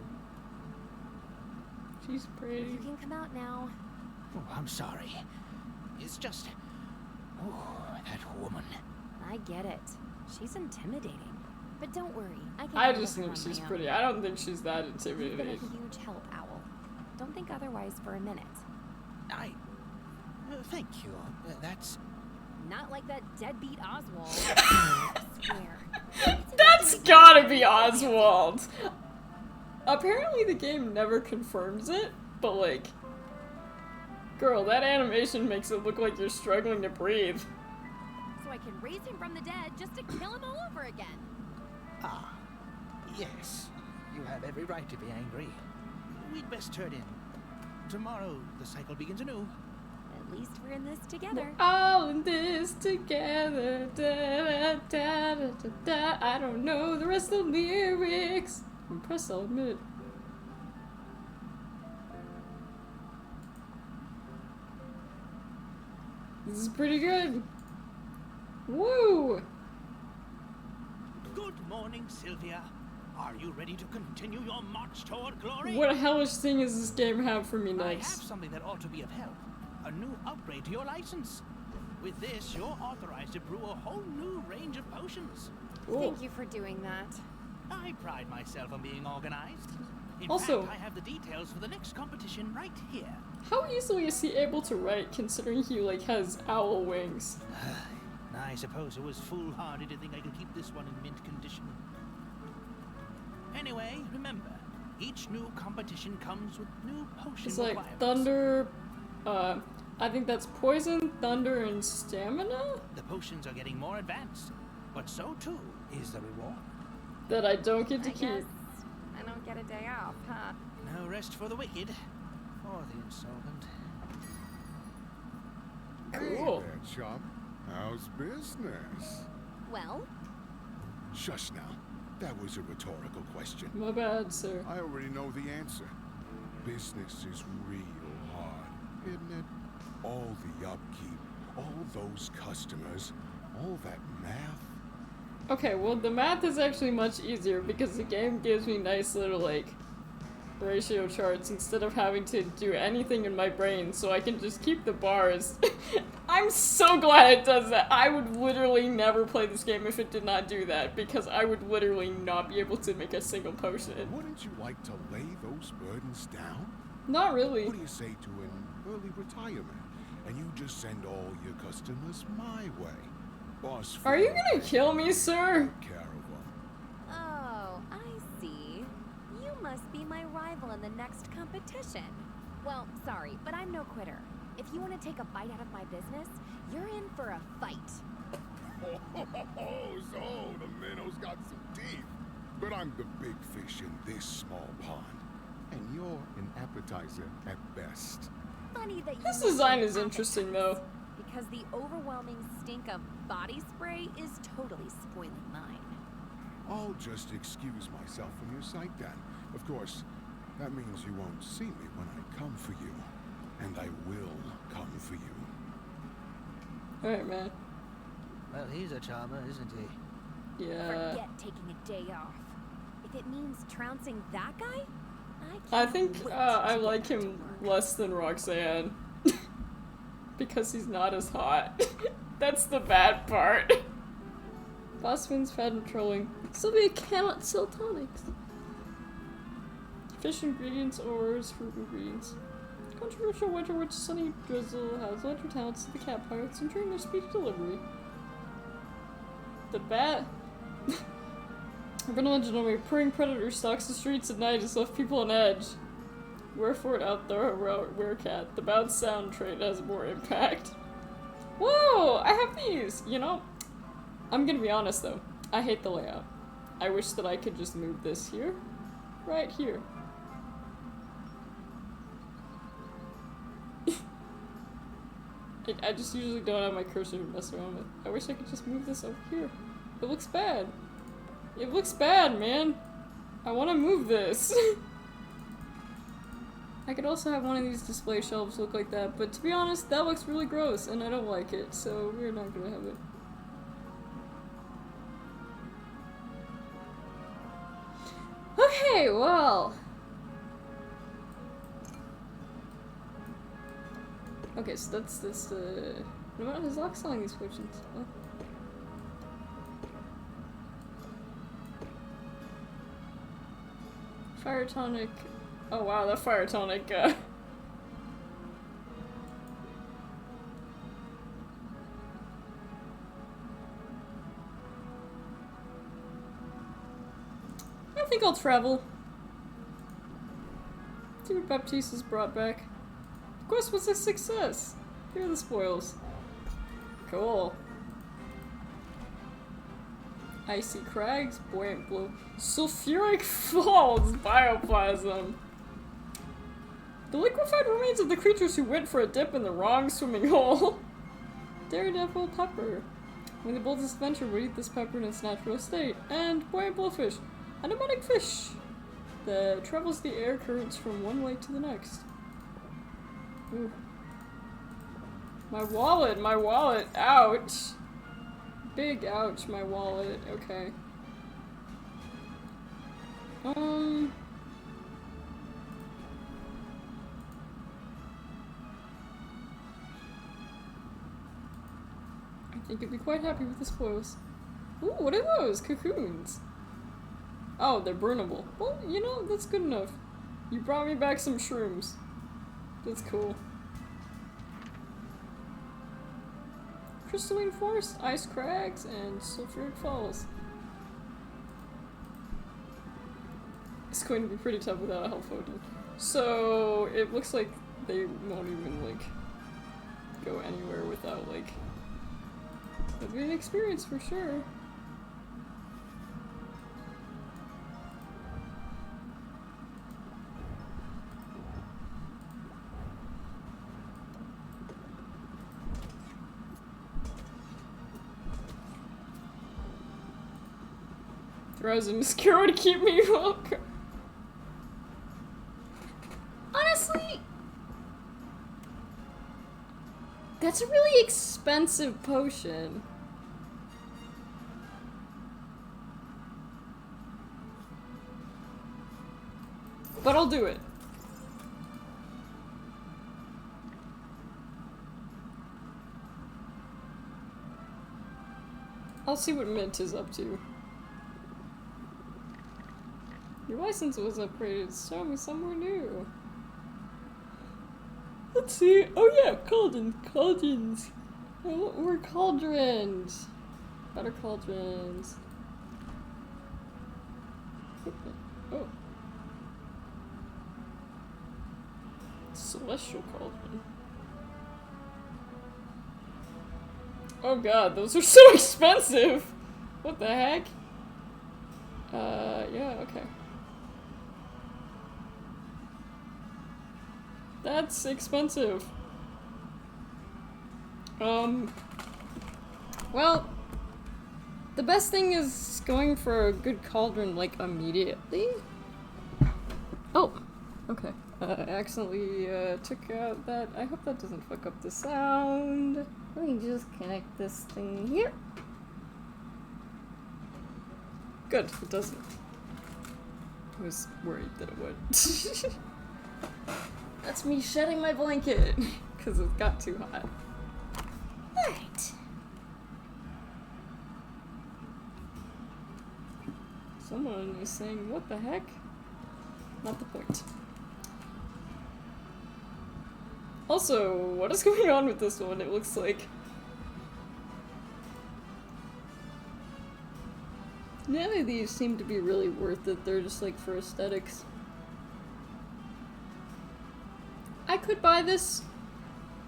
She's pretty. You can come out now. Oh, I'm sorry. It's just... Oh, that woman. I get it. She's intimidating. But don't worry, I can I handle just her think on she's my own. pretty. I don't think she's that You've been a intimidating. huge help, Owl. Don't think otherwise for a minute. Thank you. That's... Not like that deadbeat Oswald. I swear. That's gotta be Oswald! Apparently the game never confirms it, but like... Girl, that animation makes it look like you're struggling to breathe. So I can raise him from the dead just to kill him all over again. Ah, yes. You have every right to be angry. We'd best turn in. Tomorrow, the cycle begins anew. At least we're in this together. All in this together. Da, da, da, da, da, da. I don't know the rest of the lyrics. I'm impressed, I'll admit. This is pretty good. Woo! Good morning, Sylvia. Are you ready to continue your march toward glory? What hellish thing does this game have for me I have next? something that ought to be of help. A new upgrade to your license. With this, you're authorized to brew a whole new range of potions. Ooh. Thank you for doing that. I pride myself on being organized. In Also- fact, I have the details for the next competition right here. How easily is he able to write considering he like has owl wings? I suppose it was foolhardy to think I could keep this one in mint condition. Anyway, remember, each new competition comes with new potion It's like requirements. thunder, I think that's poison, thunder, and stamina? The potions are getting more advanced, but so too is the reward. That I don't get to I keep. guess I don't get a day off, huh? No rest for the wicked, or the insolvent. Cool. Hey there, chump. How's business? Well, Shush now. That was a rhetorical question. My bad, sir. I already know the answer. Business is real hard, isn't it? All the upkeep, all those customers, all that math. Okay, well the math is actually much easier because the game gives me nice little like ratio charts instead of having to do anything in my brain, so I can just keep the bars. I'm so glad it does that. I would literally never play this game if it did not do that, because I would literally not be able to make a single potion. Wouldn't you like to lay those burdens down? Not really. What do you say to an early retirement? And you just send all your customers my way. Boss Are you Phil gonna kill me, sir? take care of 'em. oh, I see. You must be my rival in the next competition. Well, sorry, but I'm no quitter. If you want to take a bite out of my business, you're in for a fight. Oh, so the minnow's got some teeth. But I'm the big fish in this small pond. And you're an appetizer at best. Funny that you This mentioned design is appetite, interesting though. because the overwhelming stink of body spray is totally spoiling mine. I'll just excuse myself from your sight then. Of course, that means you won't see me when I come for you. And I will come for you. Alright, man. Well, he's a charmer, isn't he? Yeah. Forget taking a day off. If it means trouncing that guy, I can't think wait I to get like back to him work. less than Roxanne. Because he's not as hot. That's the bad part. Boss wins fat and trolling. Sylvia cannot sell tonics. Fish ingredients, ores, fruit ingredients. Controversial winter witch Sunny Drizzle has led her talents to the cat pirates, ensuring their speedy delivery. The bat. Urban legend of a preying predator stalks the streets at night has left people on edge. Wherefore out there werecat, the bounce sound trait has more impact. Whoa! I have these! You know, I'm gonna be honest though. I hate the layout. I wish that I could just move this here. Right here. I just usually don't have my cursor to mess around with. I wish I could just move this over here. It looks bad. It looks bad, man. I want to move this. I could also have one of these display shelves look like that, but to be honest, that looks really gross, and I don't like it, so we're not gonna have it. Okay, well. Okay, so that's the... No, he's not selling these potions. Well. Fire tonic. Oh wow, that fire tonic, I think I'll travel. See what Baptiste has brought back. Of course, was a success. Here are the spoils. Cool. Icy crags, buoyant blue, sulfuric falls, bioplasm. The liquefied remains of the creatures who went for a dip in the wrong swimming hole. Daredevil pepper. When the boldest adventure would eat this pepper in its natural state. And buoyant blowfish, a pneumatic fish that travels the air currents from one lake to the next. Ooh. My wallet, ouch. Big ouch, my wallet, okay. I think I'd be quite happy with the spoils. Ooh, what are those? Cocoons. Oh, they're burnable. Well, you know, that's good enough. You brought me back some shrooms. That's cool. Crystalline forest, ice crags, and sulfuric falls. It's going to be pretty tough without a health potion. So it looks like they won't even like go anywhere without like. It'll be an experience for sure. Throws in Skiro to keep me welcome. Honestly, that's a really expensive potion. But I'll do it. I'll see what Mint is up to. Your license was upgraded. Show me somewhere new. Let's see. Oh yeah, cauldrons. I want more cauldrons. Better cauldrons. Oh. Celestial cauldron. Oh god, those are so expensive! What the heck? Yeah, okay. That's expensive. Well, the best thing is going for a good cauldron, like, immediately. Oh, okay. I accidentally, took out that. I hope that doesn't fuck up the sound. Let me just connect this thing here. Good, it doesn't. I was worried that it would. That's me shedding my blanket, because it got too hot. Alright. Someone is saying, what the heck? Not the point. Also, what is going on with this one? It looks like... None of these seem to be really worth it, they're just like for aesthetics. I could buy this.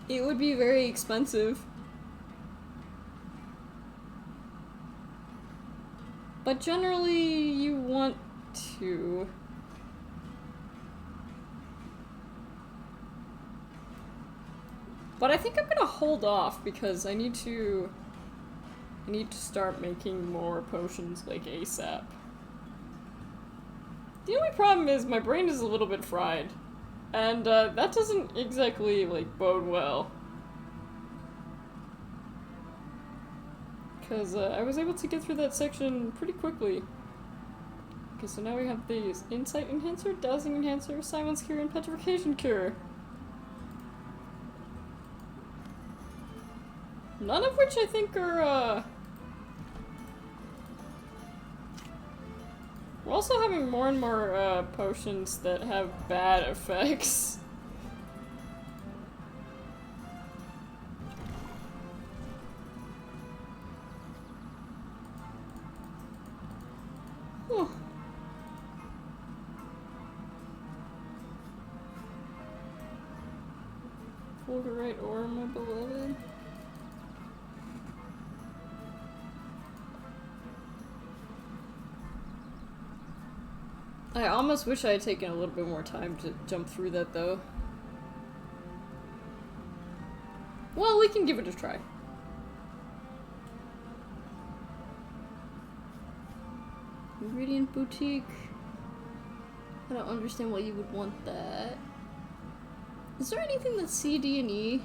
It would be very expensive. But generally, you want to... But I think I'm gonna hold off because I need to start making more potions like ASAP. The only problem is my brain is a little bit fried. And that doesn't exactly like bode well. Because I was able to get through that section pretty quickly. Okay, so now we have these. Insight Enhancer, Dowsing Enhancer, Silence Cure, and Petrification Cure. None of which I think are, We're also having more and more potions that have bad effects. Whew. Fulgurite ore, my beloved. I almost wish I had taken a little bit more time to jump through that, though. Well, we can give it a try. Ingredient boutique. I don't understand why you would want that. Is there anything that's C, D, and E?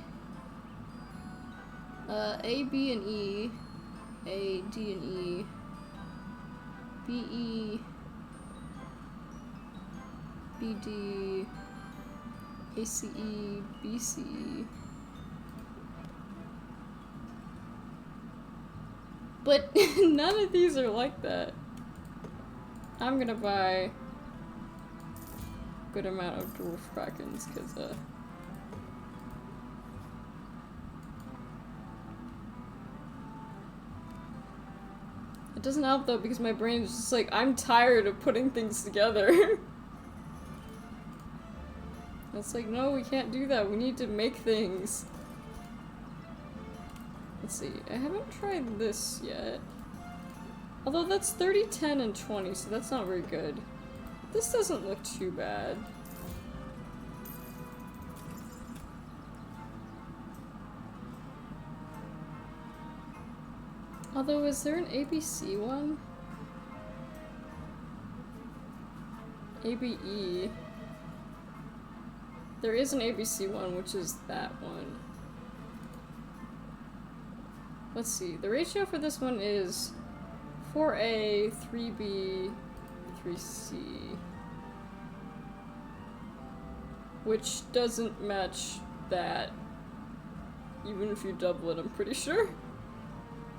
A, B, and E. A, D, and E. B, E. B, D. A, C, E. B, C, E. But none of these are like that. I'm gonna buy a good amount of dwarf krakens, because, it doesn't help though, because my brain is just like, I'm tired of putting things together. It's like, no, we can't do that. We need to make things. Let's see. I haven't tried this yet. Although that's 30, 10, and 20, so that's not very good. This doesn't look too bad. Although, is there an ABC one? ABE. There is an ABC one, which is that one. Let's see. The ratio for this one is 4A, 3B, 3C. Which doesn't match that. Even if you double it, I'm pretty sure.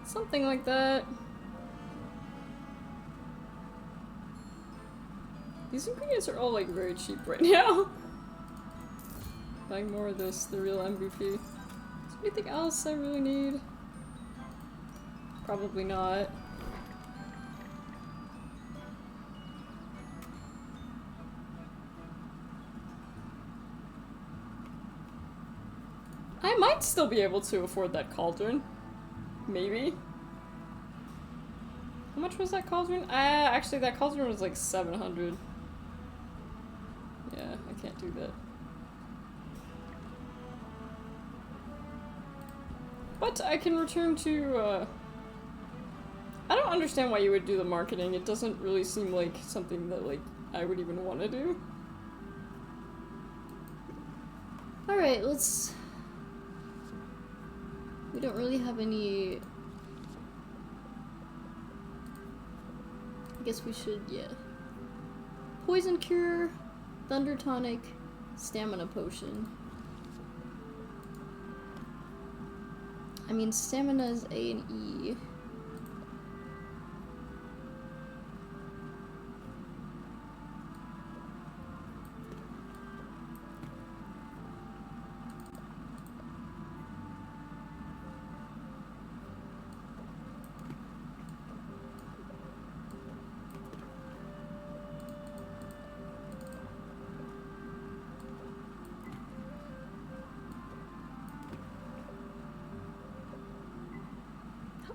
Something like that. These ingredients are all like very cheap right now. Buying more of this, the real MVP. Is there anything else I really need? Probably not. I might still be able to afford that cauldron. Maybe. How much was that cauldron? Actually that cauldron was like 700. Yeah, I can't do that. But I can return to, I don't understand why you would do the marketing. It doesn't really seem like something that, like, I would even want to do. Alright, let's... We don't really have any... I guess we should, yeah. Poison cure, thunder tonic, stamina potion. I mean, stamina is A and E.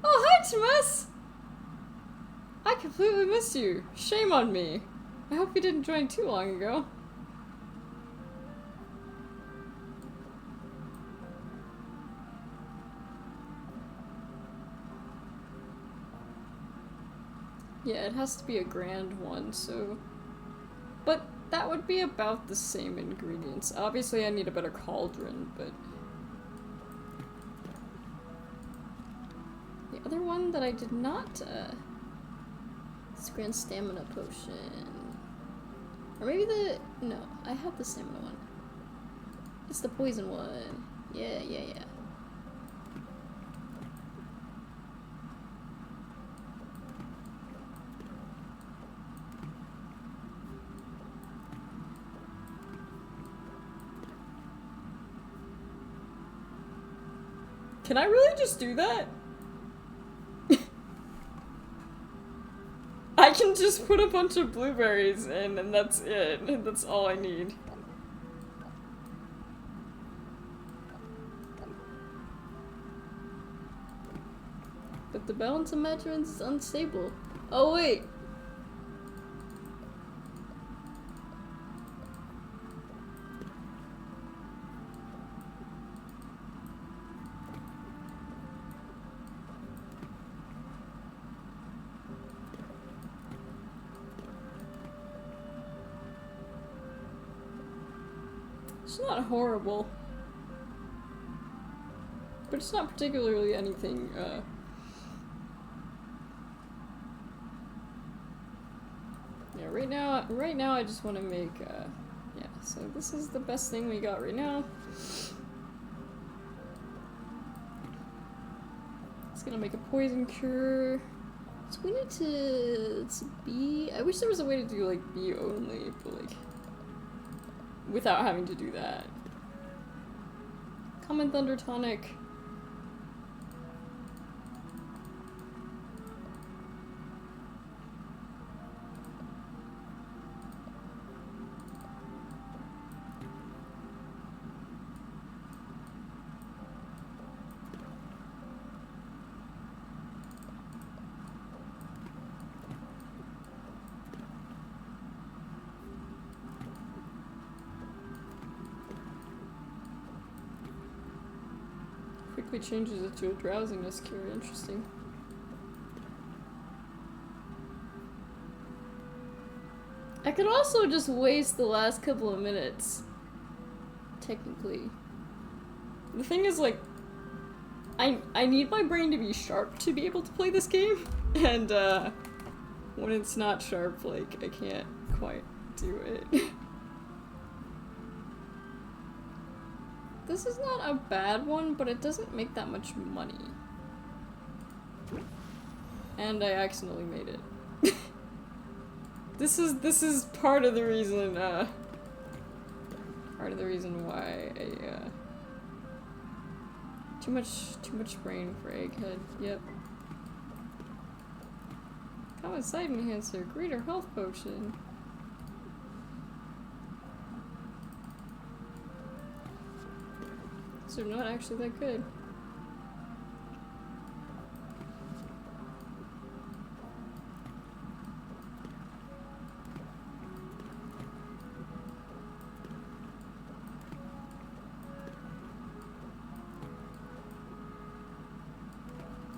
Oh, hi, Timus! I completely missed you. Shame on me. I hope you didn't join too long ago. Yeah, it has to be a grand one, so... But that would be about the same ingredients. Obviously I need a better cauldron, but... The other one that I did not, it's grand stamina potion. Or maybe no, I have the stamina one. It's the poison one. Yeah. Can I really just do that? I can just put a bunch of blueberries in and that's it. And that's all I need. But the balance of measurements is unstable. Oh wait! It's not horrible. But it's not particularly anything, yeah, right now I just want to make, yeah, so this is the best thing we got right now. It's gonna make a poison cure. So we need to, it's B. I wish there was a way to do, like, B only, but, like, without having to do that. Common Thunder Tonic. Quickly changes it to a drowsiness cure. Interesting. I could also just waste the last couple of minutes. Technically. The thing is, like, I need my brain to be sharp to be able to play this game, and when it's not sharp, like, I can't quite do it. This is not a bad one, but it doesn't make that much money. And I accidentally made it. This is part of the reason, why I, too much brain for Egghead, yep. Common Sight Enhancer, Greater Health Potion. So not actually that good.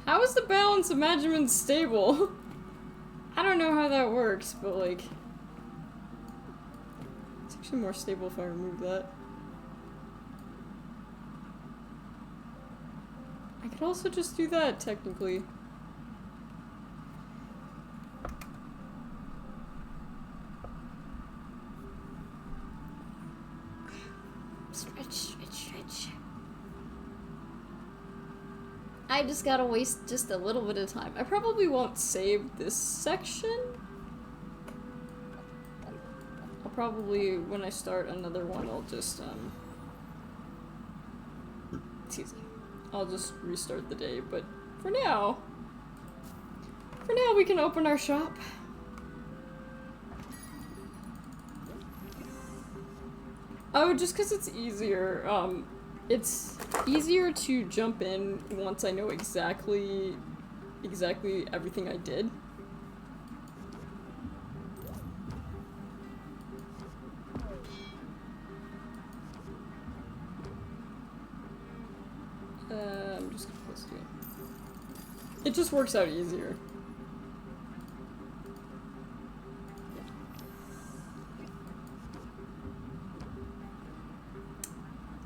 How is the balance of measurement stable? I don't know how that works, but like, it's actually more stable if I remove that. I could also just do that, technically. Stretch. I just gotta waste just a little bit of time. I probably won't save this section. I'll probably, when I start another one, I'll just, excuse me. I'll just restart the day, but for now we can open our shop. Oh, just because it's easier, it's easier to jump in once I know exactly everything I did. I'm just gonna close it. It just works out easier.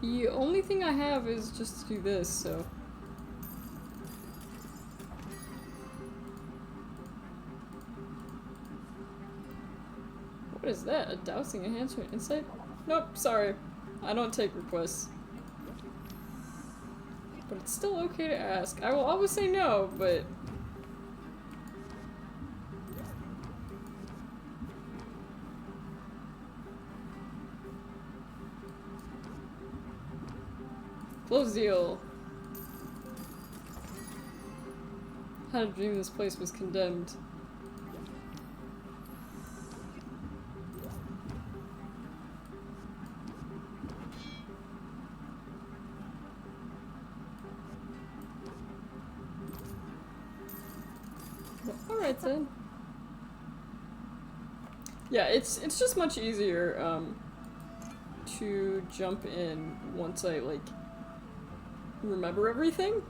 The only thing I have is just to do this, so. What is that? A dousing enhancement insight? Nope, sorry. I don't take requests. But it's still okay to ask. I will always say no, but... Close deal. had a dream this place was condemned. Alright then. Yeah, it's just much easier to jump in once I like remember everything.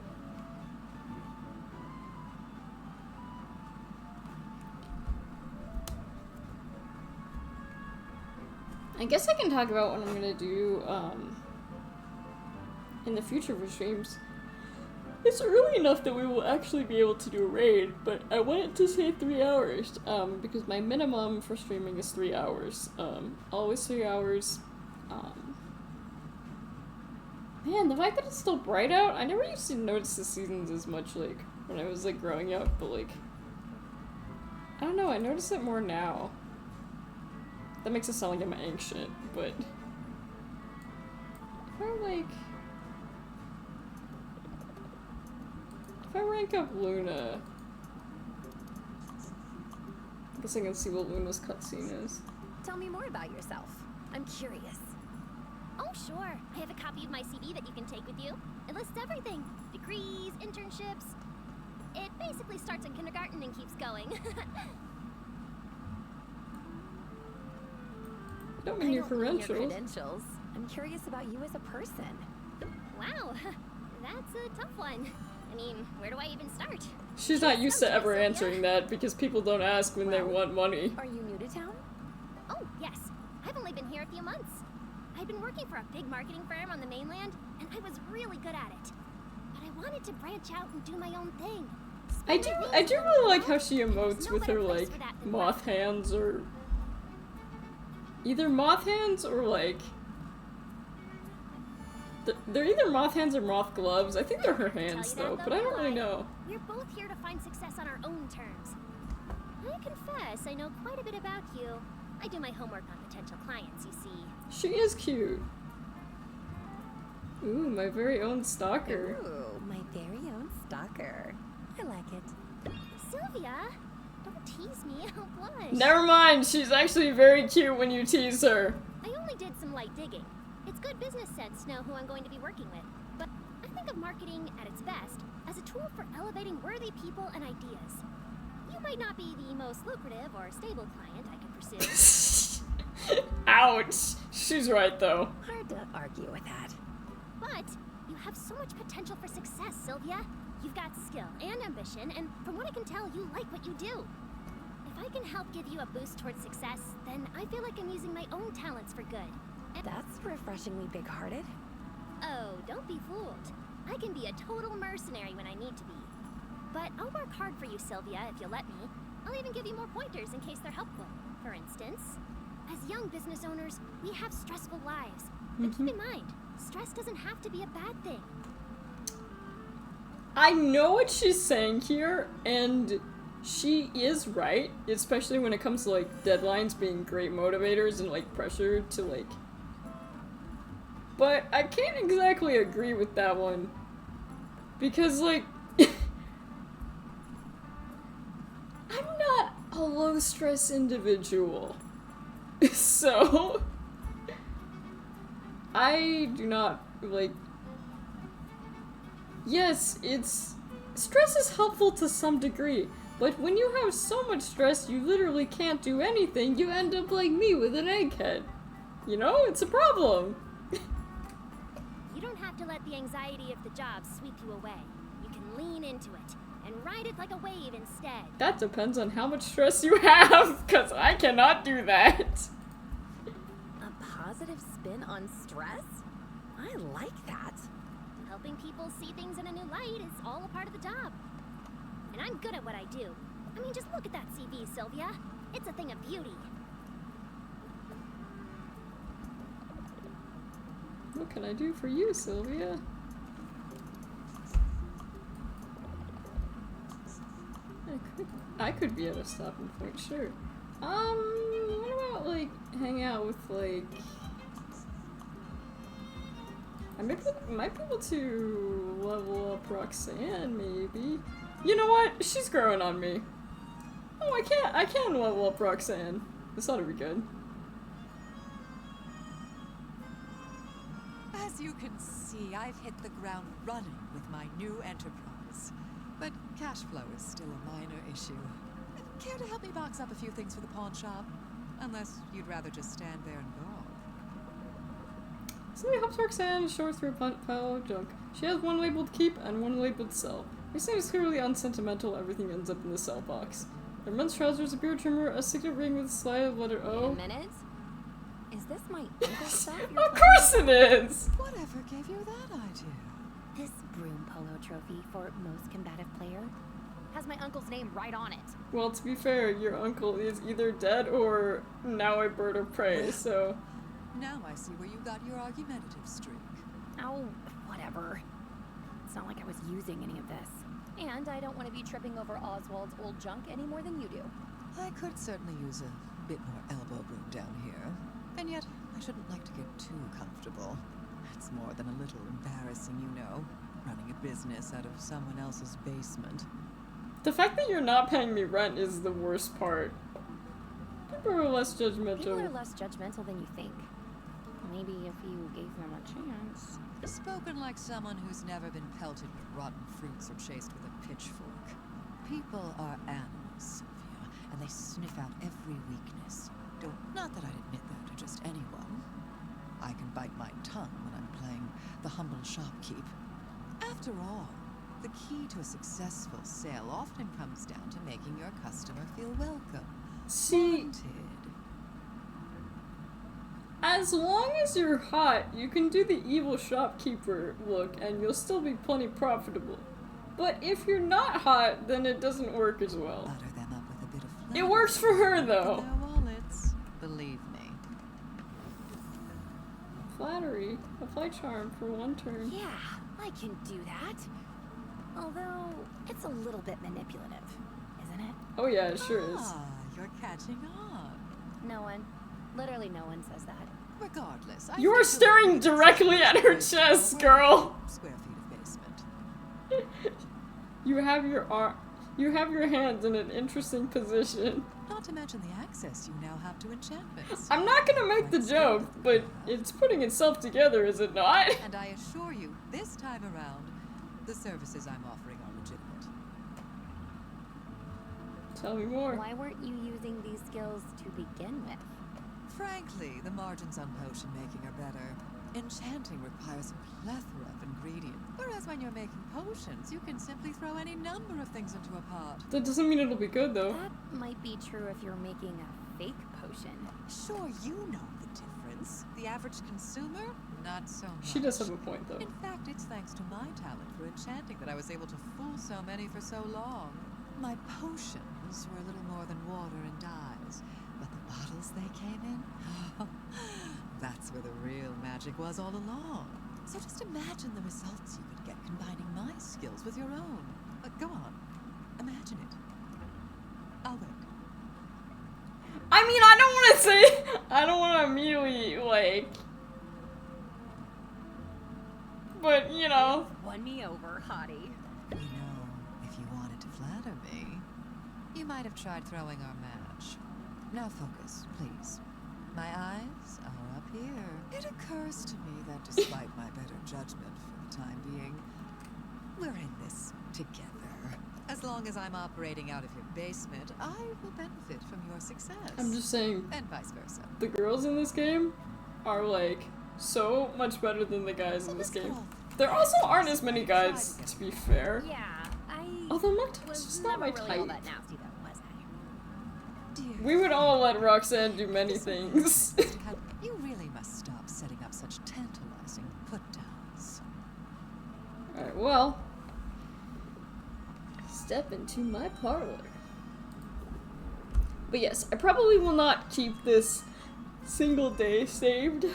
I guess I can talk about what I'm gonna do in the future for streams. It's early enough that we will actually be able to do a raid, but I wanted to say 3 hours, because my minimum for streaming is 3 hours. Always 3 hours. Man, the fact that it's still bright out, I never used to notice the seasons as much, like, when I was, like, growing up, but, like, I don't know, I notice it more now. That makes it sound like I'm ancient, but if I rank up Luna, I guess I can see what Luna's cutscene is. Tell me more about yourself. I'm curious. Oh, sure. I have a copy of my CV that you can take with you. It lists everything. Degrees, internships. It basically starts in kindergarten and keeps going. Don't mean your credentials. I'm curious about you as a person. Wow, that's a tough one. I mean, where do I even start? She's not used to ever answering that because people don't ask when they want money. Are you new to town? Oh, yes. I've only been here a few months. I'd been working for a big marketing firm on the mainland, and I was really good at it. But I wanted to branch out and do my own thing. I do really like how she emotes with her, like, moth hands, or either moth hands or, like, they're either moth hands or moth gloves. I think they're her hands, though, but I don't really know. We're both here to find success on our own terms. I confess, I know quite a bit about you. I do my homework on potential clients, you see. She is cute. Ooh, my very own stalker. Ooh, my very own stalker. I like it. Sylvia, don't tease me, I'll blush. Never mind, she's actually very cute when you tease her. I only did some light digging. It's good business sense to know who I'm going to be working with, but I think of marketing at its best as a tool for elevating worthy people and ideas. You might not be the most lucrative or stable client I could pursue. Ouch! She's right, though. Hard to argue with that. But you have so much potential for success, Sylvia. You've got skill and ambition, and from what I can tell, you like what you do. If I can help give you a boost towards success, then I feel like I'm using my own talents for good. That's refreshingly big-hearted. Oh, don't be fooled. I can be a total mercenary when I need to be. But I'll work hard for you, Sylvia, if you'll let me. I'll even give you more pointers in case they're helpful. For instance, as young business owners, we have stressful lives. But keep in mind, stress doesn't have to be a bad thing. I know what she's saying here, and she is right, especially when it comes to, like, deadlines being great motivators and, like, pressure to, like... But I can't exactly agree with that one. Because, like... I'm not a low-stress individual. So... I do not, like... Yes, stress is helpful to some degree, but when you have so much stress you literally can't do anything, you end up like me with an egghead. You know, it's a problem. You don't have to let the anxiety of the job sweep you away. You can lean into it and ride it like a wave instead. That depends on how much stress you have, because I cannot do that. A positive spin on stress? I like that. Helping people see things in a new light is all a part of the job. And I'm good at what I do. I mean, just look at that CV, Sylvia. It's a thing of beauty. What can I do for you, Sylvia? I could be at a stopping point, sure. What about, like, hang out with, like... I might be able to level up Roxanne, maybe. You know what? She's growing on me. Oh, I can level up Roxanne. This ought to be good. As you can see, I've hit the ground running with my new enterprise. But cash flow is still a minor issue. Care to help me box up a few things for the pawn shop? Unless you'd rather just stand there and gawk. Somebody helps Roxanne short through a pile of junk. She has one labeled keep and one labeled sell. Roxanne is clearly unsentimental. Everything ends up in the sell box. Her men's trousers, a beard trimmer, a signet ring with a slide of letter O. Wait a minute. Is this my uncle's stuff? Of course it is! Whatever gave you that idea? This broom polo trophy for most combative player has my uncle's name right on it. Well, to be fair, your uncle is either dead or now a bird of prey, so... Now I see where you got your argumentative streak. Oh, whatever. It's not like I was using any of this. And I don't want to be tripping over Oswald's old junk any more than you do. I could certainly use a bit more elbow room down here. And yet, I shouldn't like to get too comfortable. It's more than a little embarrassing, you know, running a business out of someone else's basement. The fact that you're not paying me rent is the worst part. People are less judgmental. People are less judgmental than you think. Maybe if you gave them a chance. Spoken like someone who's never been pelted with rotten fruits or chased with a pitchfork. People are animals, Sylvia, and they sniff out every weakness. Not that I'd admit that to just anyone. I can bite my tongue when I'm playing the humble shopkeep. After all, the key to a successful sale often comes down to making your customer feel welcome. See, Wanted. as long as you're hot, you can do the evil shopkeeper look and you'll still be plenty profitable. But if you're not hot, then it doesn't work as well. Butter them up with a bit of flavor. It works for her, though. Their wallets, believe me. Flattery. A flight charm for one turn. Yeah, I can do that. Although, it's a little bit manipulative, isn't it? Oh yeah, it sure is. You're catching on. No one. Literally no one says that. Regardless, I You're think staring directly at her chest, girl! Square feet of basement. You have your hands in an interesting position. Not to mention the access you now have to enchantments. I'm not gonna make the joke, but it's putting itself together, is it not? And I assure you, this time around, the services I'm offering are legitimate. Tell me more. Why weren't you using these skills to begin with? Frankly, the margins on potion making are better. Enchanting requires a plethora of ingredients, whereas when you're making potions, you can simply throw any number of things into a pot. That doesn't mean it'll be good, though. That might be true if you're making a fake potion. Sure, you know the difference. The average consumer, not so much. She does have a point, though. In fact, it's thanks to my talent for enchanting that I was able to fool so many for so long. My potions were a little more than water and dyes, but the bottles they came in, that's where the real magic was all along. So just imagine the results you could get combining my skills with your own. Go on, imagine it. I'll wait. I mean, I don't want to immediately, like, but, you know. Won me over, hottie. You know, if you wanted to flatter me, you might have tried throwing our match. Now focus, please. My eyes are up here. It occurs to me that despite my better judgment for the time being, we're in this together. As long as I'm operating out of your basement, I will benefit from your success. I'm just saying. And vice versa. The girls in this game are, like, so much better than the guys in this game. There also aren't as many guys, to be fair. Yeah, Although Mukta's was just not my never really all type. that nasty though, was I? Dear, We would all let Roxanne do many things. you really must stop setting up such tantalizing put-downs. Alright, well. Step into my parlor. But yes, I probably will not keep this single day saved.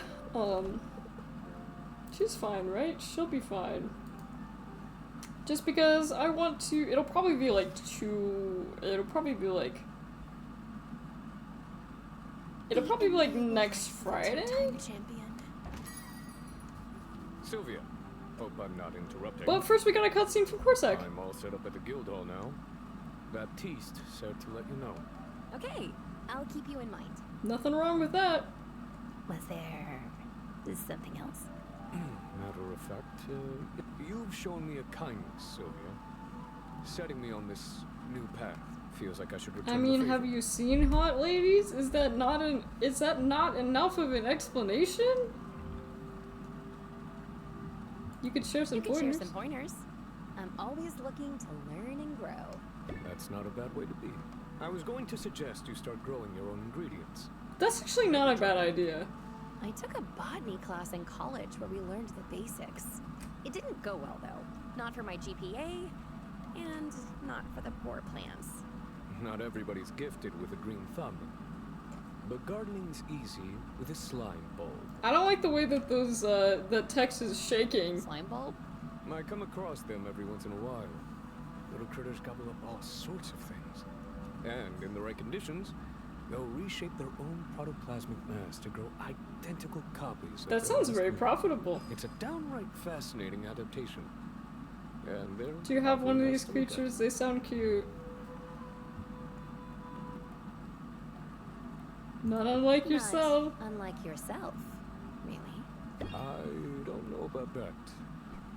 She's fine, right? She'll be fine. Just because I want to, it'll probably be like next Friday? Sylvia, Hope I'm not interrupting. But first we got a cutscene from Corsac. I'm all set up at the guild hall now. Baptiste said to let you know. Okay, I'll keep you in mind. Nothing wrong with that. Was there something else? Matter of fact, you've shown me a kindness, Sylvia. Setting me on this new path feels like I should return I the mean, favor. have you seen Hot Ladies? Is that not enough of an explanation? You could share some pointers. Share some pointers. I'm always looking to learn and grow. That's not a bad way to be. I was going to suggest you start growing your own ingredients. That's actually not a bad idea. I took a botany class in college where we learned the basics. It didn't go well though. Not for my GPA, and not for the poor plants. Not everybody's gifted with a green thumb. But gardening's easy with a slime bulb. I don't like the way that those, the text is shaking. Slime bulb? I come across them every once in a while. Little critters gobble up all sorts of things. And in the right conditions, they'll reshape their own protoplasmic mass to grow identical copies of That sounds very profitable. It's a downright fascinating adaptation. And they're Do you have one of awfully these nice to look at. creatures? They sound cute. Not unlike yourself. Not unlike yourself, really. I don't know about that.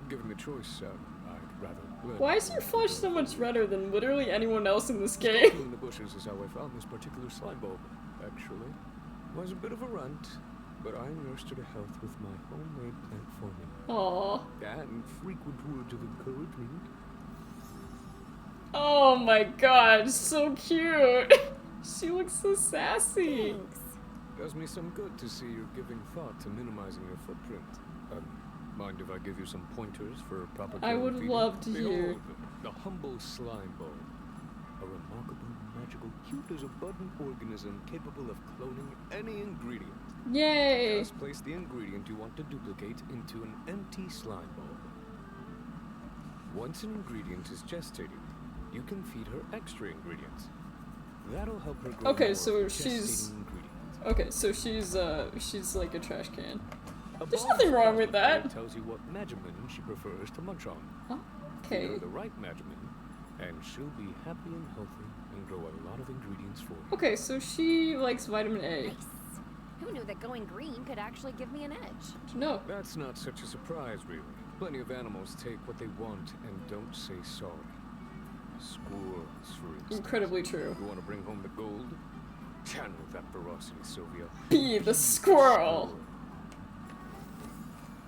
Given the choice, I'd rather let Why is your flesh so much redder than literally anyone else in this game? Stalking in the bushes is how I found this particular slime bulb, actually. Was a bit of a runt, but I nursed her to health with my homemade plant formula. Aww. And frequent words of encouragement. Oh my god, so cute. She looks so sassy. Thanks. Does me some good to see you're giving thought to minimizing your footprint. Mind if I give you some pointers for proper I would feeding? love to hear. Behold, the humble slime bulb. A remarkable, magical, cute as a budding organism capable of cloning any ingredient. Yay! Just place the ingredient you want to duplicate into an empty slime bulb. Once an ingredient is gestated, you can feed her extra ingredients. That'll help her grow Okay, more so she's gestating ingredients. okay. So she's like a trash can. A There's bonus nothing wrong with plasma that. Tells you what Majimin she prefers to munch on. Feed Okay. her the right Majimin, and she'll be happy and healthy and grow a lot of ingredients for you. Okay, so she likes vitamin A. Nice. Who knew that going green could actually give me an edge? No. That's not such a surprise, really. Plenty of animals take what they want and don't say sorry. Squirrels, for instance. Incredibly true. You want to bring home the gold? Channel that ferocity, Sylvia. Be the squirrel.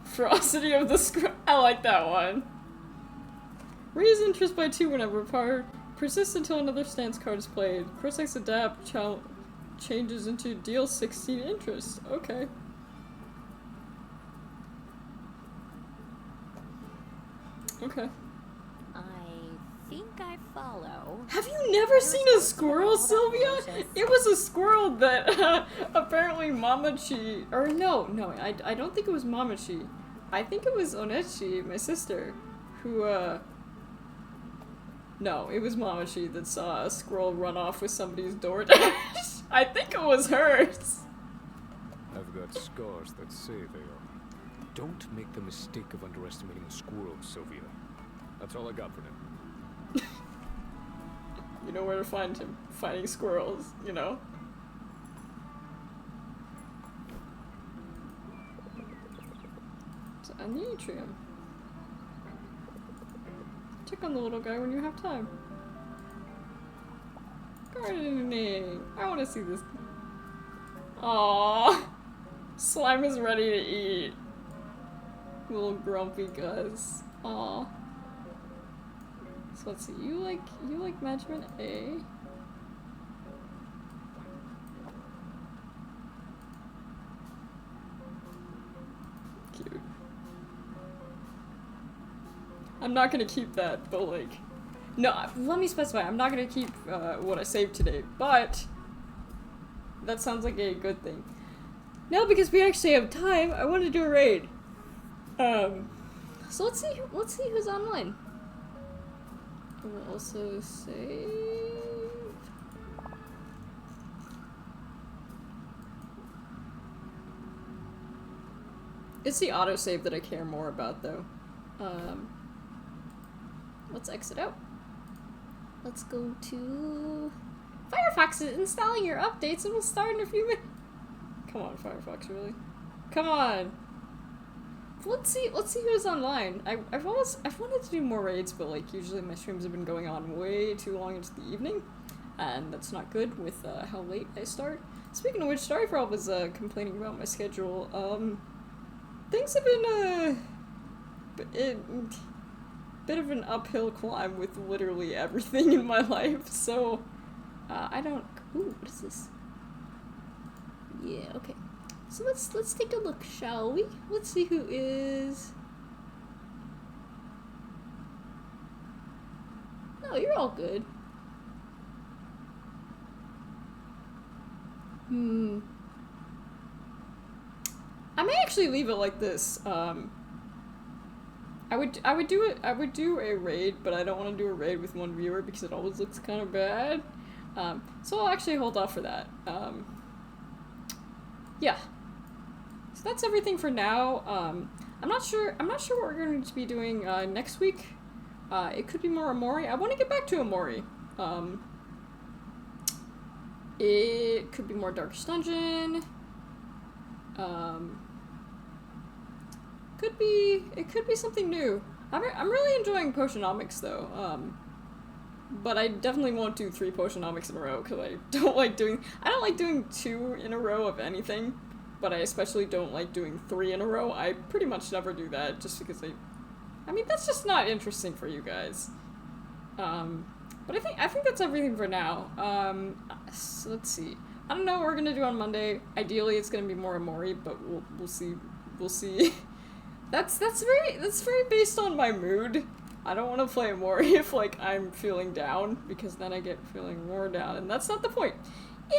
Ferocity of the squirrel. I like that one. Raise interest by 2 whenever par. Persist until another stance card is played. Corsac's adapt changes into deal 16 interest. Okay. Okay. I think I follow. Have you never seen a squirrel, Sylvia? It was a squirrel that apparently Mamachi, or no, I don't think it was Mamachi. I think it was Onechi, my sister, who, no, it was Mamachi that saw a squirrel run off with somebody's DoorDash. I think it was hers. I've got scars that say they are. Don't make the mistake of underestimating a squirrel, Sylvia. That's all I got for now. You know where to find him, fighting squirrels, you know? It's a Nitrium. Check on the little guy when you have time. Gardening! I want to see this. Aww! Slime is ready to eat. Little grumpy Gus. Aww. So let's see, you like Management A? Cute. I'm not gonna keep that, but like, no, let me specify, I'm not gonna keep what I saved today, but that sounds like a good thing. Now because we actually have time, I want to do a raid. So let's see who's online. I will also save. It's the autosave that I care more about, though. Let's exit out. Let's go to... Firefox is installing your updates and we'll start in a few minutes. Come on, Firefox, really? Come on! Let's see who's online. I've wanted to do more raids, but like usually my streams have been going on way too long into the evening, and that's not good with how late I start. Speaking of which, sorry for all this complaining about my schedule. Things have been bit of an uphill climb with literally everything in my life. So I don't. Ooh, what is this? Yeah, okay. So let's take a look, shall we? Let's see who is... No, you're all good. I may actually leave it like this. I would do a raid, but I don't want to do a raid with one viewer because it always looks kind of bad. So I'll actually hold off for that. Yeah. So that's everything for now. I'm not sure what we're going to be doing next week. It could be more Amori. I want to get back to Amori. It could be more Darkest Dungeon. It could be something new. I'm really enjoying Potionomics though. But I definitely won't do 3 Potionomics in a row because I don't like doing 2 in a row of anything. But I especially don't like doing 3 in a row. I pretty much never do that just because I mean, that's just not interesting for you guys. But I think that's everything for now. So let's see. I don't know what we're gonna do on Monday. Ideally, it's gonna be more Amori, but we'll see. We'll see. That's very based on my mood. I don't want to play Amori if like I'm feeling down because then I get feeling more down, and that's not the point.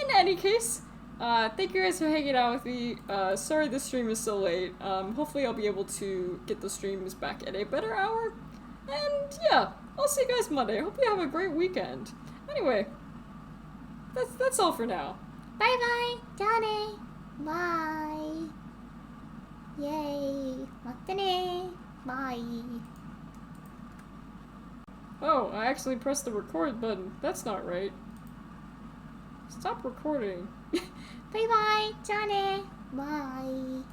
In any case. Thank you guys for hanging out with me. Sorry the stream is so late. Hopefully I'll be able to get the streams back at a better hour. And yeah, I'll see you guys Monday. Hope you have a great weekend. Anyway, that's all for now. Bye bye, Johnny. Bye. Yay. またね. Bye. Oh, I actually pressed the record button. That's not right. Stop recording. Bye bye, Johnny. Bye.